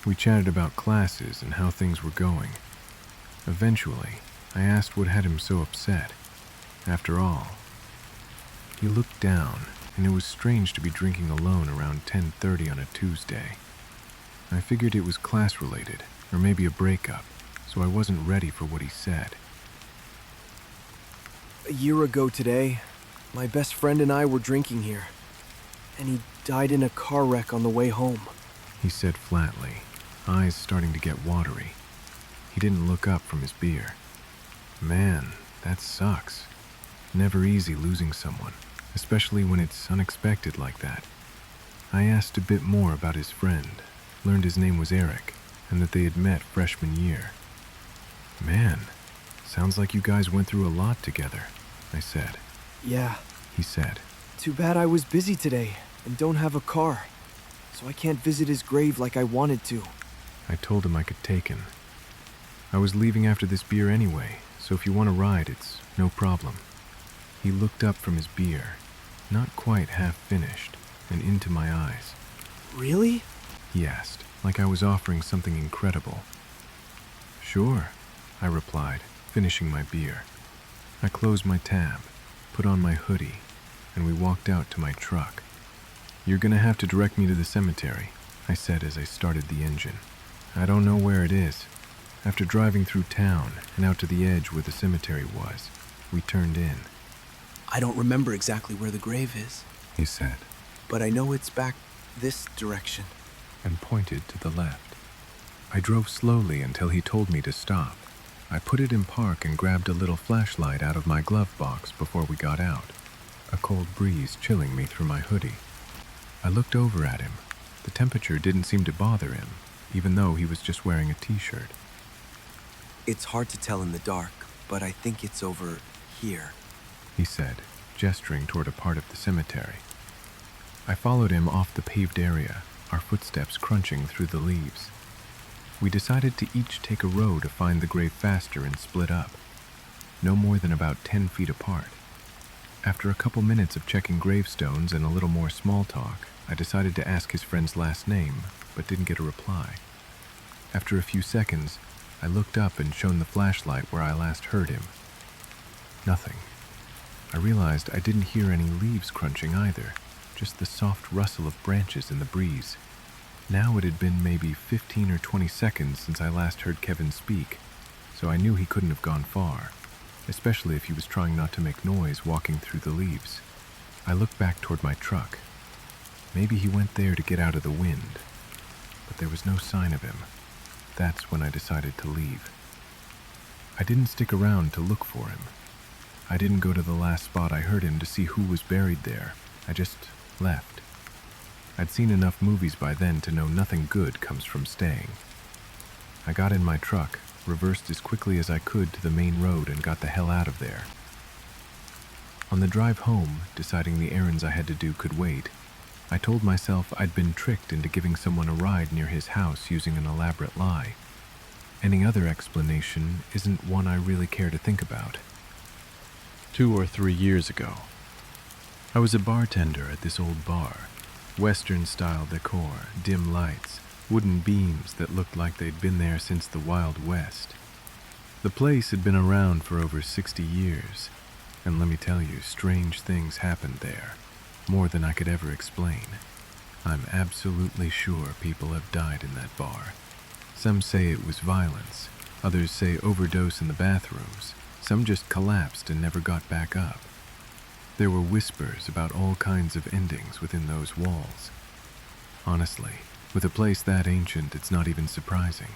We chatted about classes and how things were going. Eventually, I asked what had him so upset. After all, he looked down, and it was strange to be drinking alone around 10:30 on a Tuesday. I figured it was class-related, or maybe a breakup, so I wasn't ready for what he said. A year ago today, my best friend and I were drinking here, and he died in a car wreck on the way home. He said flatly, eyes starting to get watery. He didn't look up from his beer. Man, that sucks. Never easy losing someone, especially when it's unexpected like that. I asked a bit more about his friend, learned his name was Eric, and that they had met freshman year. Man, sounds like you guys went through a lot together, I said. Yeah. He said. Too bad I was busy today and don't have a car, so I can't visit his grave like I wanted to. I told him I could take him. I was leaving after this beer anyway, so if you want to ride, it's no problem. He looked up from his beer, not quite half finished, and into my eyes. Really? He asked, like I was offering something incredible. Sure, I replied, finishing my beer. I closed my tab, put on my hoodie, and we walked out to my truck. You're gonna have to direct me to the cemetery, I said as I started the engine. I don't know where it is. After driving through town and out to the edge where the cemetery was, we turned in. I don't remember exactly where the grave is, He said, but I know it's back this direction. and pointed to the left. I drove slowly until he told me to stop. I put it in park and grabbed a little flashlight out of my glove box before we got out, a cold breeze chilling me through my hoodie. I looked over at him. The temperature didn't seem to bother him, even though he was just wearing a t-shirt. It's hard to tell in the dark, but I think it's over here, He said, gesturing toward a part of the cemetery. I followed him off the paved area, our footsteps crunching through the leaves. We decided to each take a row to find the grave faster and split up, no more than about 10 feet apart. After a couple minutes of checking gravestones and a little more small talk, I decided to ask his friend's last name, but didn't get a reply. After a few seconds, I looked up and shone the flashlight where I last heard him. Nothing. I realized I didn't hear any leaves crunching either, just the soft rustle of branches in the breeze. Now it had been maybe 15 or 20 seconds since I last heard Kevin speak, so I knew he couldn't have gone far, especially if he was trying not to make noise walking through the leaves. I looked back toward my truck. Maybe he went there to get out of the wind, but there was no sign of him. That's when I decided to leave. I didn't stick around to look for him. I didn't go to the last spot I heard him to see who was buried there. I just left. I'd seen enough movies by then to know nothing good comes from staying. I got in my truck, reversed as quickly as I could to the main road, and got the hell out of there. On the drive home, deciding the errands I had to do could wait, I told myself I'd been tricked into giving someone a ride near his house using an elaborate lie. Any other explanation isn't one I really care to think about. 2 or 3 years ago, I was a bartender at this old bar. Western-style decor, dim lights, wooden beams that looked like they'd been there since the Wild West. The place had been around for over 60 years, and let me tell you, strange things happened there, more than I could ever explain. I'm absolutely sure people have died in that bar. Some say it was violence, others say overdose in the bathrooms, some just collapsed and never got back up. There were whispers about all kinds of endings within those walls. Honestly, with a place that ancient, it's not even surprising.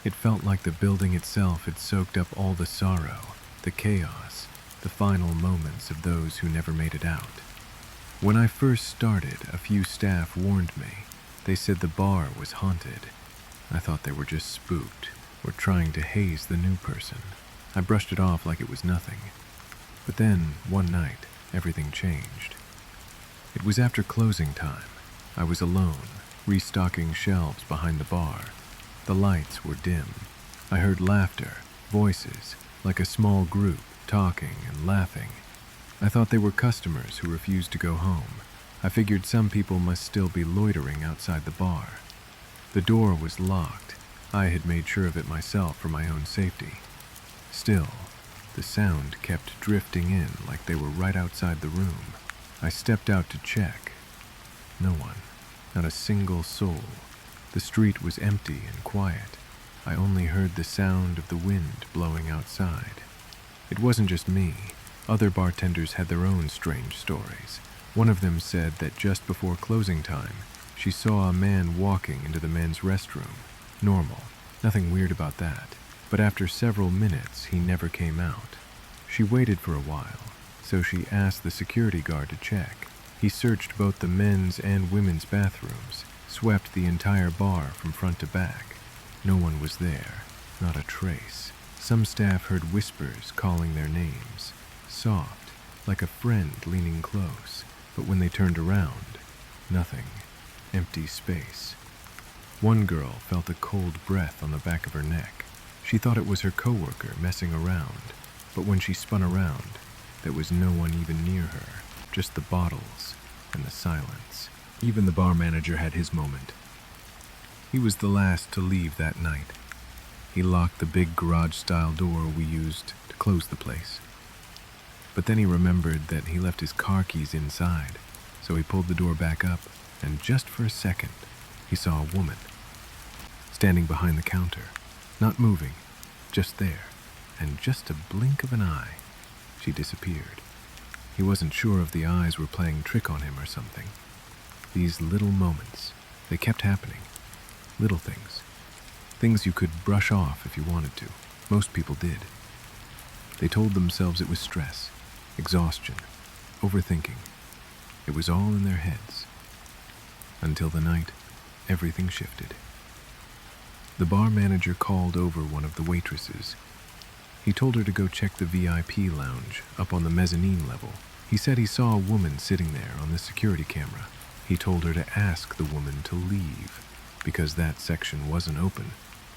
It felt like the building itself had soaked up all the sorrow, the chaos, the final moments of those who never made it out. When I first started, a few staff warned me. They said the bar was haunted. I thought they were just spooked, or trying to haze the new person. I brushed it off like it was nothing. But then, one night, everything changed. It was after closing time. I was alone, restocking shelves behind the bar. The lights were dim. I heard laughter, voices, like a small group talking and laughing. I thought they were customers who refused to go home. I figured some people must still be loitering outside the bar. The door was locked. I had made sure of it myself for my own safety. Still, the sound kept drifting in like they were right outside the room. I stepped out to check. No one, not a single soul. The street was empty and quiet. I only heard the sound of the wind blowing outside. It wasn't just me. Other bartenders had their own strange stories. One of them said that just before closing time, she saw a man walking into the men's restroom. Normal, nothing weird about that. But after several minutes, he never came out. She waited for a while, so she asked the security guard to check. He searched both the men's and women's bathrooms, swept the entire bar from front to back. No one was there, not a trace. Some staff heard whispers calling their names, soft, like a friend leaning close. But when they turned around, nothing. Empty space. One girl felt a cold breath on the back of her neck. She thought it was her coworker messing around, but when she spun around, there was no one even near her, just the bottles and the silence. Even the bar manager had his moment. He was the last to leave that night. He locked the big garage-style door we used to close the place. But then he remembered that he left his car keys inside, so he pulled the door back up, and just for a second, he saw a woman standing behind the counter, not moving, just there, and just a blink of an eye, she disappeared. He wasn't sure if the eyes were playing trick on him or something. These little moments, they kept happening. Little things. Things you could brush off if you wanted to. Most people did. They told themselves it was stress, exhaustion, overthinking. It was all in their heads. Until the night, everything shifted. The bar manager called over one of the waitresses. He told her to go check the VIP lounge up on the mezzanine level. He said he saw a woman sitting there on the security camera. He told her to ask the woman to leave, because that section wasn't open,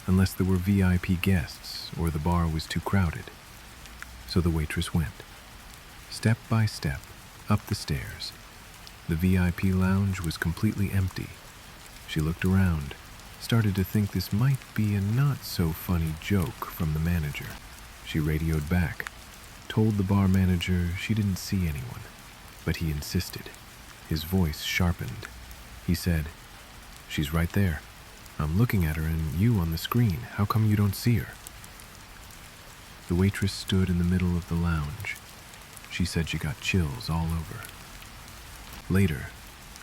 unless there were VIP guests or the bar was too crowded. So the waitress went, step by step, up the stairs. The VIP lounge was completely empty. She looked around, started to think this might be a not-so-funny joke from the manager. She radioed back, told the bar manager she didn't see anyone, but he insisted. His voice sharpened. He said, "She's right there. I'm looking at her and you on the screen. How come you don't see her?" The waitress stood in the middle of the lounge. She said she got chills all over. Later,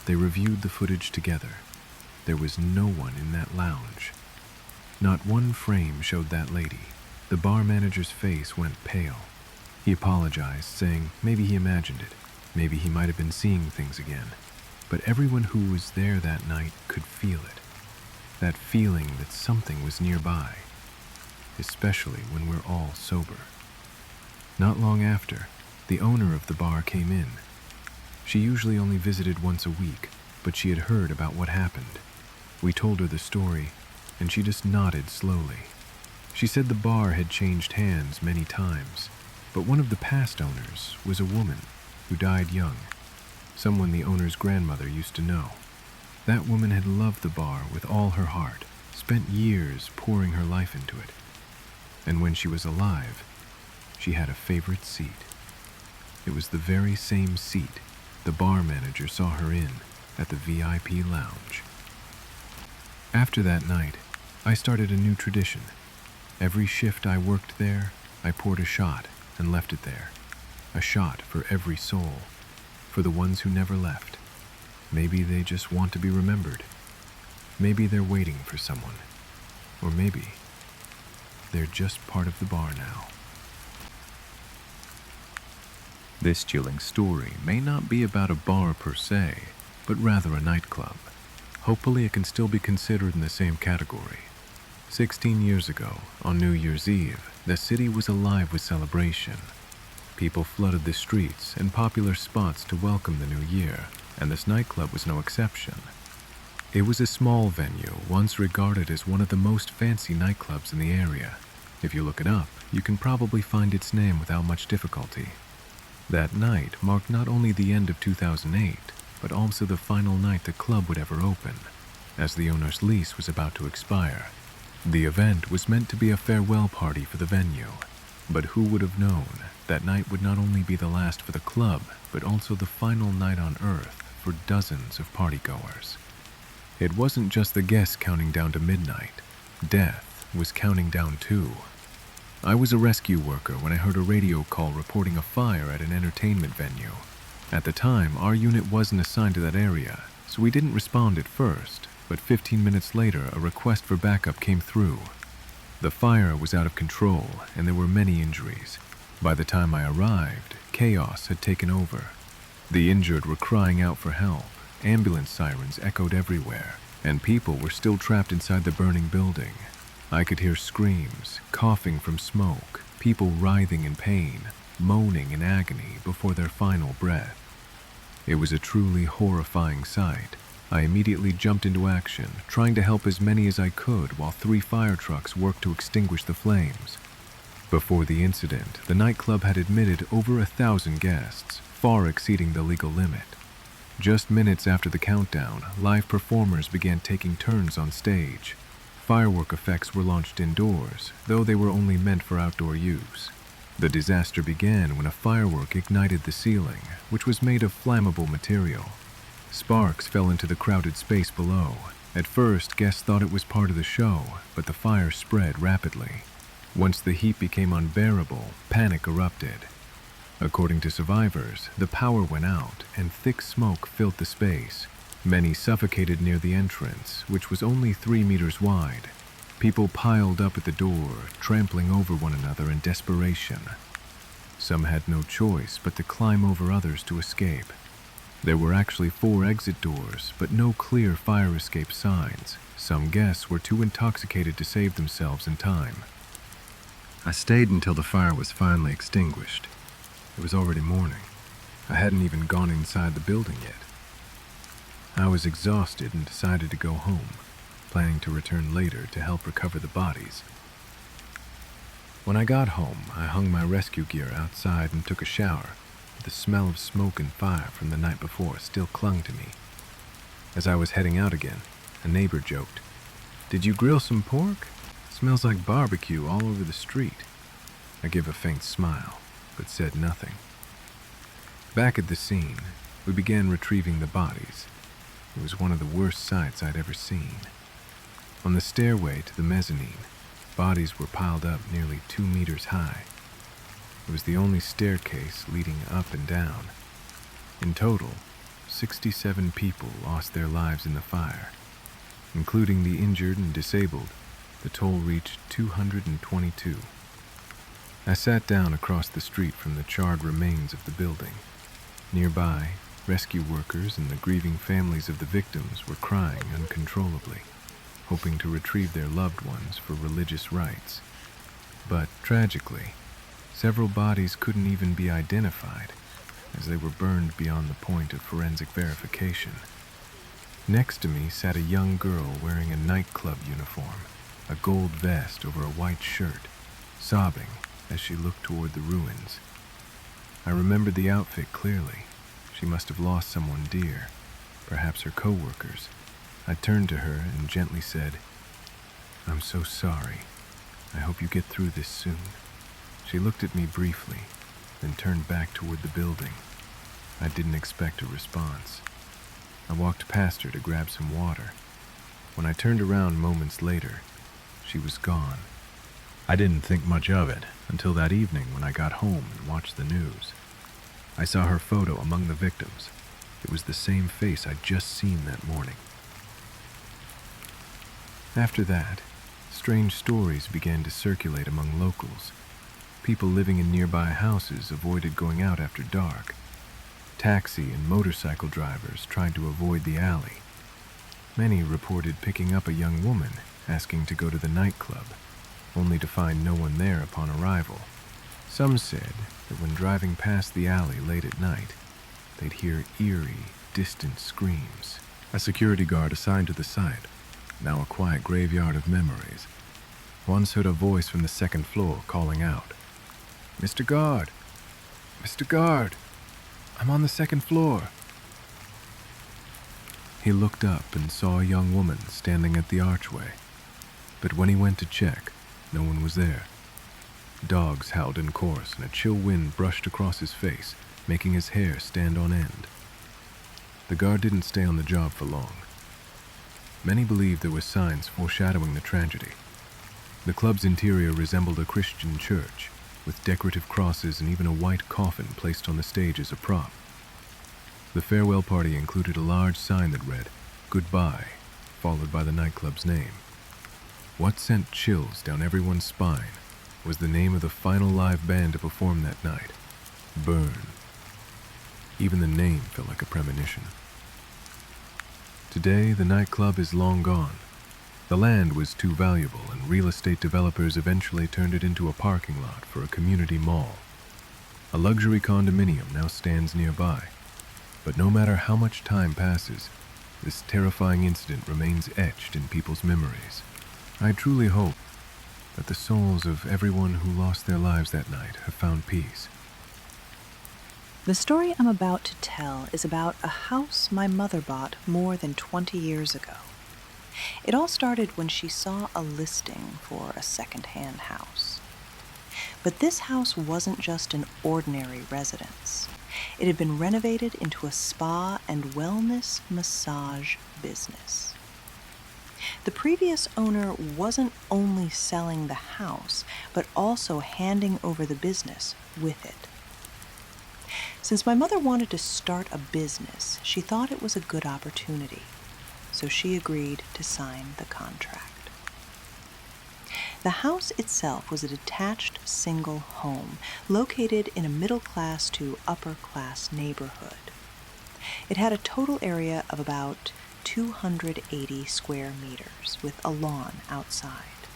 they reviewed the footage together. There was no one in that lounge. Not one frame showed that lady. The bar manager's face went pale. He apologized, saying maybe he imagined it. Maybe he might have been seeing things again. But everyone who was there that night could feel it. That feeling that something was nearby, especially when we're all sober. Not long after, the owner of the bar came in. She usually only visited once a week, but she had heard about what happened. We told her the story, and she just nodded slowly. She said the bar had changed hands many times, but one of the past owners was a woman who died young, someone the owner's grandmother used to know. That woman had loved the bar with all her heart, spent years pouring her life into it. And when she was alive, she had a favorite seat. It was the very same seat the bar manager saw her in at the VIP lounge. After that night, I started a new tradition. Every shift I worked there, I poured a shot and left it there. A shot for every soul, for the ones who never left. Maybe they just want to be remembered. Maybe they're waiting for someone. Or maybe they're just part of the bar now. This chilling story may not be about a bar per se, but rather a nightclub. Hopefully it can still be considered in the same category. 16 years ago, on New Year's Eve, the city was alive with celebration. People flooded the streets and popular spots to welcome the new year, and this nightclub was no exception. It was a small venue, once regarded as one of the most fancy nightclubs in the area. If you look it up, you can probably find its name without much difficulty. That night marked not only the end of 2008, but also the final night the club would ever open, as the owner's lease was about to expire. The event was meant to be a farewell party for the venue, but who would have known that night would not only be the last for the club, but also the final night on Earth for dozens of partygoers. It wasn't just the guests counting down to midnight. Death was counting down too. I was a rescue worker when I heard a radio call reporting a fire at an entertainment venue. At the time, our unit wasn't assigned to that area, so we didn't respond at first, but 15 minutes later, a request for backup came through. The fire was out of control, and there were many injuries. By the time I arrived, chaos had taken over. The injured were crying out for help, ambulance sirens echoed everywhere, and people were still trapped inside the burning building. I could hear screams, coughing from smoke, people writhing in pain, moaning in agony before their final breath. It was a truly horrifying sight. I immediately jumped into action, trying to help as many as I could while 3 fire trucks worked to extinguish the flames. Before the incident, the nightclub had admitted over 1,000 guests, far exceeding the legal limit. Just minutes after the countdown, live performers began taking turns on stage. Firework effects were launched indoors, though they were only meant for outdoor use. The disaster began when a firework ignited the ceiling, which was made of flammable material. Sparks fell into the crowded space below. At first, guests thought it was part of the show, but the fire spread rapidly. Once the heat became unbearable, panic erupted. According to survivors, the power went out and thick smoke filled the space. Many suffocated near the entrance, which was only 3 meters wide. People piled up at the door, trampling over one another in desperation. Some had no choice but to climb over others to escape. There were actually 4 exit doors, but no clear fire escape signs. Some guests were too intoxicated to save themselves in time. I stayed until the fire was finally extinguished. It was already morning. I hadn't even gone inside the building yet. I was exhausted and decided to go home, planning to return later to help recover the bodies. When I got home, I hung my rescue gear outside and took a shower. The smell of smoke and fire from the night before still clung to me. As I was heading out again, a neighbor joked, "Did you grill some pork? Smells like barbecue all over the street." I gave a faint smile, but said nothing. Back at the scene, we began retrieving the bodies. It was one of the worst sights I'd ever seen. On the stairway to the mezzanine, bodies were piled up nearly 2 meters high. It was the only staircase leading up and down. In total, 67 people lost their lives in the fire. Including the injured and disabled, the toll reached 222. I sat down across the street from the charred remains of the building. Nearby, rescue workers and the grieving families of the victims were crying uncontrollably, hoping to retrieve their loved ones for religious rites. But tragically, several bodies couldn't even be identified, as they were burned beyond the point of forensic verification. Next to me sat a young girl wearing a nightclub uniform, a gold vest over a white shirt, sobbing as she looked toward the ruins. I remembered the outfit clearly. She must have lost someone dear, perhaps her co-workers. I turned to her and gently said, "I'm so sorry. I hope you get through this soon." She looked at me briefly, then turned back toward the building. I didn't expect a response. I walked past her to grab some water. When I turned around moments later, she was gone. I didn't think much of it until that evening when I got home and watched the news. I saw her photo among the victims. It was the same face I'd just seen that morning. After that, strange stories began to circulate among locals. People living in nearby houses avoided going out after dark. Taxi and motorcycle drivers tried to avoid the alley. Many reported picking up a young woman asking to go to the nightclub, only to find no one there upon arrival. Some said that when driving past the alley late at night, they'd hear eerie, distant screams. A security guard assigned to the site, now a quiet graveyard of memories, once heard a voice from the second floor calling out, "Mr. Guard! Mr. Guard! I'm on the second floor." He looked up and saw a young woman standing at the archway, but when he went to check, no one was there. Dogs howled in chorus and a chill wind brushed across his face, making his hair stand on end. The guard didn't stay on the job for long. Many believed there were signs foreshadowing the tragedy. The club's interior resembled a Christian church, with decorative crosses and even a white coffin placed on the stage as a prop. The farewell party included a large sign that read, "Goodbye," followed by the nightclub's name. What sent chills down everyone's spine was the name of the final live band to perform that night, Burn. Even the name felt like a premonition. Today, the nightclub is long gone. The land was too valuable, and real estate developers eventually turned it into a parking lot for a community mall. A luxury condominium now stands nearby, but no matter how much time passes, this terrifying incident remains etched in people's memories. I truly hope that the souls of everyone who lost their lives that night have found peace. The story I'm about to tell is about a house my mother bought more than 20 years ago. It all started when she saw a listing for a second-hand house. But this house wasn't just an ordinary residence. It had been renovated into a spa and wellness massage business. The previous owner wasn't only selling the house, but also handing over the business with it. Since my mother wanted to start a business, she thought it was a good opportunity, so she agreed to sign the contract. The house itself was a detached single home located in a middle-class to upper-class neighborhood. It had a total area of about 280 square meters with a lawn outside.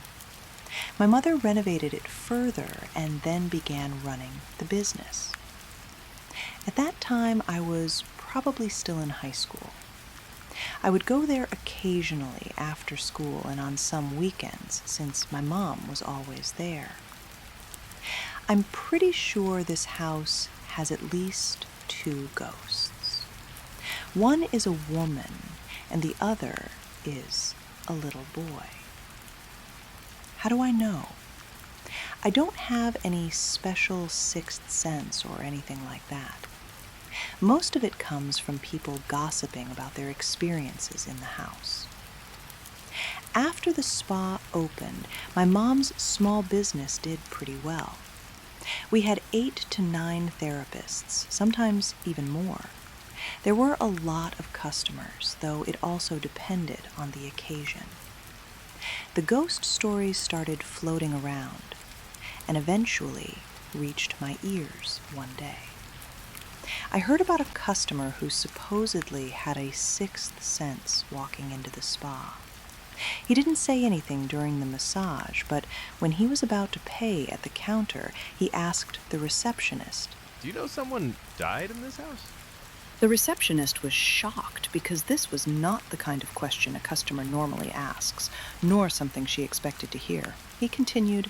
My mother renovated it further and then began running the business. At that time, I was probably still in high school. I would go there occasionally after school and on some weekends, since my mom was always there. I'm pretty sure this house has at least 2 ghosts. One is a woman, and the other is a little boy. How do I know? I don't have any special sixth sense or anything like that. Most of it comes from people gossiping about their experiences in the house. After the spa opened, my mom's small business did pretty well. We had 8 to 9 therapists, sometimes even more. There were a lot of customers, though it also depended on the occasion. The ghost stories started floating around, and eventually reached my ears one day. I heard about a customer who supposedly had a sixth sense walking into the spa. He didn't say anything during the massage, but when he was about to pay at the counter, he asked the receptionist, "Do you know someone died in this house?" The receptionist was shocked because this was not the kind of question a customer normally asks, nor something she expected to hear. He continued,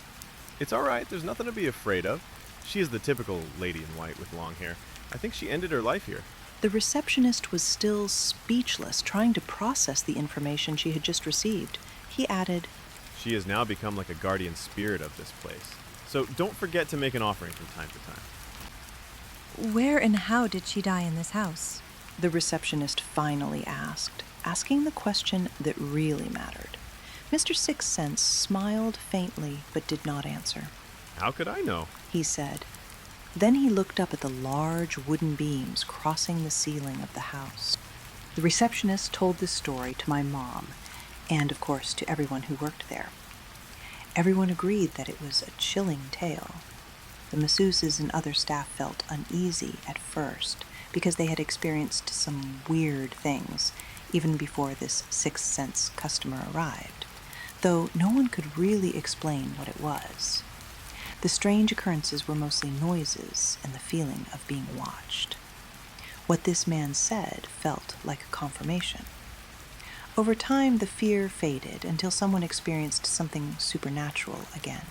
"It's all right. There's nothing to be afraid of. She is the typical lady in white with long hair. I think she ended her life here." The receptionist was still speechless, trying to process the information she had just received. He added, "She has now become like a guardian spirit of this place. So don't forget to make an offering from time to time." Where and how did she die in this house? The receptionist finally asked, asking the question that really mattered. Mr. Sixth Sense smiled faintly but did not answer. "How could I know?" he said. Then he looked up at the large wooden beams crossing the ceiling of the house. The receptionist told this story to my mom, and of course to everyone who worked there. Everyone agreed that it was a chilling tale. The masseuses and other staff felt uneasy at first because they had experienced some weird things even before this sixth sense customer arrived, though no one could really explain what it was. The strange occurrences were mostly noises and the feeling of being watched. What this man said felt like a confirmation. Over time, the fear faded until someone experienced something supernatural again.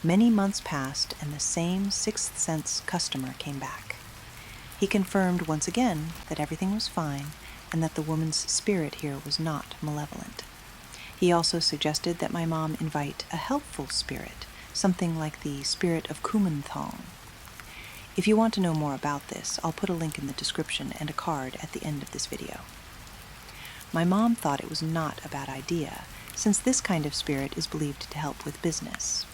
Many months passed, and the same sixth sense customer came back. He confirmed once again that everything was fine and that the woman's spirit here was not malevolent. He also suggested that my mom invite a helpful spirit, something like the spirit of Kumanthong. If you want to know more about this, I'll put a link in the description and a card at the end of this video. My mom thought it was not a bad idea, since this kind of spirit is believed to help with business.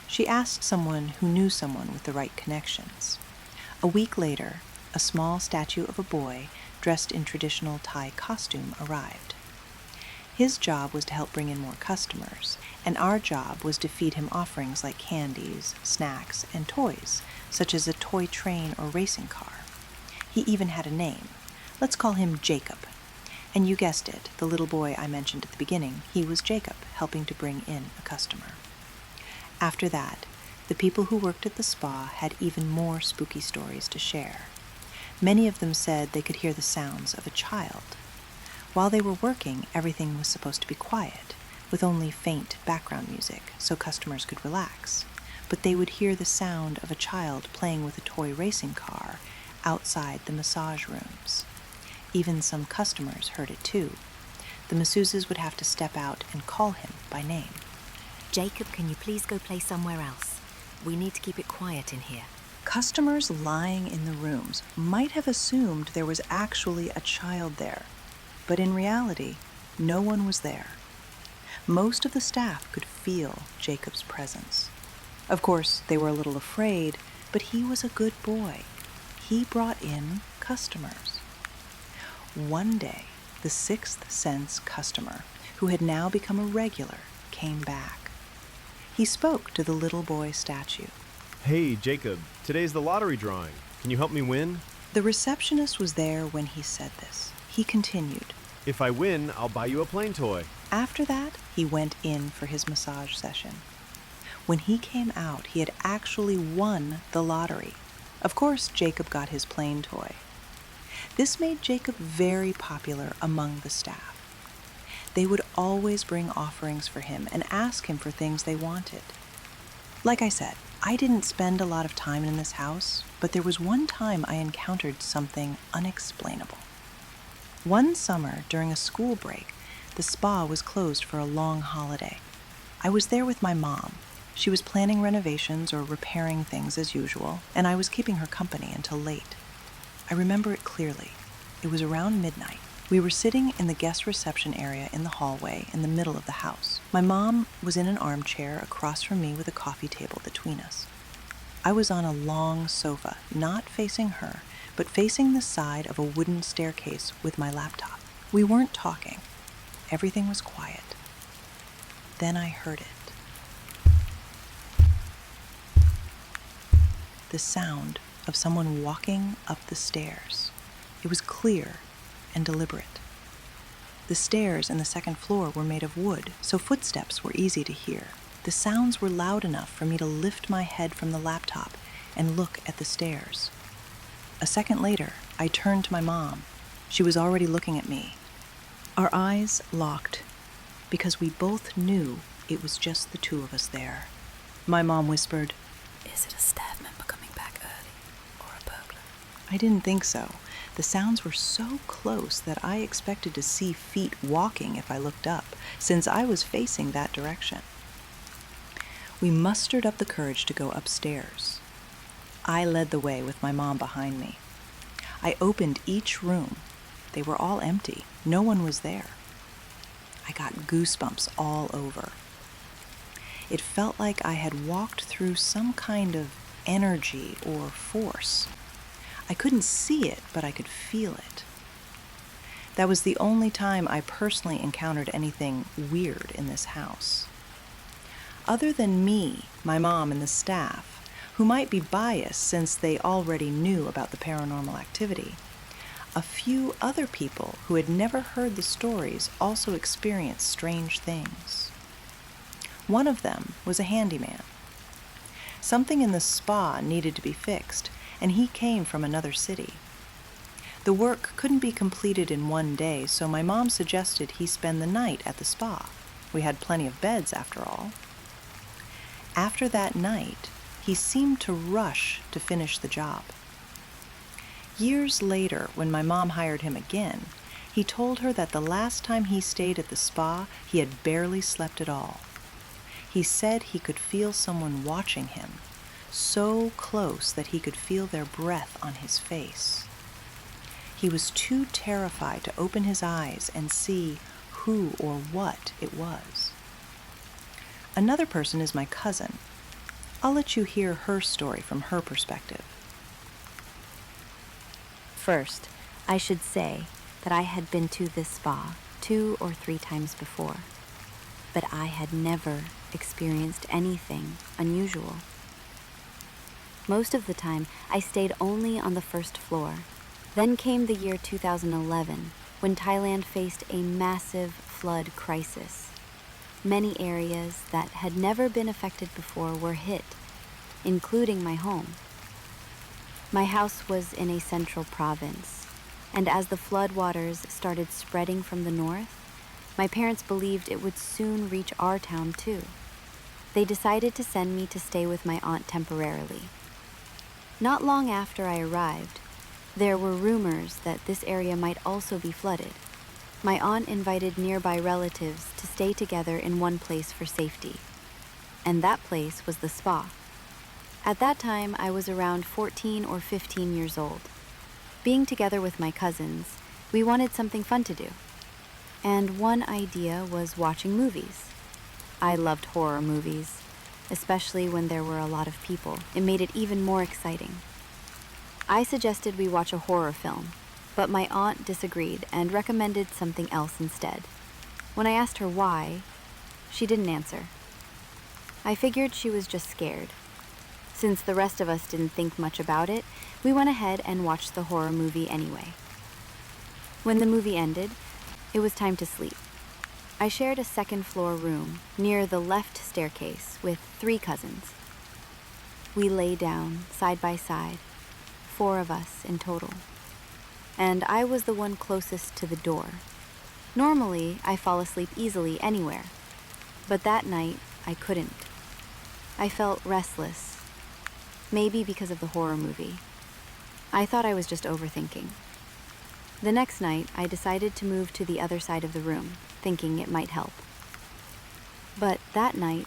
She asked someone who knew someone with the right connections. A week later, a small statue of a boy dressed in traditional Thai costume arrived. His job was to help bring in more customers, and our job was to feed him offerings like candies, snacks, and toys, such as a toy train or racing car. He even had a name. Let's call him Jacob. And you guessed it, the little boy I mentioned at the beginning, he was Jacob, helping to bring in a customer. After that, the people who worked at the spa had even more spooky stories to share. Many of them said they could hear the sounds of a child. While they were working, everything was supposed to be quiet, with only faint background music, so customers could relax. But they would hear the sound of a child playing with a toy racing car outside the massage rooms. Even some customers heard it too. The masseuses would have to step out and call him by name. Jacob, can you please go play somewhere else? We need to keep it quiet in here. Customers lying in the rooms might have assumed there was actually a child there, but in reality, no one was there. Most of the staff could feel Jacob's presence. Of course, they were a little afraid, but he was a good boy. He brought in customers. One day, the Sixth Sense customer, who had now become a regular, came back. He spoke to the little boy statue. Hey, Jacob, today's the lottery drawing. Can you help me win? The receptionist was there when he said this. He continued, If I win, I'll buy you a plane toy. After that, he went in for his massage session. When he came out, he had actually won the lottery. Of course, Jacob got his plane toy. This made Jacob very popular among the staff. They would always bring offerings for him and ask him for things they wanted. Like I said, I didn't spend a lot of time in this house, but there was one time I encountered something unexplainable. One summer, during a school break, the spa was closed for a long holiday. I was there with my mom. She was planning renovations or repairing things as usual, and I was keeping her company until late. I remember it clearly. It was around midnight. We were sitting in the guest reception area in the hallway in the middle of the house. My mom was in an armchair across from me with a coffee table between us. I was on a long sofa, not facing her, but facing the side of a wooden staircase with my laptop. We weren't talking. Everything was quiet. Then I heard it. The sound of someone walking up the stairs. It was clear and deliberate. The stairs and the second floor were made of wood, so footsteps were easy to hear. The sounds were loud enough for me to lift my head from the laptop and look at the stairs. A second later, I turned to my mom. She was already looking at me. Our eyes locked because we both knew it was just the two of us there. My mom whispered, Is it a staff member coming back early or a burglar? I didn't think so. The sounds were so close that I expected to see feet walking if I looked up, since I was facing that direction. We mustered up the courage to go upstairs. I led the way with my mom behind me. I opened each room. They were all empty. No one was there. I got goosebumps all over. It felt like I had walked through some kind of energy or force. I couldn't see it, but I could feel it. That was the only time I personally encountered anything weird in this house. Other than me, my mom, and the staff, who might be biased since they already knew about the paranormal activity, a few other people who had never heard the stories also experienced strange things. One of them was a handyman. Something in the spa needed to be fixed, and he came from another city. The work couldn't be completed in one day, so my mom suggested he spend the night at the spa. We had plenty of beds, after all. After that night, he seemed to rush to finish the job. Years later, when my mom hired him again, He told her that the last time he stayed at the spa, he had barely slept at all. He said he could feel someone watching him, so close that he could feel their breath on his face. He was too terrified to open his eyes and see who or what it was. Another person is my cousin. I'll let you hear her story from her perspective. First, I should say that I had been to this spa 2 or 3 times before, but I had never experienced anything unusual. Most of the time, I stayed only on the first floor. Then came the year 2011, when Thailand faced a massive flood crisis. Many areas that had never been affected before were hit, including my home. My house was in a central province, and as the floodwaters started spreading from the north, my parents believed it would soon reach our town too. They decided to send me to stay with my aunt temporarily. Not long after I arrived, there were rumors that this area might also be flooded. My aunt invited nearby relatives to stay together in one place for safety, and that place was the spa. At that time, I was around 14 or 15 years old. Being together with my cousins, we wanted something fun to do. And one idea was watching movies. I loved horror movies, especially when there were a lot of people. It made it even more exciting. I suggested we watch a horror film, but my aunt disagreed and recommended something else instead. When I asked her why, she didn't answer. I figured she was just scared. Since the rest of us didn't think much about it, we went ahead and watched the horror movie anyway. When the movie ended, it was time to sleep. I shared a second-floor room near the left staircase with 3 cousins. We lay down, side by side, 4 of us in total. And I was the one closest to the door. Normally, I fall asleep easily anywhere, but that night, I couldn't. I felt restless, maybe because of the horror movie. I thought I was just overthinking. The next night, I decided to move to the other side of the room, thinking it might help. But that night,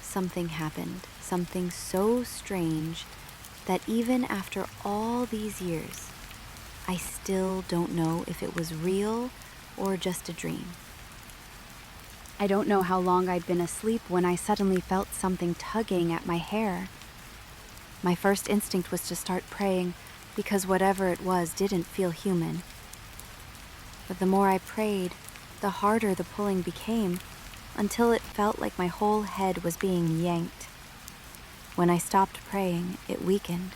something happened, something so strange that even after all these years, I still don't know if it was real or just a dream. I don't know how long I'd been asleep when I suddenly felt something tugging at my hair. My first instinct was to start praying because whatever it was didn't feel human. But the more I prayed, the harder the pulling became, until it felt like my whole head was being yanked. When I stopped praying, it weakened.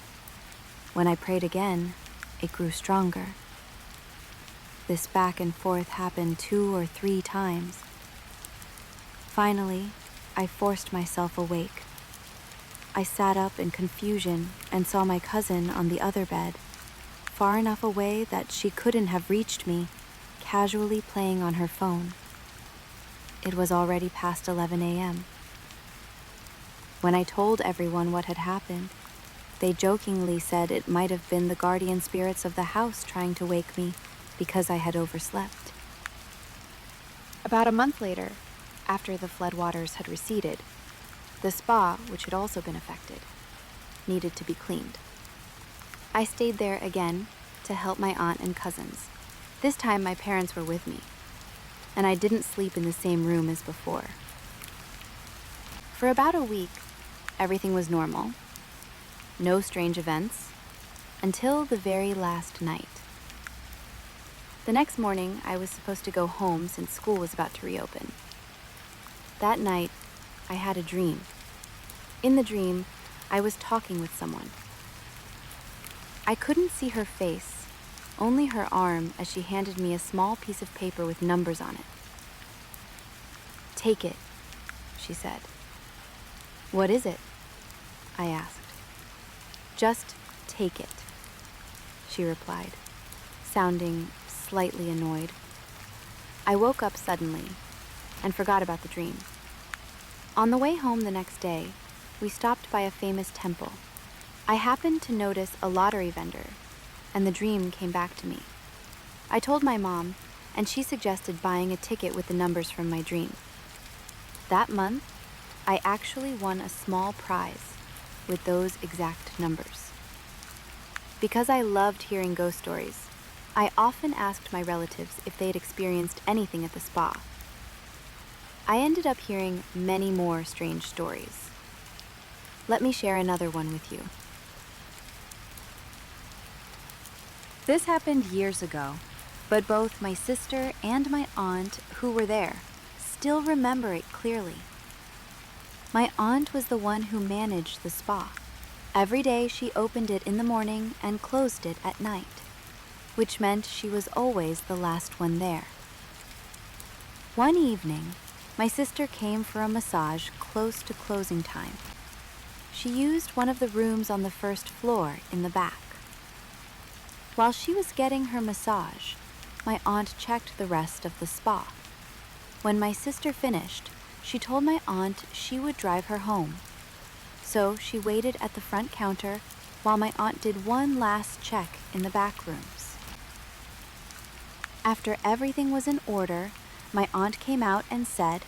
When I prayed again, it grew stronger. This back and forth happened 2 or 3 times. Finally, I forced myself awake. I sat up in confusion and saw my cousin on the other bed, far enough away that she couldn't have reached me, casually playing on her phone. It was already past 11 a.m. When I told everyone what had happened, they jokingly said it might have been the guardian spirits of the house trying to wake me because I had overslept. About a month later, after the floodwaters had receded, the spa, which had also been affected, needed to be cleaned. I stayed there again to help my aunt and cousins. This time my parents were with me, and I didn't sleep in the same room as before. For about a week, everything was normal. No strange events, until the very last night. The next morning, I was supposed to go home since school was about to reopen. That night, I had a dream. In the dream, I was talking with someone. I couldn't see her face, only her arm as she handed me a small piece of paper with numbers on it. "Take it," she said. "What is it?" I asked. "Just take it," she replied, sounding slightly annoyed. I woke up suddenly and forgot about the dream. On the way home the next day, we stopped by a famous temple. I happened to notice a lottery vendor, and the dream came back to me. I told my mom, and she suggested buying a ticket with the numbers from my dream. That month, I actually won a small prize with those exact numbers. Because I loved hearing ghost stories, I often asked my relatives if they had experienced anything at the spa. I ended up hearing many more strange stories. Let me share another one with you. This happened years ago, but both my sister and my aunt, who were there, still remember it clearly. My aunt was the one who managed the spa. Every day she opened it in the morning and closed it at night, which meant she was always the last one there. One evening, my sister came for a massage close to closing time. She used one of the rooms on the first floor in the back. While she was getting her massage, my aunt checked the rest of the spa. When my sister finished, she told my aunt she would drive her home. So she waited at the front counter while my aunt did one last check in the back rooms. After everything was in order, my aunt came out and said,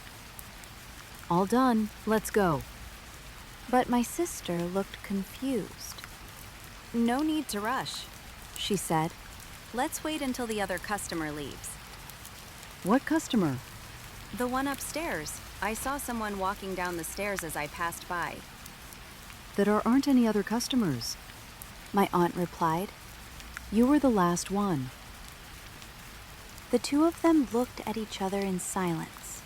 "All done, let's go." But my sister looked confused. "No need to rush," she said. "Let's wait until the other customer leaves." "What customer?" "The one upstairs. I saw someone walking down the stairs as I passed by." "There aren't any other customers," my aunt replied. "You were the last one." The two of them looked at each other in silence.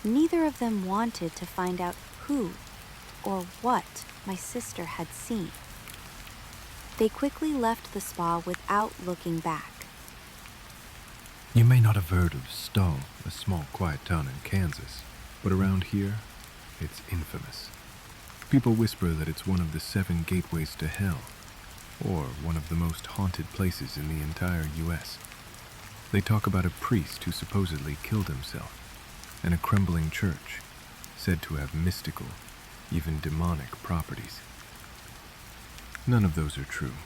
Neither of them wanted to find out who or what my sister had seen. They quickly left the spa without looking back. You may not have heard of Stowe, a small, quiet town in Kansas, but around here, it's infamous. People whisper that it's one of the 7 gateways to hell, or one of the most haunted places in the entire U.S. They talk about a priest who supposedly killed himself, and a crumbling church, said to have mystical, even demonic properties. None of those are true.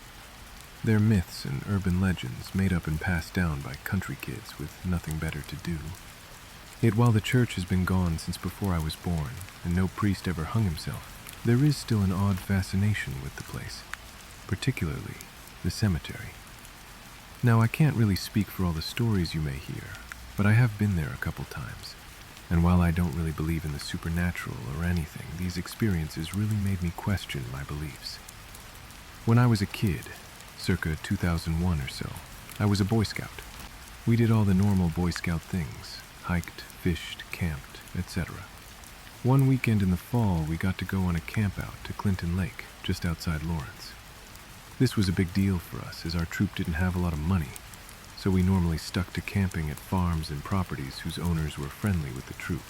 They're myths and urban legends made up and passed down by country kids with nothing better to do. Yet while the church has been gone since before I was born, and no priest ever hung himself, there is still an odd fascination with the place, particularly the cemetery. Now, I can't really speak for all the stories you may hear, but I have been there a couple times, and while I don't really believe in the supernatural or anything, these experiences really made me question my beliefs. When I was a kid, circa 2001 or so, I was a Boy Scout. We did all the normal Boy Scout things, hiked, fished, camped, etc. One weekend in the fall, we got to go on a campout to Clinton Lake, just outside Lawrence. This was a big deal for us, as our troop didn't have a lot of money, so we normally stuck to camping at farms and properties whose owners were friendly with the troop.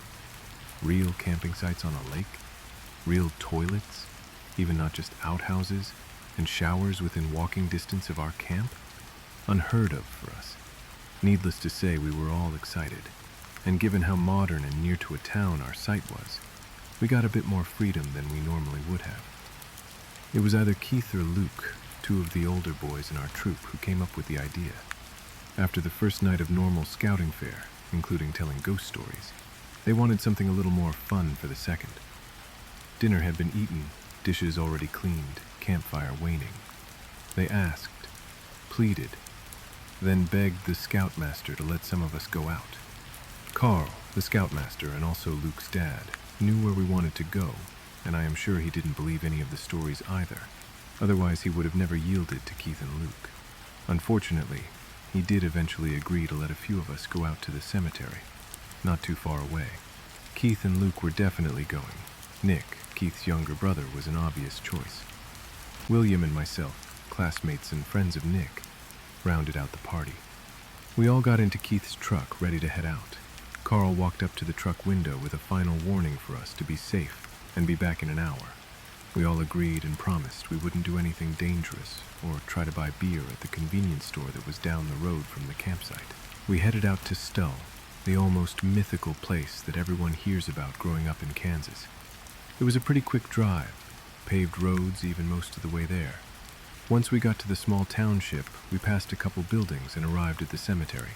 Real camping sites on a lake, real toilets, even not just outhouses, and showers within walking distance of our camp? Unheard of for us. Needless to say, we were all excited, and given how modern and near to a town our site was, we got a bit more freedom than we normally would have. It was either Keith or Luke, 2 of the older boys in our troop, who came up with the idea. After the first night of normal scouting fare, including telling ghost stories, they wanted something a little more fun for the second. Dinner had been eaten, dishes already cleaned, campfire waning. They asked, pleaded, then begged the scoutmaster to let some of us go out. Carl, the scoutmaster and also Luke's dad, knew where we wanted to go, and I am sure he didn't believe any of the stories either. Otherwise, he would have never yielded to Keith and Luke. Unfortunately, he did eventually agree to let a few of us go out to the cemetery, not too far away. Keith and Luke were definitely going. Nick, Keith's younger brother, was an obvious choice. William and myself, classmates and friends of Nick, rounded out the party. We all got into Keith's truck, ready to head out. Carl walked up to the truck window with a final warning for us to be safe and be back in an hour. We all agreed and promised we wouldn't do anything dangerous or try to buy beer at the convenience store that was down the road from the campsite. We headed out to Stowe, the almost mythical place that everyone hears about growing up in Kansas. It was a pretty quick drive, paved roads even most of the way there. Once we got to the small township, we passed a couple buildings and arrived at the cemetery.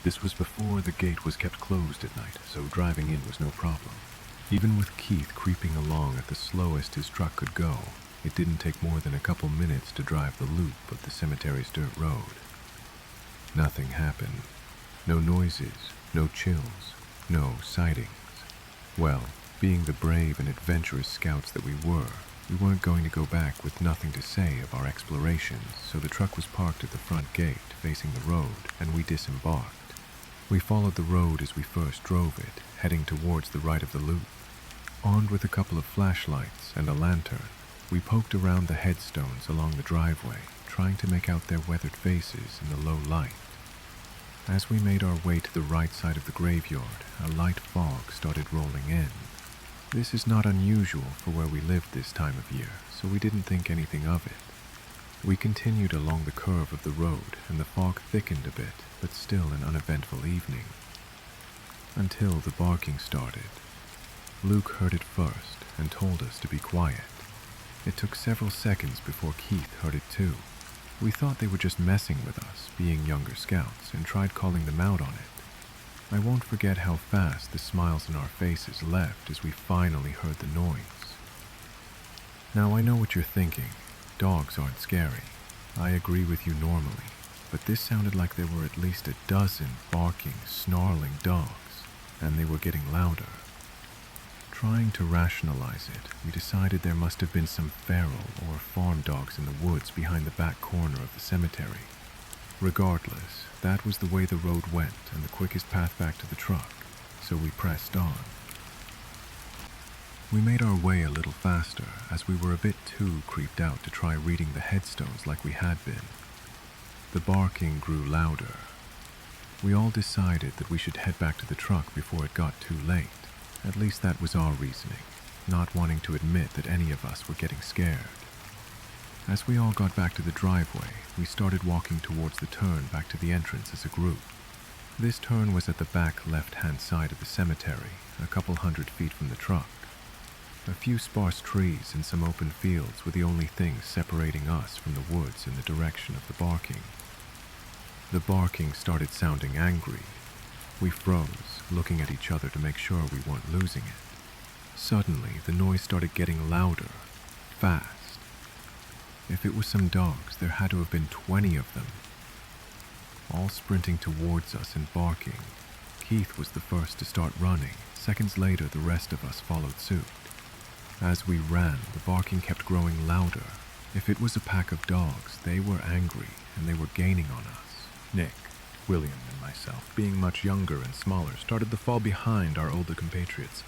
This was before the gate was kept closed at night, so driving in was no problem. Even with Keith creeping along at the slowest his truck could go, it didn't take more than a couple minutes to drive the loop of the cemetery's dirt road. Nothing happened. No noises, no chills, no sightings. Well, being the brave and adventurous scouts that we weren't going to go back with nothing to say of our explorations, so the truck was parked at the front gate facing the road, and we disembarked. We followed the road as we first drove it, heading towards the right of the loop. Armed with a couple of flashlights and a lantern, we poked around the headstones along the driveway, trying to make out their weathered faces in the low light. As we made our way to the right side of the graveyard, a light fog started rolling in. This is not unusual for where we lived this time of year, so we didn't think anything of it. We continued along the curve of the road, and the fog thickened a bit, but still an uneventful evening. Until the barking started. Luke heard it first and told us to be quiet. It took several seconds before Keith heard it too. We thought they were just messing with us, being younger scouts, and tried calling them out on it. I won't forget how fast the smiles on our faces left as we finally heard the noise. Now I know what you're thinking. Dogs aren't scary. I agree with you normally, but this sounded like there were at least a dozen barking, snarling dogs, and they were getting louder. Trying to rationalize it, we decided there must have been some feral or farm dogs in the woods behind the back corner of the cemetery. Regardless, that was the way the road went and the quickest path back to the truck, so we pressed on. We made our way a little faster as we were a bit too creeped out to try reading the headstones like we had been. The barking grew louder. We all decided that we should head back to the truck before it got too late. At least that was our reasoning, not wanting to admit that any of us were getting scared. As we all got back to the driveway, we started walking towards the turn back to the entrance as a group. This turn was at the back left-hand side of the cemetery, a couple 100 feet from the truck. A few sparse trees and some open fields were the only things separating us from the woods in the direction of the barking. The barking started sounding angry. We froze, looking at each other to make sure we weren't losing it. Suddenly, the noise started getting louder, fast. If it was some dogs, there had to have been 20 of them, all sprinting towards us and barking. Keith was the first to start running. Seconds later, the rest of us followed suit. As we ran, the barking kept growing louder. If it was a pack of dogs, they were angry, and they were gaining on us. Nick, William, and myself, being much younger and smaller, started to fall behind our older compatriots.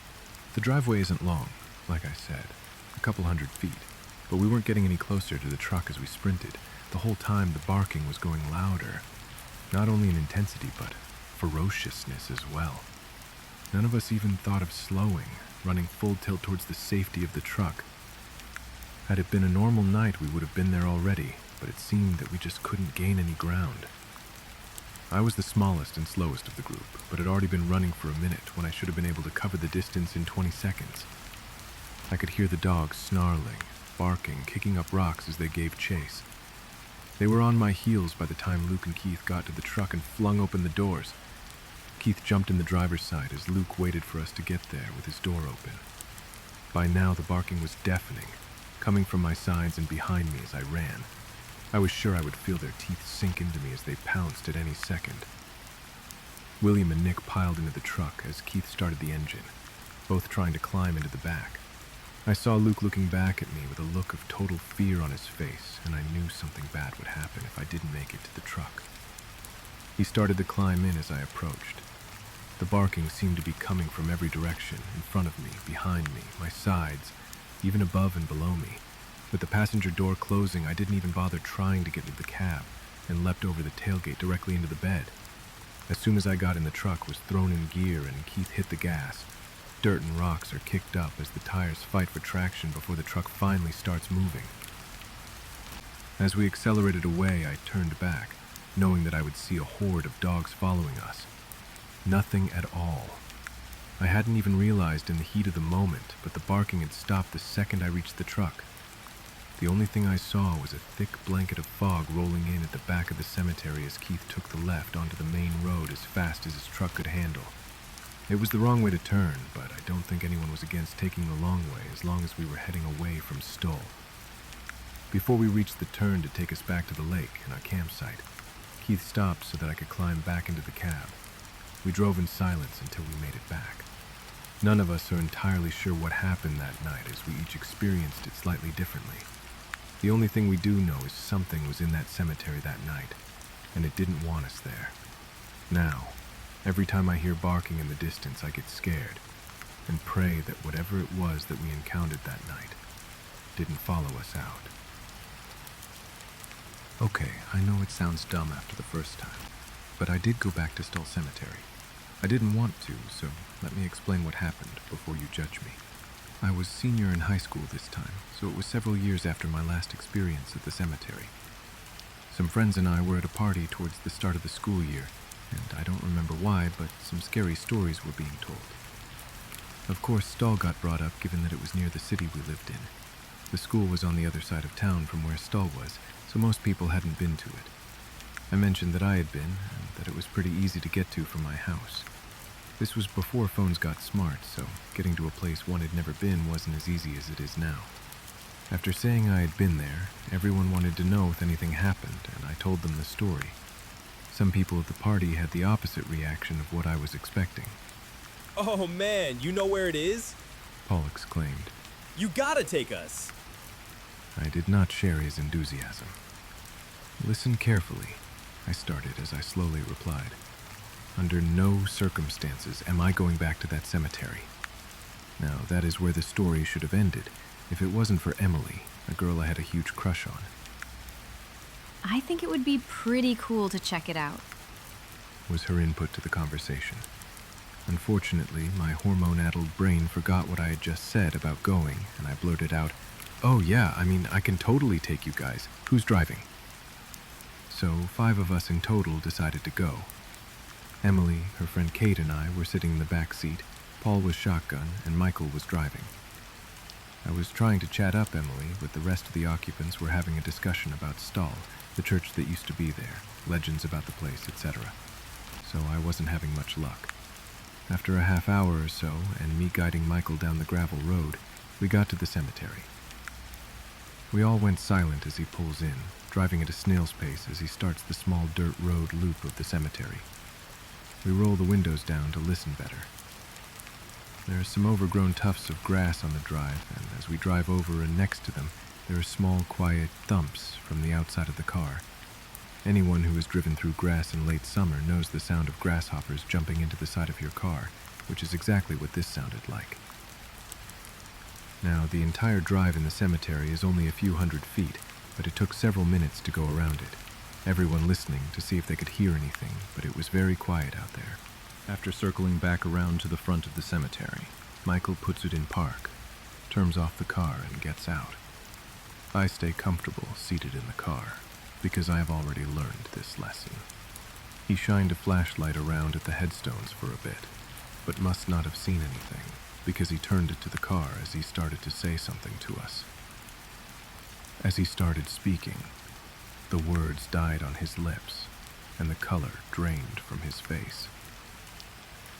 The driveway isn't long, like I said, a couple 100 feet, but we weren't getting any closer to the truck as we sprinted. The whole time the barking was going louder, not only in intensity, but ferociousness as well. None of us even thought of slowing, running full tilt towards the safety of the truck. Had it been a normal night, we would have been there already, but it seemed that we just couldn't gain any ground. I was the smallest and slowest of the group, but had already been running for a minute when I should have been able to cover the distance in 20 seconds. I could hear the dogs snarling, barking, kicking up rocks as they gave chase. They were on my heels by the time Luke and Keith got to the truck and flung open the doors. Keith jumped in the driver's side as Luke waited for us to get there with his door open. By now, the barking was deafening, coming from my sides and behind me as I ran. I was sure I would feel their teeth sink into me as they pounced at any second. William and Nick piled into the truck as Keith started the engine, both trying to climb into the back. I saw Luke looking back at me with a look of total fear on his face, and I knew something bad would happen if I didn't make it to the truck. He started to climb in as I approached. The barking seemed to be coming from every direction, in front of me, behind me, my sides, even above and below me. With the passenger door closing, I didn't even bother trying to get into the cab, and leapt over the tailgate directly into the bed. As soon as I got in, the truck was thrown in gear and Keith hit the gas. Dirt and rocks are kicked up as the tires fight for traction before the truck finally starts moving. As we accelerated away, I turned back, knowing that I would see a horde of dogs following us. Nothing at all. I hadn't even realized in the heat of the moment, but the barking had stopped the second I reached the truck. The only thing I saw was a thick blanket of fog rolling in at the back of the cemetery as Keith took the left onto the main road as fast as his truck could handle. It was the wrong way to turn, but I don't think anyone was against taking the long way as long as we were heading away from Stoll. Before we reached the turn to take us back to the lake and our campsite, Keith stopped so that I could climb back into the cab. We drove in silence until we made it back. None of us are entirely sure what happened that night as we each experienced it slightly differently. The only thing we do know is something was in that cemetery that night, and it didn't want us there. Now, every time I hear barking in the distance, I get scared and pray that whatever it was that we encountered that night didn't follow us out. Okay, I know it sounds dumb after the first time, but I did go back to Stoll Cemetery. I didn't want to, so let me explain what happened before you judge me. I was senior in high school this time, so it was several years after my last experience at the cemetery. Some friends and I were at a party towards the start of the school year, and I don't remember why, but some scary stories were being told. Of course, Stoll got brought up given that it was near the city we lived in. The school was on the other side of town from where Stoll was, so most people hadn't been to it. I mentioned that I had been, and that it was pretty easy to get to from my house. This was before phones got smart, so getting to a place one had never been wasn't as easy as it is now. After saying I had been there, everyone wanted to know if anything happened, and I told them the story. Some people at the party had the opposite reaction of what I was expecting. Oh man, you know where it is? Paul exclaimed. You gotta take us! I did not share his enthusiasm. Listen carefully, I started as I slowly replied. Under no circumstances am I going back to that cemetery. Now, that is where the story should have ended, if it wasn't for Emily, a girl I had a huge crush on. I think it would be pretty cool to check it out, was her input to the conversation. Unfortunately, my hormone-addled brain forgot what I had just said about going, and I blurted out, "Oh yeah, I can totally take you guys. Who's driving?" So 5 of us in total decided to go. Emily, her friend Kate, and I were sitting in the back seat, Paul was shotgun, and Michael was driving. I was trying to chat up Emily, but the rest of the occupants were having a discussion about Stoll, the church that used to be there, legends about the place, etc. So I wasn't having much luck. After a half hour or so, and me guiding Michael down the gravel road, we got to the cemetery. We all went silent as he pulls in, driving at a snail's pace as he starts the small dirt road loop of the cemetery. We roll the windows down to listen better. There are some overgrown tufts of grass on the drive, and as we drive over and next to them, there are small, quiet thumps from the outside of the car. Anyone who has driven through grass in late summer knows the sound of grasshoppers jumping into the side of your car, which is exactly what this sounded like. Now, the entire drive in the cemetery is only a few hundred feet, but it took several minutes to go around it. Everyone listening to see if they could hear anything, but it was very quiet out there. After circling back around to the front of the cemetery, Michael puts it in park, turns off the car, and gets out. I stay comfortable seated in the car, because I have already learned this lesson. He shined a flashlight around at the headstones for a bit, but must not have seen anything, because he turned it to the car as he started to say something to us. As he started speaking, the words died on his lips, and the color drained from his face.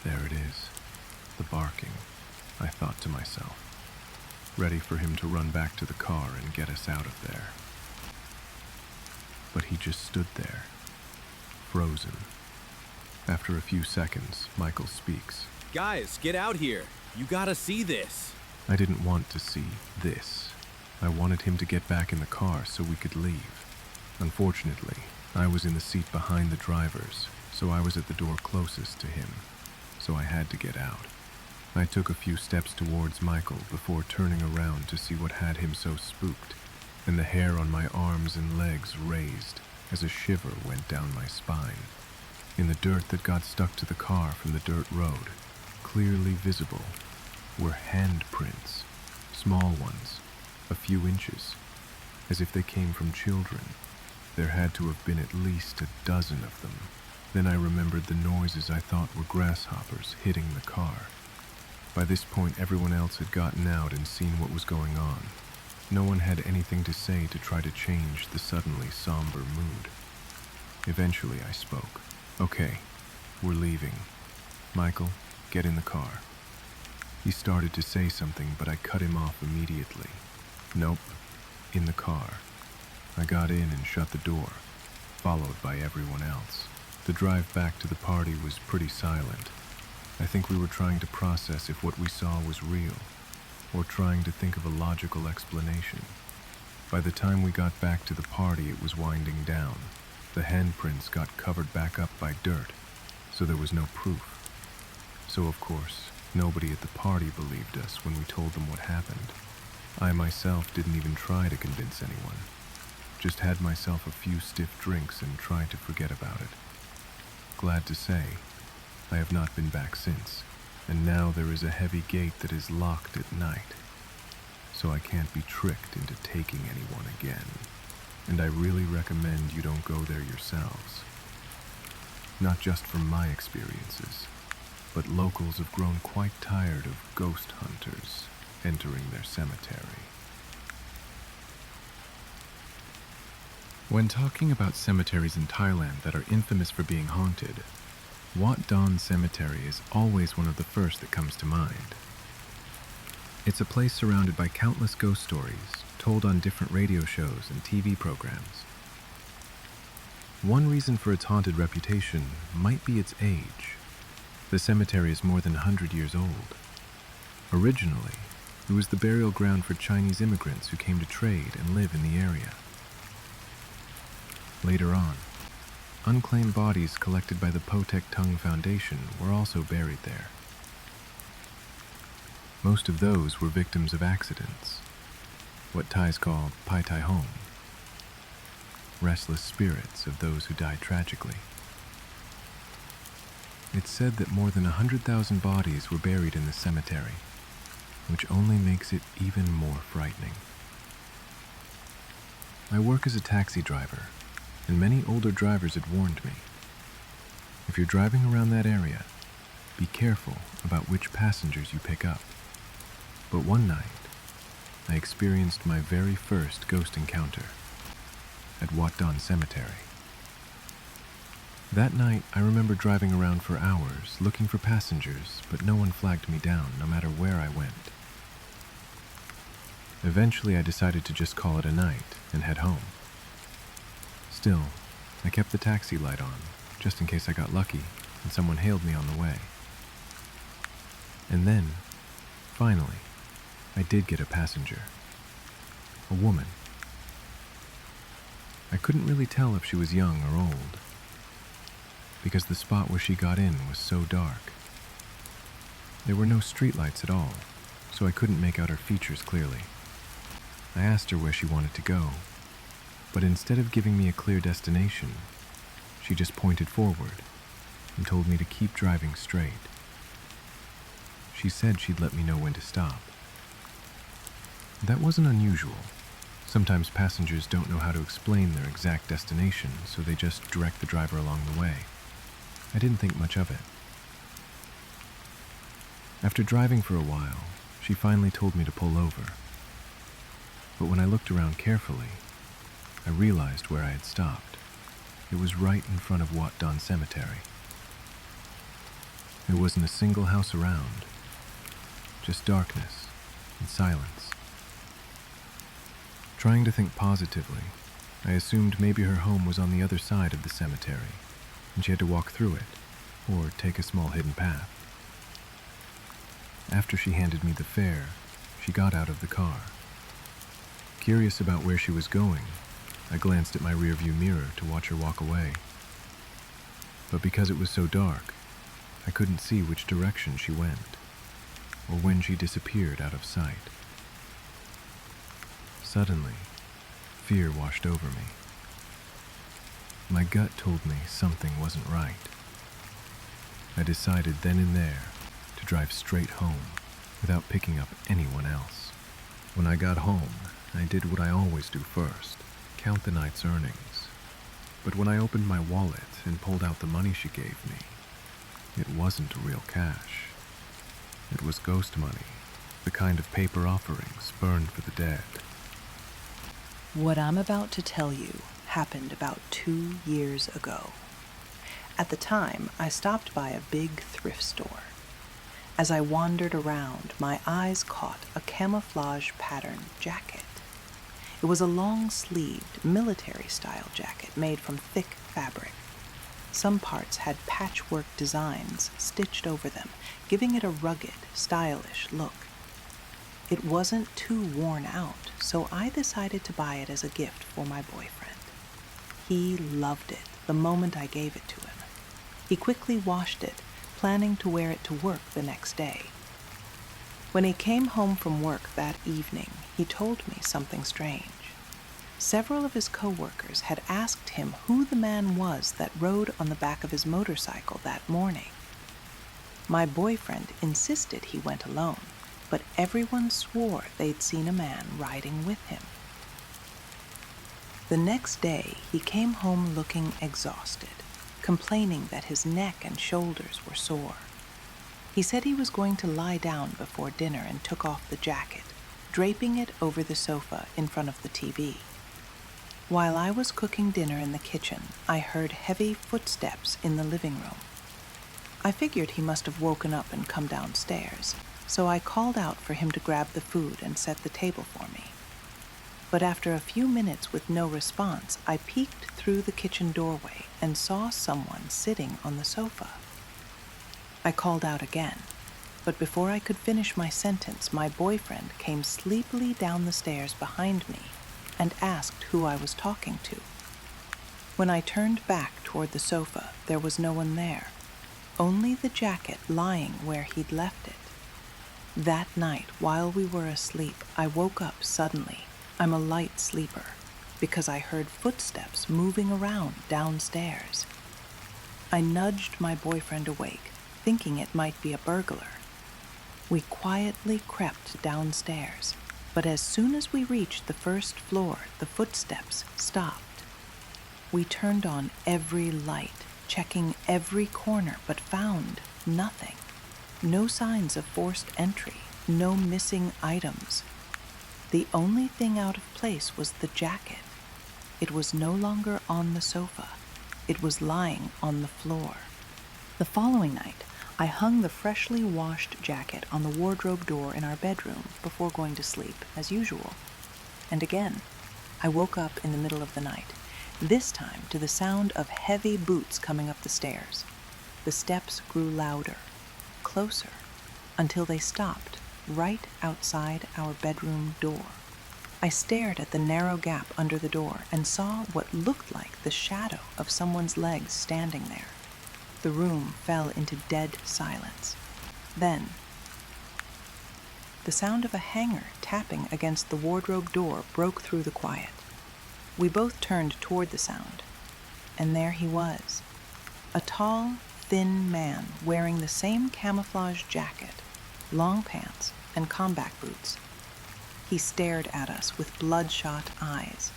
There it is, the barking, I thought to myself, ready for him to run back to the car and get us out of there. But he just stood there, frozen. After a few seconds, Michael speaks. Guys, get out here. You gotta see this. I didn't want to see this. I wanted him to get back in the car so we could leave. Unfortunately, I was in the seat behind the drivers, so I was at the door closest to him, so I had to get out. I took a few steps towards Michael before turning around to see what had him so spooked, and the hair on my arms and legs raised as a shiver went down my spine. In the dirt that got stuck to the car from the dirt road, clearly visible, were handprints, small ones, a few inches, as if they came from children. There had to have been at least a dozen of them. Then I remembered the noises I thought were grasshoppers hitting the car. By this point, everyone else had gotten out and seen what was going on. No one had anything to say to try to change the suddenly somber mood. Eventually I spoke. "Okay, we're leaving. Michael, get in the car." He started to say something, but I cut him off immediately. "Nope, in the car." I got in and shut the door, followed by everyone else. The drive back to the party was pretty silent. I think we were trying to process if what we saw was real, or trying to think of a logical explanation. By the time we got back to the party, it was winding down. The handprints got covered back up by dirt, so there was no proof. So of course, nobody at the party believed us when we told them what happened. I myself didn't even try to convince anyone. Just had myself a few stiff drinks and tried to forget about it. Glad to say, I have not been back since, and now there is a heavy gate that is locked at night. So I can't be tricked into taking anyone again. And I really recommend you don't go there yourselves. Not just from my experiences, but locals have grown quite tired of ghost hunters entering their cemetery. When talking about cemeteries in Thailand that are infamous for being haunted, Wat Don Cemetery is always one of the first that comes to mind. It's a place surrounded by countless ghost stories told on different radio shows and TV programs. One reason for its haunted reputation might be its age. The cemetery is more than 100 years old. Originally, it was the burial ground for Chinese immigrants who came to trade and live in the area. Later on, unclaimed bodies collected by the Potek Tung Foundation were also buried there. Most of those were victims of accidents, what Thais call Pai Tai Hong, restless spirits of those who died tragically. It's said that more than 100,000 bodies were buried in the cemetery, which only makes it even more frightening. I work as a taxi driver, and many older drivers had warned me. If you're driving around that area, be careful about which passengers you pick up. But one night, I experienced my very first ghost encounter at Wat Don Cemetery. That night, I remember driving around for hours looking for passengers, but no one flagged me down no matter where I went. Eventually, I decided to just call it a night and head home. Still, I kept the taxi light on, just in case I got lucky and someone hailed me on the way. And then, finally, I did get a passenger. A woman. I couldn't really tell if she was young or old, because the spot where she got in was so dark. There were no streetlights at all, so I couldn't make out her features clearly. I asked her where she wanted to go, but instead of giving me a clear destination, she just pointed forward and told me to keep driving straight. She said she'd let me know when to stop. That wasn't unusual. Sometimes passengers don't know how to explain their exact destination, so they just direct the driver along the way. I didn't think much of it. After driving for a while, she finally told me to pull over. But when I looked around carefully, I realized where I had stopped. It was right in front of Wat Don Cemetery. There wasn't a single house around, just darkness and silence. Trying to think positively, I assumed maybe her home was on the other side of the cemetery, and she had to walk through it, or take a small hidden path. After she handed me the fare, she got out of the car. Curious about where she was going, I glanced at my rearview mirror to watch her walk away. But because it was so dark, I couldn't see which direction she went, or when she disappeared out of sight. Suddenly, fear washed over me. My gut told me something wasn't right. I decided then and there to drive straight home without picking up anyone else. When I got home, I did what I always do first, count the night's earnings. But when I opened my wallet and pulled out the money she gave me, it wasn't real cash. It was ghost money, the kind of paper offerings burned for the dead. What I'm about to tell you happened about 2 years ago. At the time, I stopped by a big thrift store. As I wandered around, my eyes caught a camouflage pattern jacket. It was a long-sleeved, military-style jacket made from thick fabric. Some parts had patchwork designs stitched over them, giving it a rugged, stylish look. It wasn't too worn out, so I decided to buy it as a gift for my boyfriend. He loved it the moment I gave it to him. He quickly washed it, planning to wear it to work the next day. When he came home from work that evening, he told me something strange. Several of his co-workers had asked him who the man was that rode on the back of his motorcycle that morning. My boyfriend insisted he went alone, but everyone swore they'd seen a man riding with him. The next day, he came home looking exhausted, complaining that his neck and shoulders were sore. He said he was going to lie down before dinner and took off the jacket, draping it over the sofa in front of the TV. While I was cooking dinner in the kitchen, I heard heavy footsteps in the living room. I figured he must have woken up and come downstairs, so I called out for him to grab the food and set the table for me. But after a few minutes with no response, I peeked through the kitchen doorway and saw someone sitting on the sofa. I called out again, but before I could finish my sentence, my boyfriend came sleepily down the stairs behind me and asked who I was talking to. When I turned back toward the sofa, there was no one there, only the jacket lying where he'd left it. That night, while we were asleep, I woke up suddenly. I'm a light sleeper, because I heard footsteps moving around downstairs. I nudged my boyfriend awake, thinking it might be a burglar. We quietly crept downstairs, but as soon as we reached the first floor, the footsteps stopped. We turned on every light, checking every corner, but found nothing. No signs of forced entry, no missing items. The only thing out of place was the jacket. It was no longer on the sofa. It was lying on the floor. The following night, I hung the freshly washed jacket on the wardrobe door in our bedroom before going to sleep, as usual. And again, I woke up in the middle of the night, this time to the sound of heavy boots coming up the stairs. The steps grew louder, closer, until they stopped right outside our bedroom door. I stared at the narrow gap under the door and saw what looked like the shadow of someone's legs standing there. The room fell into dead silence. Then, the sound of a hanger tapping against the wardrobe door broke through the quiet. We both turned toward the sound, and there he was, a tall, thin man wearing the same camouflage jacket, long pants, and combat boots. He stared at us with bloodshot eyes.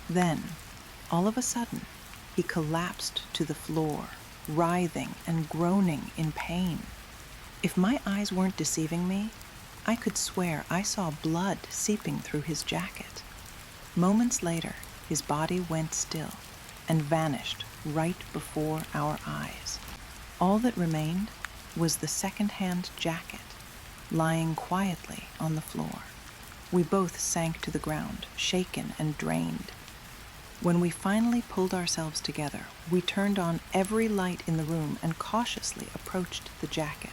Then, all of a sudden, he collapsed to the floor, writhing and groaning in pain. If my eyes weren't deceiving me, I could swear I saw blood seeping through his jacket. Moments later, his body went still and vanished right before our eyes. All that remained was the second-hand jacket, lying quietly on the floor. We both sank to the ground, shaken and drained. When we finally pulled ourselves together, we turned on every light in the room and cautiously approached the jacket.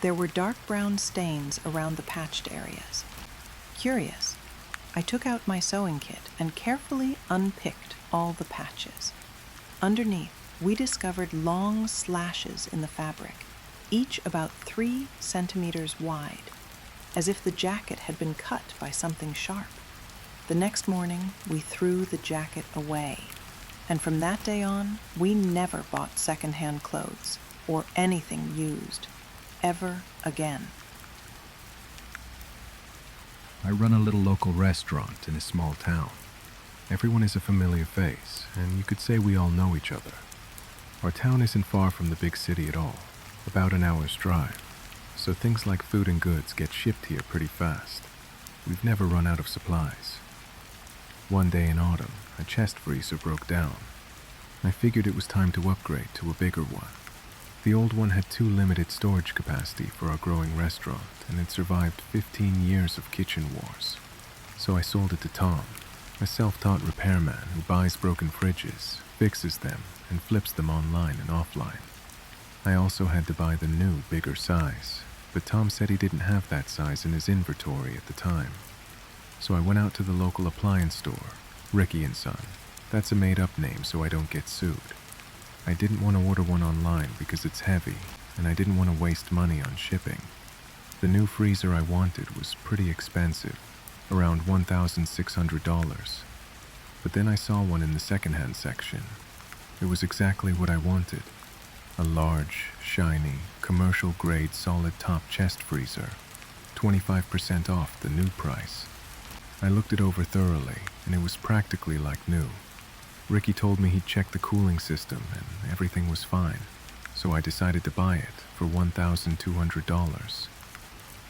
There were dark brown stains around the patched areas. Curious, I took out my sewing kit and carefully unpicked all the patches. Underneath, we discovered long slashes in the fabric, each about 3 centimeters wide, as if the jacket had been cut by something sharp. The next morning, we threw the jacket away, and from that day on, we never bought secondhand clothes or anything used, ever again. I run a little local restaurant in a small town. Everyone is a familiar face, and you could say we all know each other. Our town isn't far from the big city at all, about an hour's drive, so things like food and goods get shipped here pretty fast. We've never run out of supplies. One day in autumn, a chest freezer broke down. I figured it was time to upgrade to a bigger one. The old one had too limited storage capacity for our growing restaurant, and it survived 15 years of kitchen wars. So I sold it to Tom, a self-taught repairman who buys broken fridges, fixes them, and flips them online and offline. I also had to buy the new, bigger size, but Tom said he didn't have that size in his inventory at the time. So I went out to the local appliance store, Ricky & Son. That's a made-up name so I don't get sued. I didn't want to order one online because it's heavy, and I didn't want to waste money on shipping. The new freezer I wanted was pretty expensive, around $1,600. But then I saw one in the secondhand section. It was exactly what I wanted. A large, shiny, commercial-grade solid-top chest freezer, 25% off the new price. I looked it over thoroughly, and it was practically like new. Ricky told me he'd checked the cooling system, and everything was fine, so I decided to buy it for $1,200.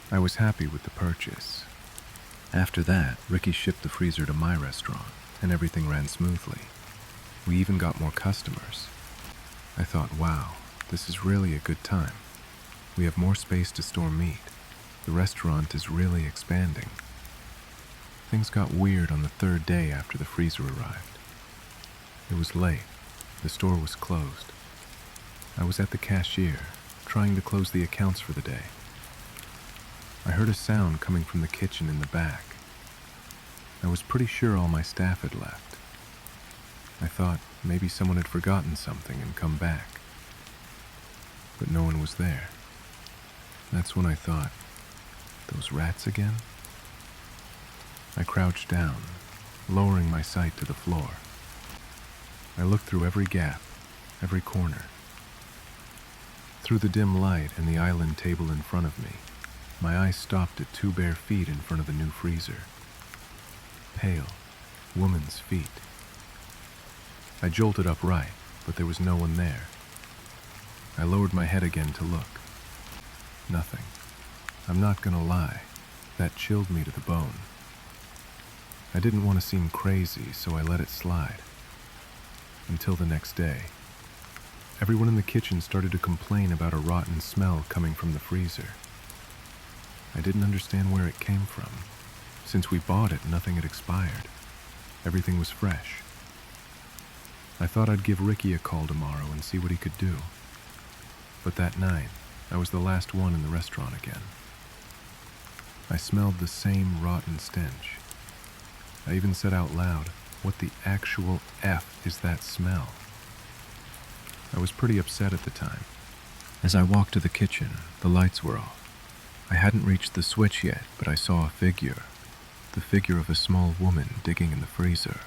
I was happy with the purchase. After that, Ricky shipped the freezer to my restaurant, and everything ran smoothly. We even got more customers. I thought, wow, this is really a good time. We have more space to store meat. The restaurant is really expanding. Things got weird on the third day after the freezer arrived. It was late. The store was closed. I was at the cashier, trying to close the accounts for the day. I heard a sound coming from the kitchen in the back. I was pretty sure all my staff had left. I thought maybe someone had forgotten something and come back. But no one was there. That's when I thought, those rats again? I crouched down, lowering my sight to the floor. I looked through every gap, every corner. Through the dim light and the island table in front of me, my eyes stopped at 2 bare feet in front of the new freezer. Pale, woman's feet. I jolted upright, but there was no one there. I lowered my head again to look. Nothing. I'm not gonna lie, that chilled me to the bone. I didn't want to seem crazy, so I let it slide. Until the next day. Everyone in the kitchen started to complain about a rotten smell coming from the freezer. I didn't understand where it came from. Since we bought it, nothing had expired. Everything was fresh. I thought I'd give Ricky a call tomorrow and see what he could do. But that night, I was the last one in the restaurant again. I smelled the same rotten stench. I even said out loud, what the actual F is that smell? I was pretty upset at the time. As I walked to the kitchen, the lights were off. I hadn't reached the switch yet, but I saw a figure. The figure of a small woman digging in the freezer.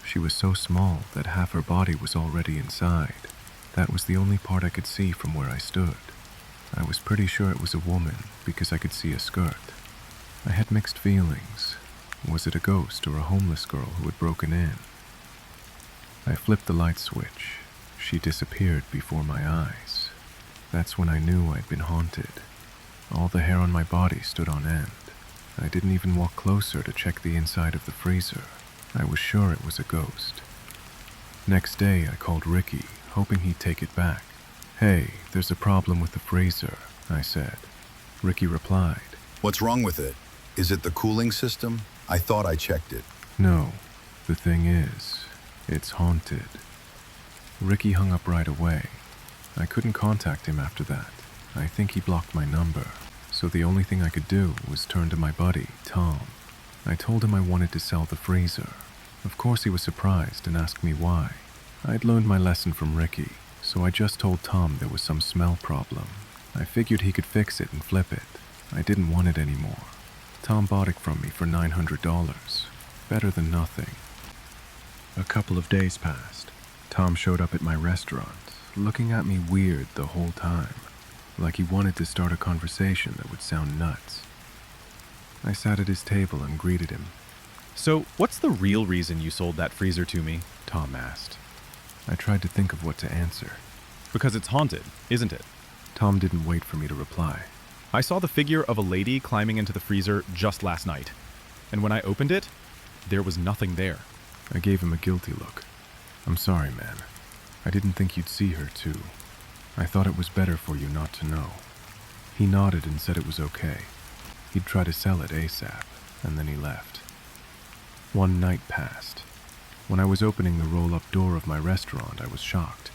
She was so small that half her body was already inside. That was the only part I could see from where I stood. I was pretty sure it was a woman because I could see a skirt. I had mixed feelings. Was it a ghost or a homeless girl who had broken in? I flipped the light switch. She disappeared before my eyes. That's when I knew I'd been haunted. All the hair on my body stood on end. I didn't even walk closer to check the inside of the freezer. I was sure it was a ghost. Next day, I called Ricky, hoping he'd take it back. "Hey, there's a problem with the freezer," I said. Ricky replied, "What's wrong with it? Is it the cooling system? I thought I checked it." "No, the thing is, it's haunted." Ricky hung up right away. I couldn't contact him after that. I think he blocked my number, so the only thing I could do was turn to my buddy, Tom. I told him I wanted to sell the freezer. Of course he was surprised and asked me why. I'd learned my lesson from Ricky, so I just told Tom there was some smell problem. I figured he could fix it and flip it. I didn't want it anymore. Tom bought it from me for $900. Better than nothing. A couple of days passed. Tom showed up at my restaurant, looking at me weird the whole time, like he wanted to start a conversation that would sound nuts. I sat at his table and greeted him. "So, what's the real reason you sold that freezer to me?" Tom asked. I tried to think of what to answer. "Because it's haunted, isn't it?" Tom didn't wait for me to reply. "I saw the figure of a lady climbing into the freezer just last night. And when I opened it, There was nothing there. I gave him a guilty look. I'm sorry, man. I didn't think you'd see her, too. I thought it was better for you not to know. He nodded and said it was okay. He'd try to sell it ASAP, and then he left. One night passed. When I was opening the roll-up door of my restaurant, I was shocked.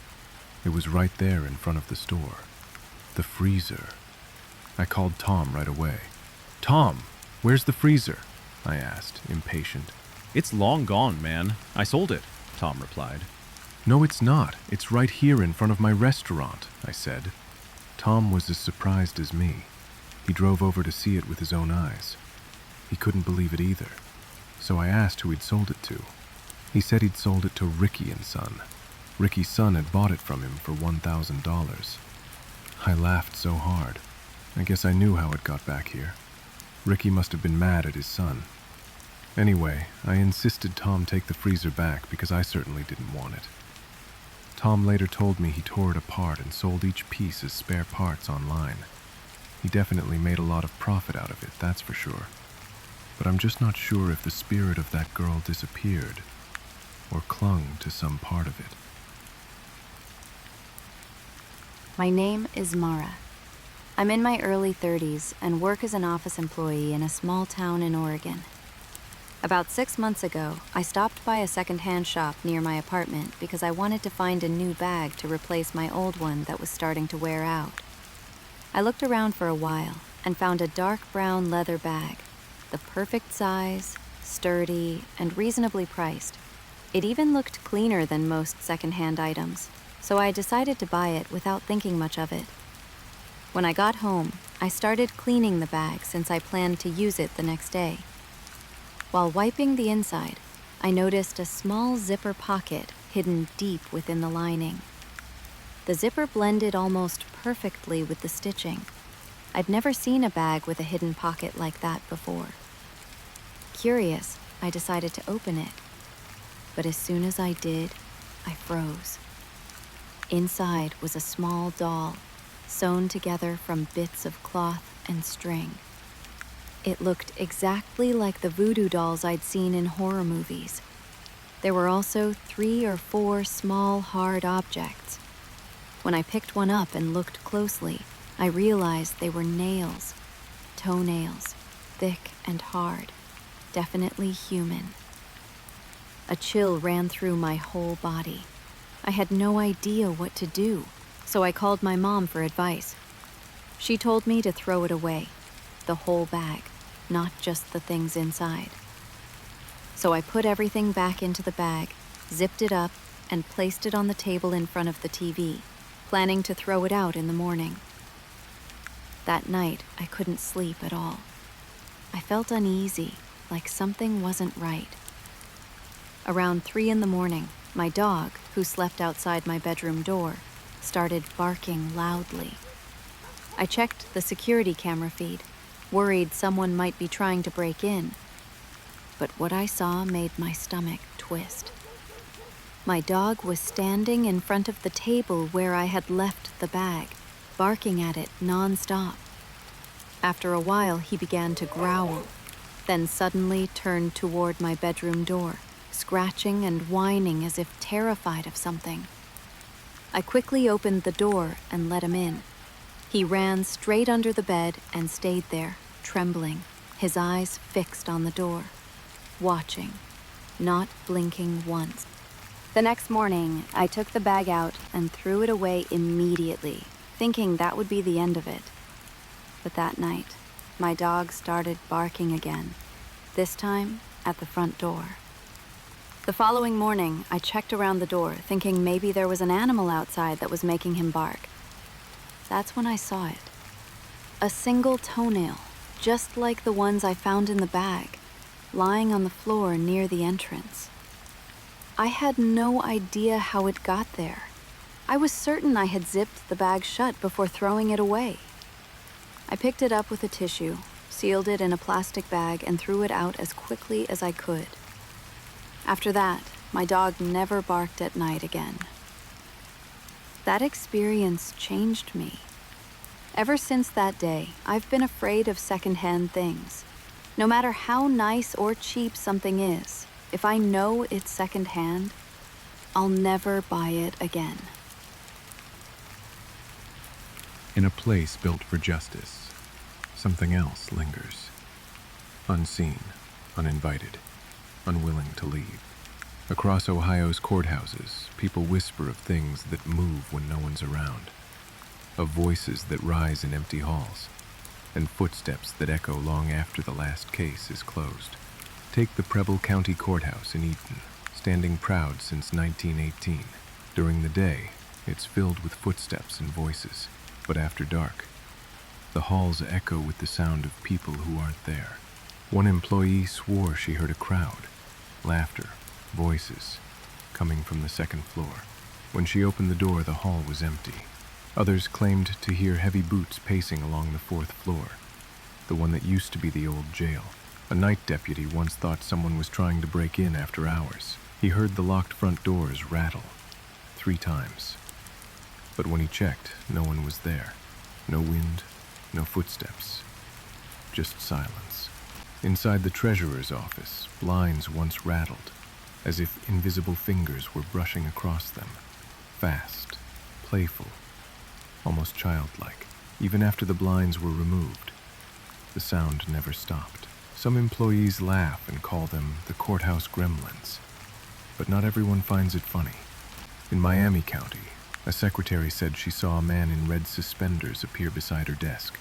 It was right there in front of the store. The freezer. I called Tom right away. "Tom, where's the freezer?" I asked, impatient. "It's long gone, man. I sold it," Tom replied. "No, it's not. It's right here in front of my restaurant," I said. Tom was as surprised as me. He drove over to see it with his own eyes. He couldn't believe it either. So I asked who he'd sold it to. He said he'd sold it to Ricky and Son. Ricky's son had bought it from him for $1,000. I laughed so hard. I guess I knew how it got back here. Ricky must have been mad at his son. Anyway, I insisted Tom take the freezer back because I certainly didn't want it. Tom later told me he tore it apart and sold each piece as spare parts online. He definitely made a lot of profit out of it, that's for sure. But I'm just not sure if the spirit of that girl disappeared or clung to some part of it. My name is Mara. I'm in my early 30s and work as an office employee in a small town in Oregon. About 6 months ago, I stopped by a second-hand shop near my apartment because I wanted to find a new bag to replace my old one that was starting to wear out. I looked around for a while and found a dark brown leather bag, the perfect size, sturdy, and reasonably priced. It even looked cleaner than most second-hand items, so I decided to buy it without thinking much of it. When I got home, I started cleaning the bag since I planned to use it the next day. While wiping the inside, I noticed a small zipper pocket hidden deep within the lining. The zipper blended almost perfectly with the stitching. I'd never seen a bag with a hidden pocket like that before. Curious, I decided to open it. But as soon as I did, I froze. Inside was a small doll, sewn together from bits of cloth and string. It looked exactly like the voodoo dolls I'd seen in horror movies. There were also 3 or 4 small, hard objects. When I picked one up and looked closely, I realized they were nails, toenails, thick and hard, definitely human. A chill ran through my whole body. I had no idea what to do, so I called my mom for advice. She told me to throw it away, the whole bag, not just the things inside. So I put everything back into the bag, zipped it up, and placed it on the table in front of the TV, planning to throw it out in the morning. That night, I couldn't sleep at all. I felt uneasy, like something wasn't right. Around 3 a.m, my dog, who slept outside my bedroom door, started barking loudly. I checked the security camera feed, worried someone might be trying to break in. But what I saw made my stomach twist. My dog was standing in front of the table where I had left the bag, barking at it non-stop. After a while, he began to growl, then suddenly turned toward my bedroom door, scratching and whining as if terrified of something. I quickly opened the door and let him in. He ran straight under the bed and stayed there, trembling, his eyes fixed on the door, watching, not blinking once. The next morning, I took the bag out and threw it away immediately, thinking that would be the end of it. But that night, my dog started barking again, this time at the front door. The following morning, I checked around the door, thinking maybe there was an animal outside that was making him bark. That's when I saw it. A single toenail, just like the ones I found in the bag, lying on the floor near the entrance. I had no idea how it got there. I was certain I had zipped the bag shut before throwing it away. I picked it up with a tissue, sealed it in a plastic bag, and threw it out as quickly as I could. After that, my dog never barked at night again. That experience changed me. Ever since that day, I've been afraid of secondhand things. No matter how nice or cheap something is, if I know it's secondhand, I'll never buy it again. In a place built for justice, something else lingers. Unseen, uninvited, unwilling to leave. Across Ohio's courthouses, people whisper of things that move when no one's around, of voices that rise in empty halls, and footsteps that echo long after the last case is closed. Take the Preble County Courthouse in Eaton, standing proud since 1918. During the day, it's filled with footsteps and voices, but after dark, the halls echo with the sound of people who aren't there. One employee swore she heard a crowd, laughter, voices, coming from the second floor. When she opened the door, the hall was empty. Others claimed to hear heavy boots pacing along the fourth floor, the one that used to be the old jail. A night deputy once thought someone was trying to break in after hours. He heard the locked front doors rattle 3 times. But when he checked, no one was there. No wind, no footsteps, just silence. Inside the treasurer's office, blinds once rattled, as if invisible fingers were brushing across them. Fast, playful, almost childlike. Even after the blinds were removed, the sound never stopped. Some employees laugh and call them the courthouse gremlins, but not everyone finds it funny. In Miami County, a secretary said she saw a man in red suspenders appear beside her desk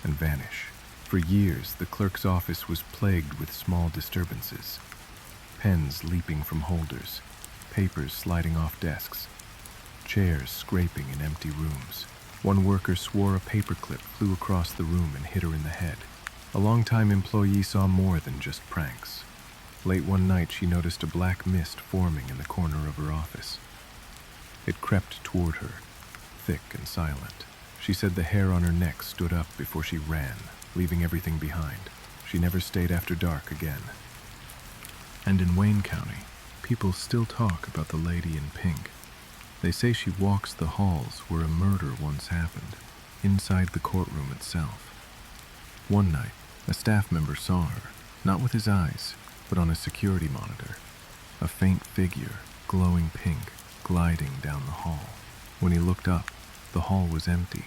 and vanish. For years, the clerk's office was plagued with small disturbances. Pens leaping from holders, papers sliding off desks, chairs scraping in empty rooms. One worker swore a paperclip flew across the room and hit her in the head. A longtime employee saw more than just pranks. Late one night, she noticed a black mist forming in the corner of her office. It crept toward her, thick and silent. She said the hair on her neck stood up before she ran, leaving everything behind. She never stayed after dark again. And in Wayne County, people still talk about the lady in pink. They say she walks the halls where a murder once happened, inside the courtroom itself. One night, a staff member saw her, not with his eyes, but on a security monitor. A faint figure, glowing pink, gliding down the hall. When he looked up, the hall was empty,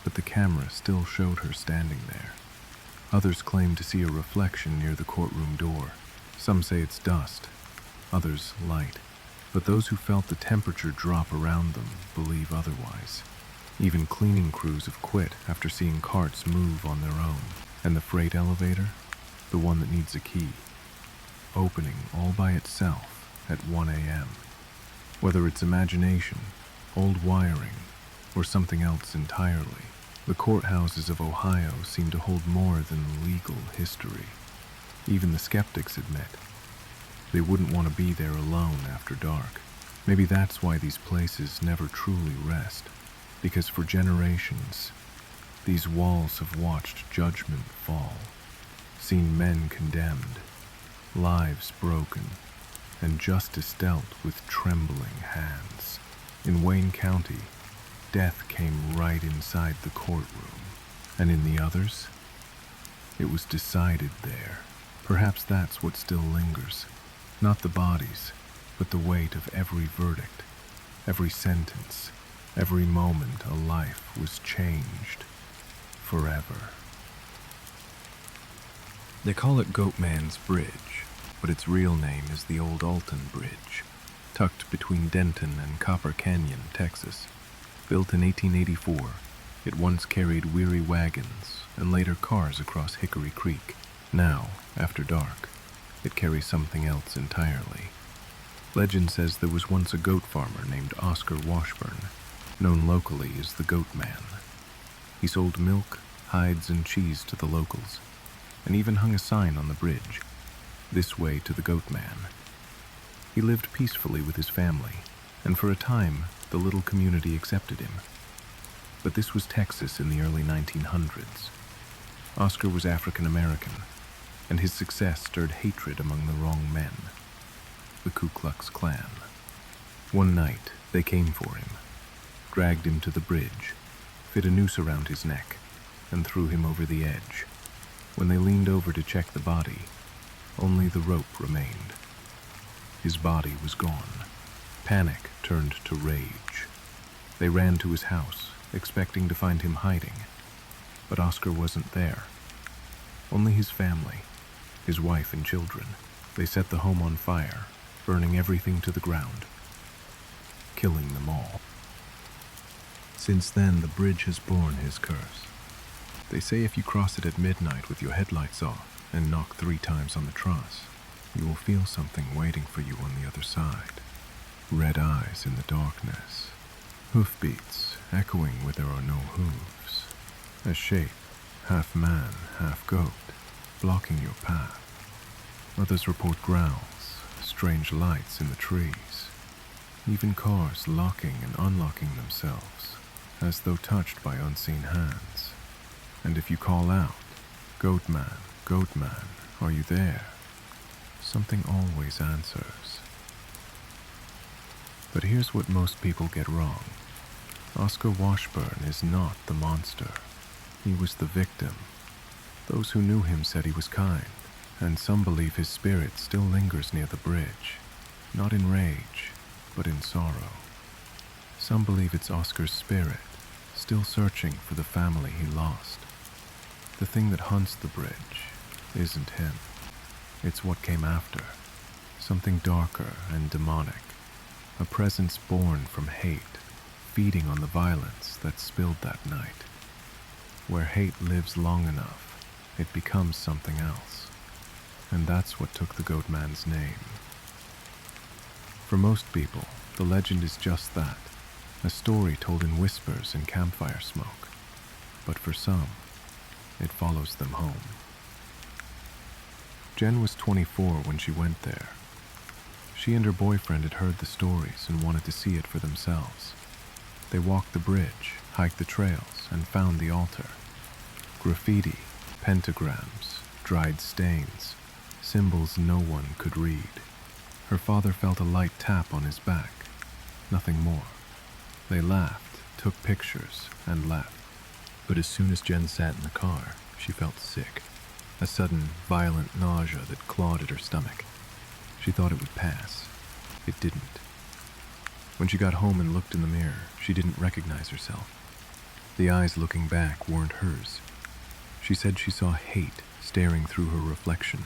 but the camera still showed her standing there. Others claim to see a reflection near the courtroom door. Some say it's dust, others light, but those who felt the temperature drop around them believe otherwise. Even cleaning crews have quit after seeing carts move on their own, and the freight elevator, the one that needs a key, opening all by itself at 1 a.m. Whether it's imagination, old wiring, or something else entirely, the courthouses of Ohio seem to hold more than legal history. Even the skeptics admit they wouldn't want to be there alone after dark. Maybe that's why these places never truly rest, because for generations, these walls have watched judgment fall, seen men condemned, lives broken, and justice dealt with trembling hands. In Wayne County, death came right inside the courtroom, and in the others, it was decided there. Perhaps that's what still lingers. Not the bodies, but the weight of every verdict, every sentence, every moment a life was changed forever. They call it Goatman's Bridge, but its real name is the Old Alton Bridge, tucked between Denton and Copper Canyon, Texas. Built in 1884, it once carried weary wagons and later cars across Hickory Creek. Now, after dark, it carries something else entirely. Legend says there was once a goat farmer named Oscar Washburn, known locally as the Goat Man. He sold milk, hides, and cheese to the locals, and even hung a sign on the bridge, "This way to the Goat Man." He lived peacefully with his family, and for a time, the little community accepted him. But this was Texas in the early 1900s. Oscar was African American, and his success stirred hatred among the wrong men, the Ku Klux Klan. One night, they came for him, dragged him to the bridge, fit a noose around his neck, and threw him over the edge. When they leaned over to check the body, only the rope remained. His body was gone. Panic turned to rage. They ran to his house, expecting to find him hiding. But Oscar wasn't there. Only his family, his wife and children. They set the home on fire, burning everything to the ground, killing them all. Since then, the bridge has borne his curse. They say if you cross it at midnight with your headlights off and knock 3 times on the truss, you will feel something waiting for you on the other side. Red eyes in the darkness, hoofbeats echoing where there are no hooves, a shape, half man, half goat, blocking your path. Others report growls, strange lights in the trees, even cars locking and unlocking themselves, as though touched by unseen hands. And if you call out, Goat man, are you there?" something always answers. But here's what most people get wrong. Oscar Washburn is not the monster. He was the victim. Those who knew him said he was kind, and some believe his spirit still lingers near the bridge, not in rage, but in sorrow. Some believe it's Oscar's spirit, still searching for the family he lost. The thing that haunts the bridge isn't him. It's what came after, something darker and demonic, a presence born from hate, feeding on the violence that spilled that night. Where hate lives long enough, it becomes something else. And that's what took the Goat Man's name. For most people, the legend is just that, a story told in whispers and campfire smoke. But for some, it follows them home. Jen was 24 when she went there. She and her boyfriend had heard the stories and wanted to see it for themselves. They walked the bridge, hiked the trails, and found the altar. Graffiti, pentagrams, dried stains, symbols no one could read. Her father felt a light tap on his back, nothing more. They laughed, took pictures, and left. But as soon as Jen sat in the car, she felt sick. A sudden, violent nausea that clawed at her stomach. She thought it would pass. It didn't. When she got home and looked in the mirror, she didn't recognize herself. The eyes looking back weren't hers. She said she saw hate staring through her reflection,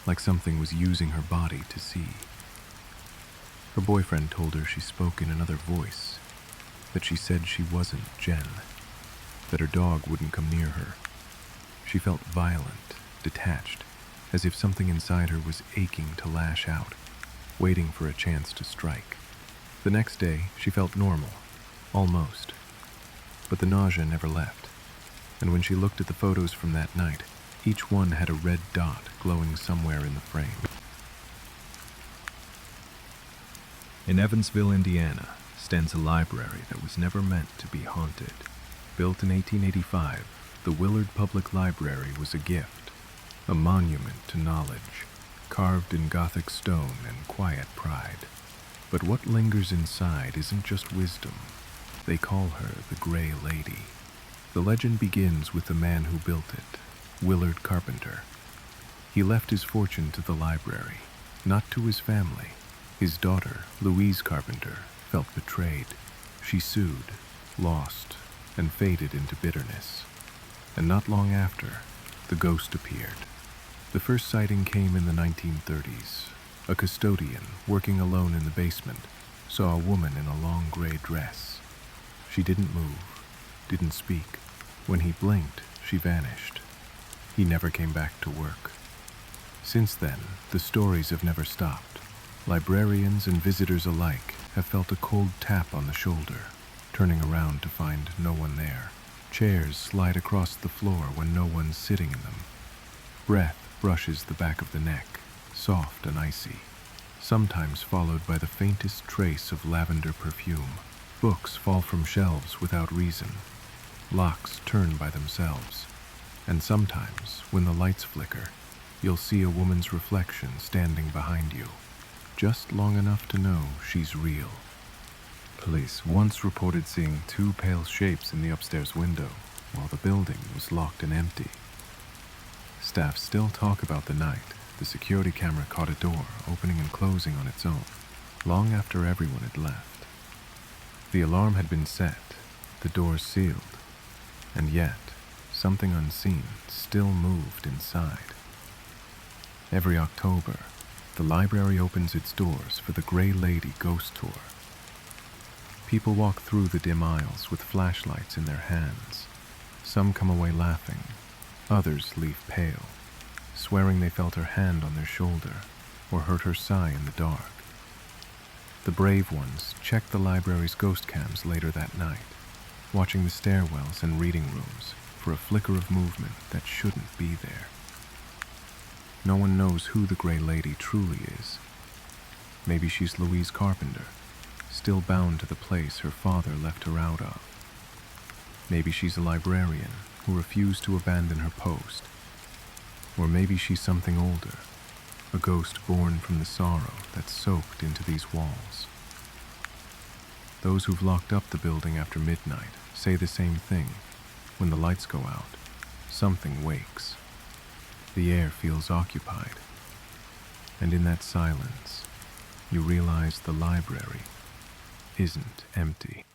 like something was using her body to see. Her boyfriend told her she spoke in another voice, that she said she wasn't Jen, that her dog wouldn't come near her. She felt violent, detached, as if something inside her was aching to lash out, waiting for a chance to strike. The next day, she felt normal, almost. But the nausea never left, and when she looked at the photos from that night, each one had a red dot glowing somewhere in the frame. In Evansville, Indiana, stands a library that was never meant to be haunted. Built in 1885, the Willard Public Library was a gift, a monument to knowledge, carved in Gothic stone and quiet pride. But what lingers inside isn't just wisdom. They call her the Gray Lady. The legend begins with the man who built it, Willard Carpenter. He left his fortune to the library, not to his family. His daughter, Louise Carpenter, felt betrayed. She sued, lost, and faded into bitterness. And not long after, the ghost appeared. The first sighting came in the 1930s. A custodian, working alone in the basement, saw a woman in a long gray dress. She didn't move, didn't speak. When he blinked, she vanished. He never came back to work. Since then, the stories have never stopped. Librarians and visitors alike have felt a cold tap on the shoulder, turning around to find no one there. Chairs slide across the floor when no one's sitting in them. Breath brushes the back of the neck, soft and icy, sometimes followed by the faintest trace of lavender perfume. Books fall from shelves without reason. Locks turn by themselves. And sometimes, when the lights flicker, you'll see a woman's reflection standing behind you, just long enough to know she's real. Police once reported seeing 2 pale shapes in the upstairs window while the building was locked and empty. Staff still talk about the night the security camera caught a door opening and closing on its own, long after everyone had left. The alarm had been set, the doors sealed, and yet something unseen still moved inside. Every October, the library opens its doors for the Grey Lady Ghost Tour. People walk through the dim aisles with flashlights in their hands. Some come away laughing, others leave pale, swearing they felt her hand on their shoulder or heard her sigh in the dark. The brave ones check the library's ghost cams later that night, watching the stairwells and reading rooms for a flicker of movement that shouldn't be there. No one knows who the Grey Lady truly is. Maybe she's Louise Carpenter, still bound to the place her father left her out of. Maybe she's a librarian who refused to abandon her post. Or maybe she's something older, a ghost born from the sorrow that's soaked into these walls. Those who've locked up the building after midnight say the same thing. When the lights go out, something wakes. The air feels occupied. And in that silence, you realize the library isn't empty.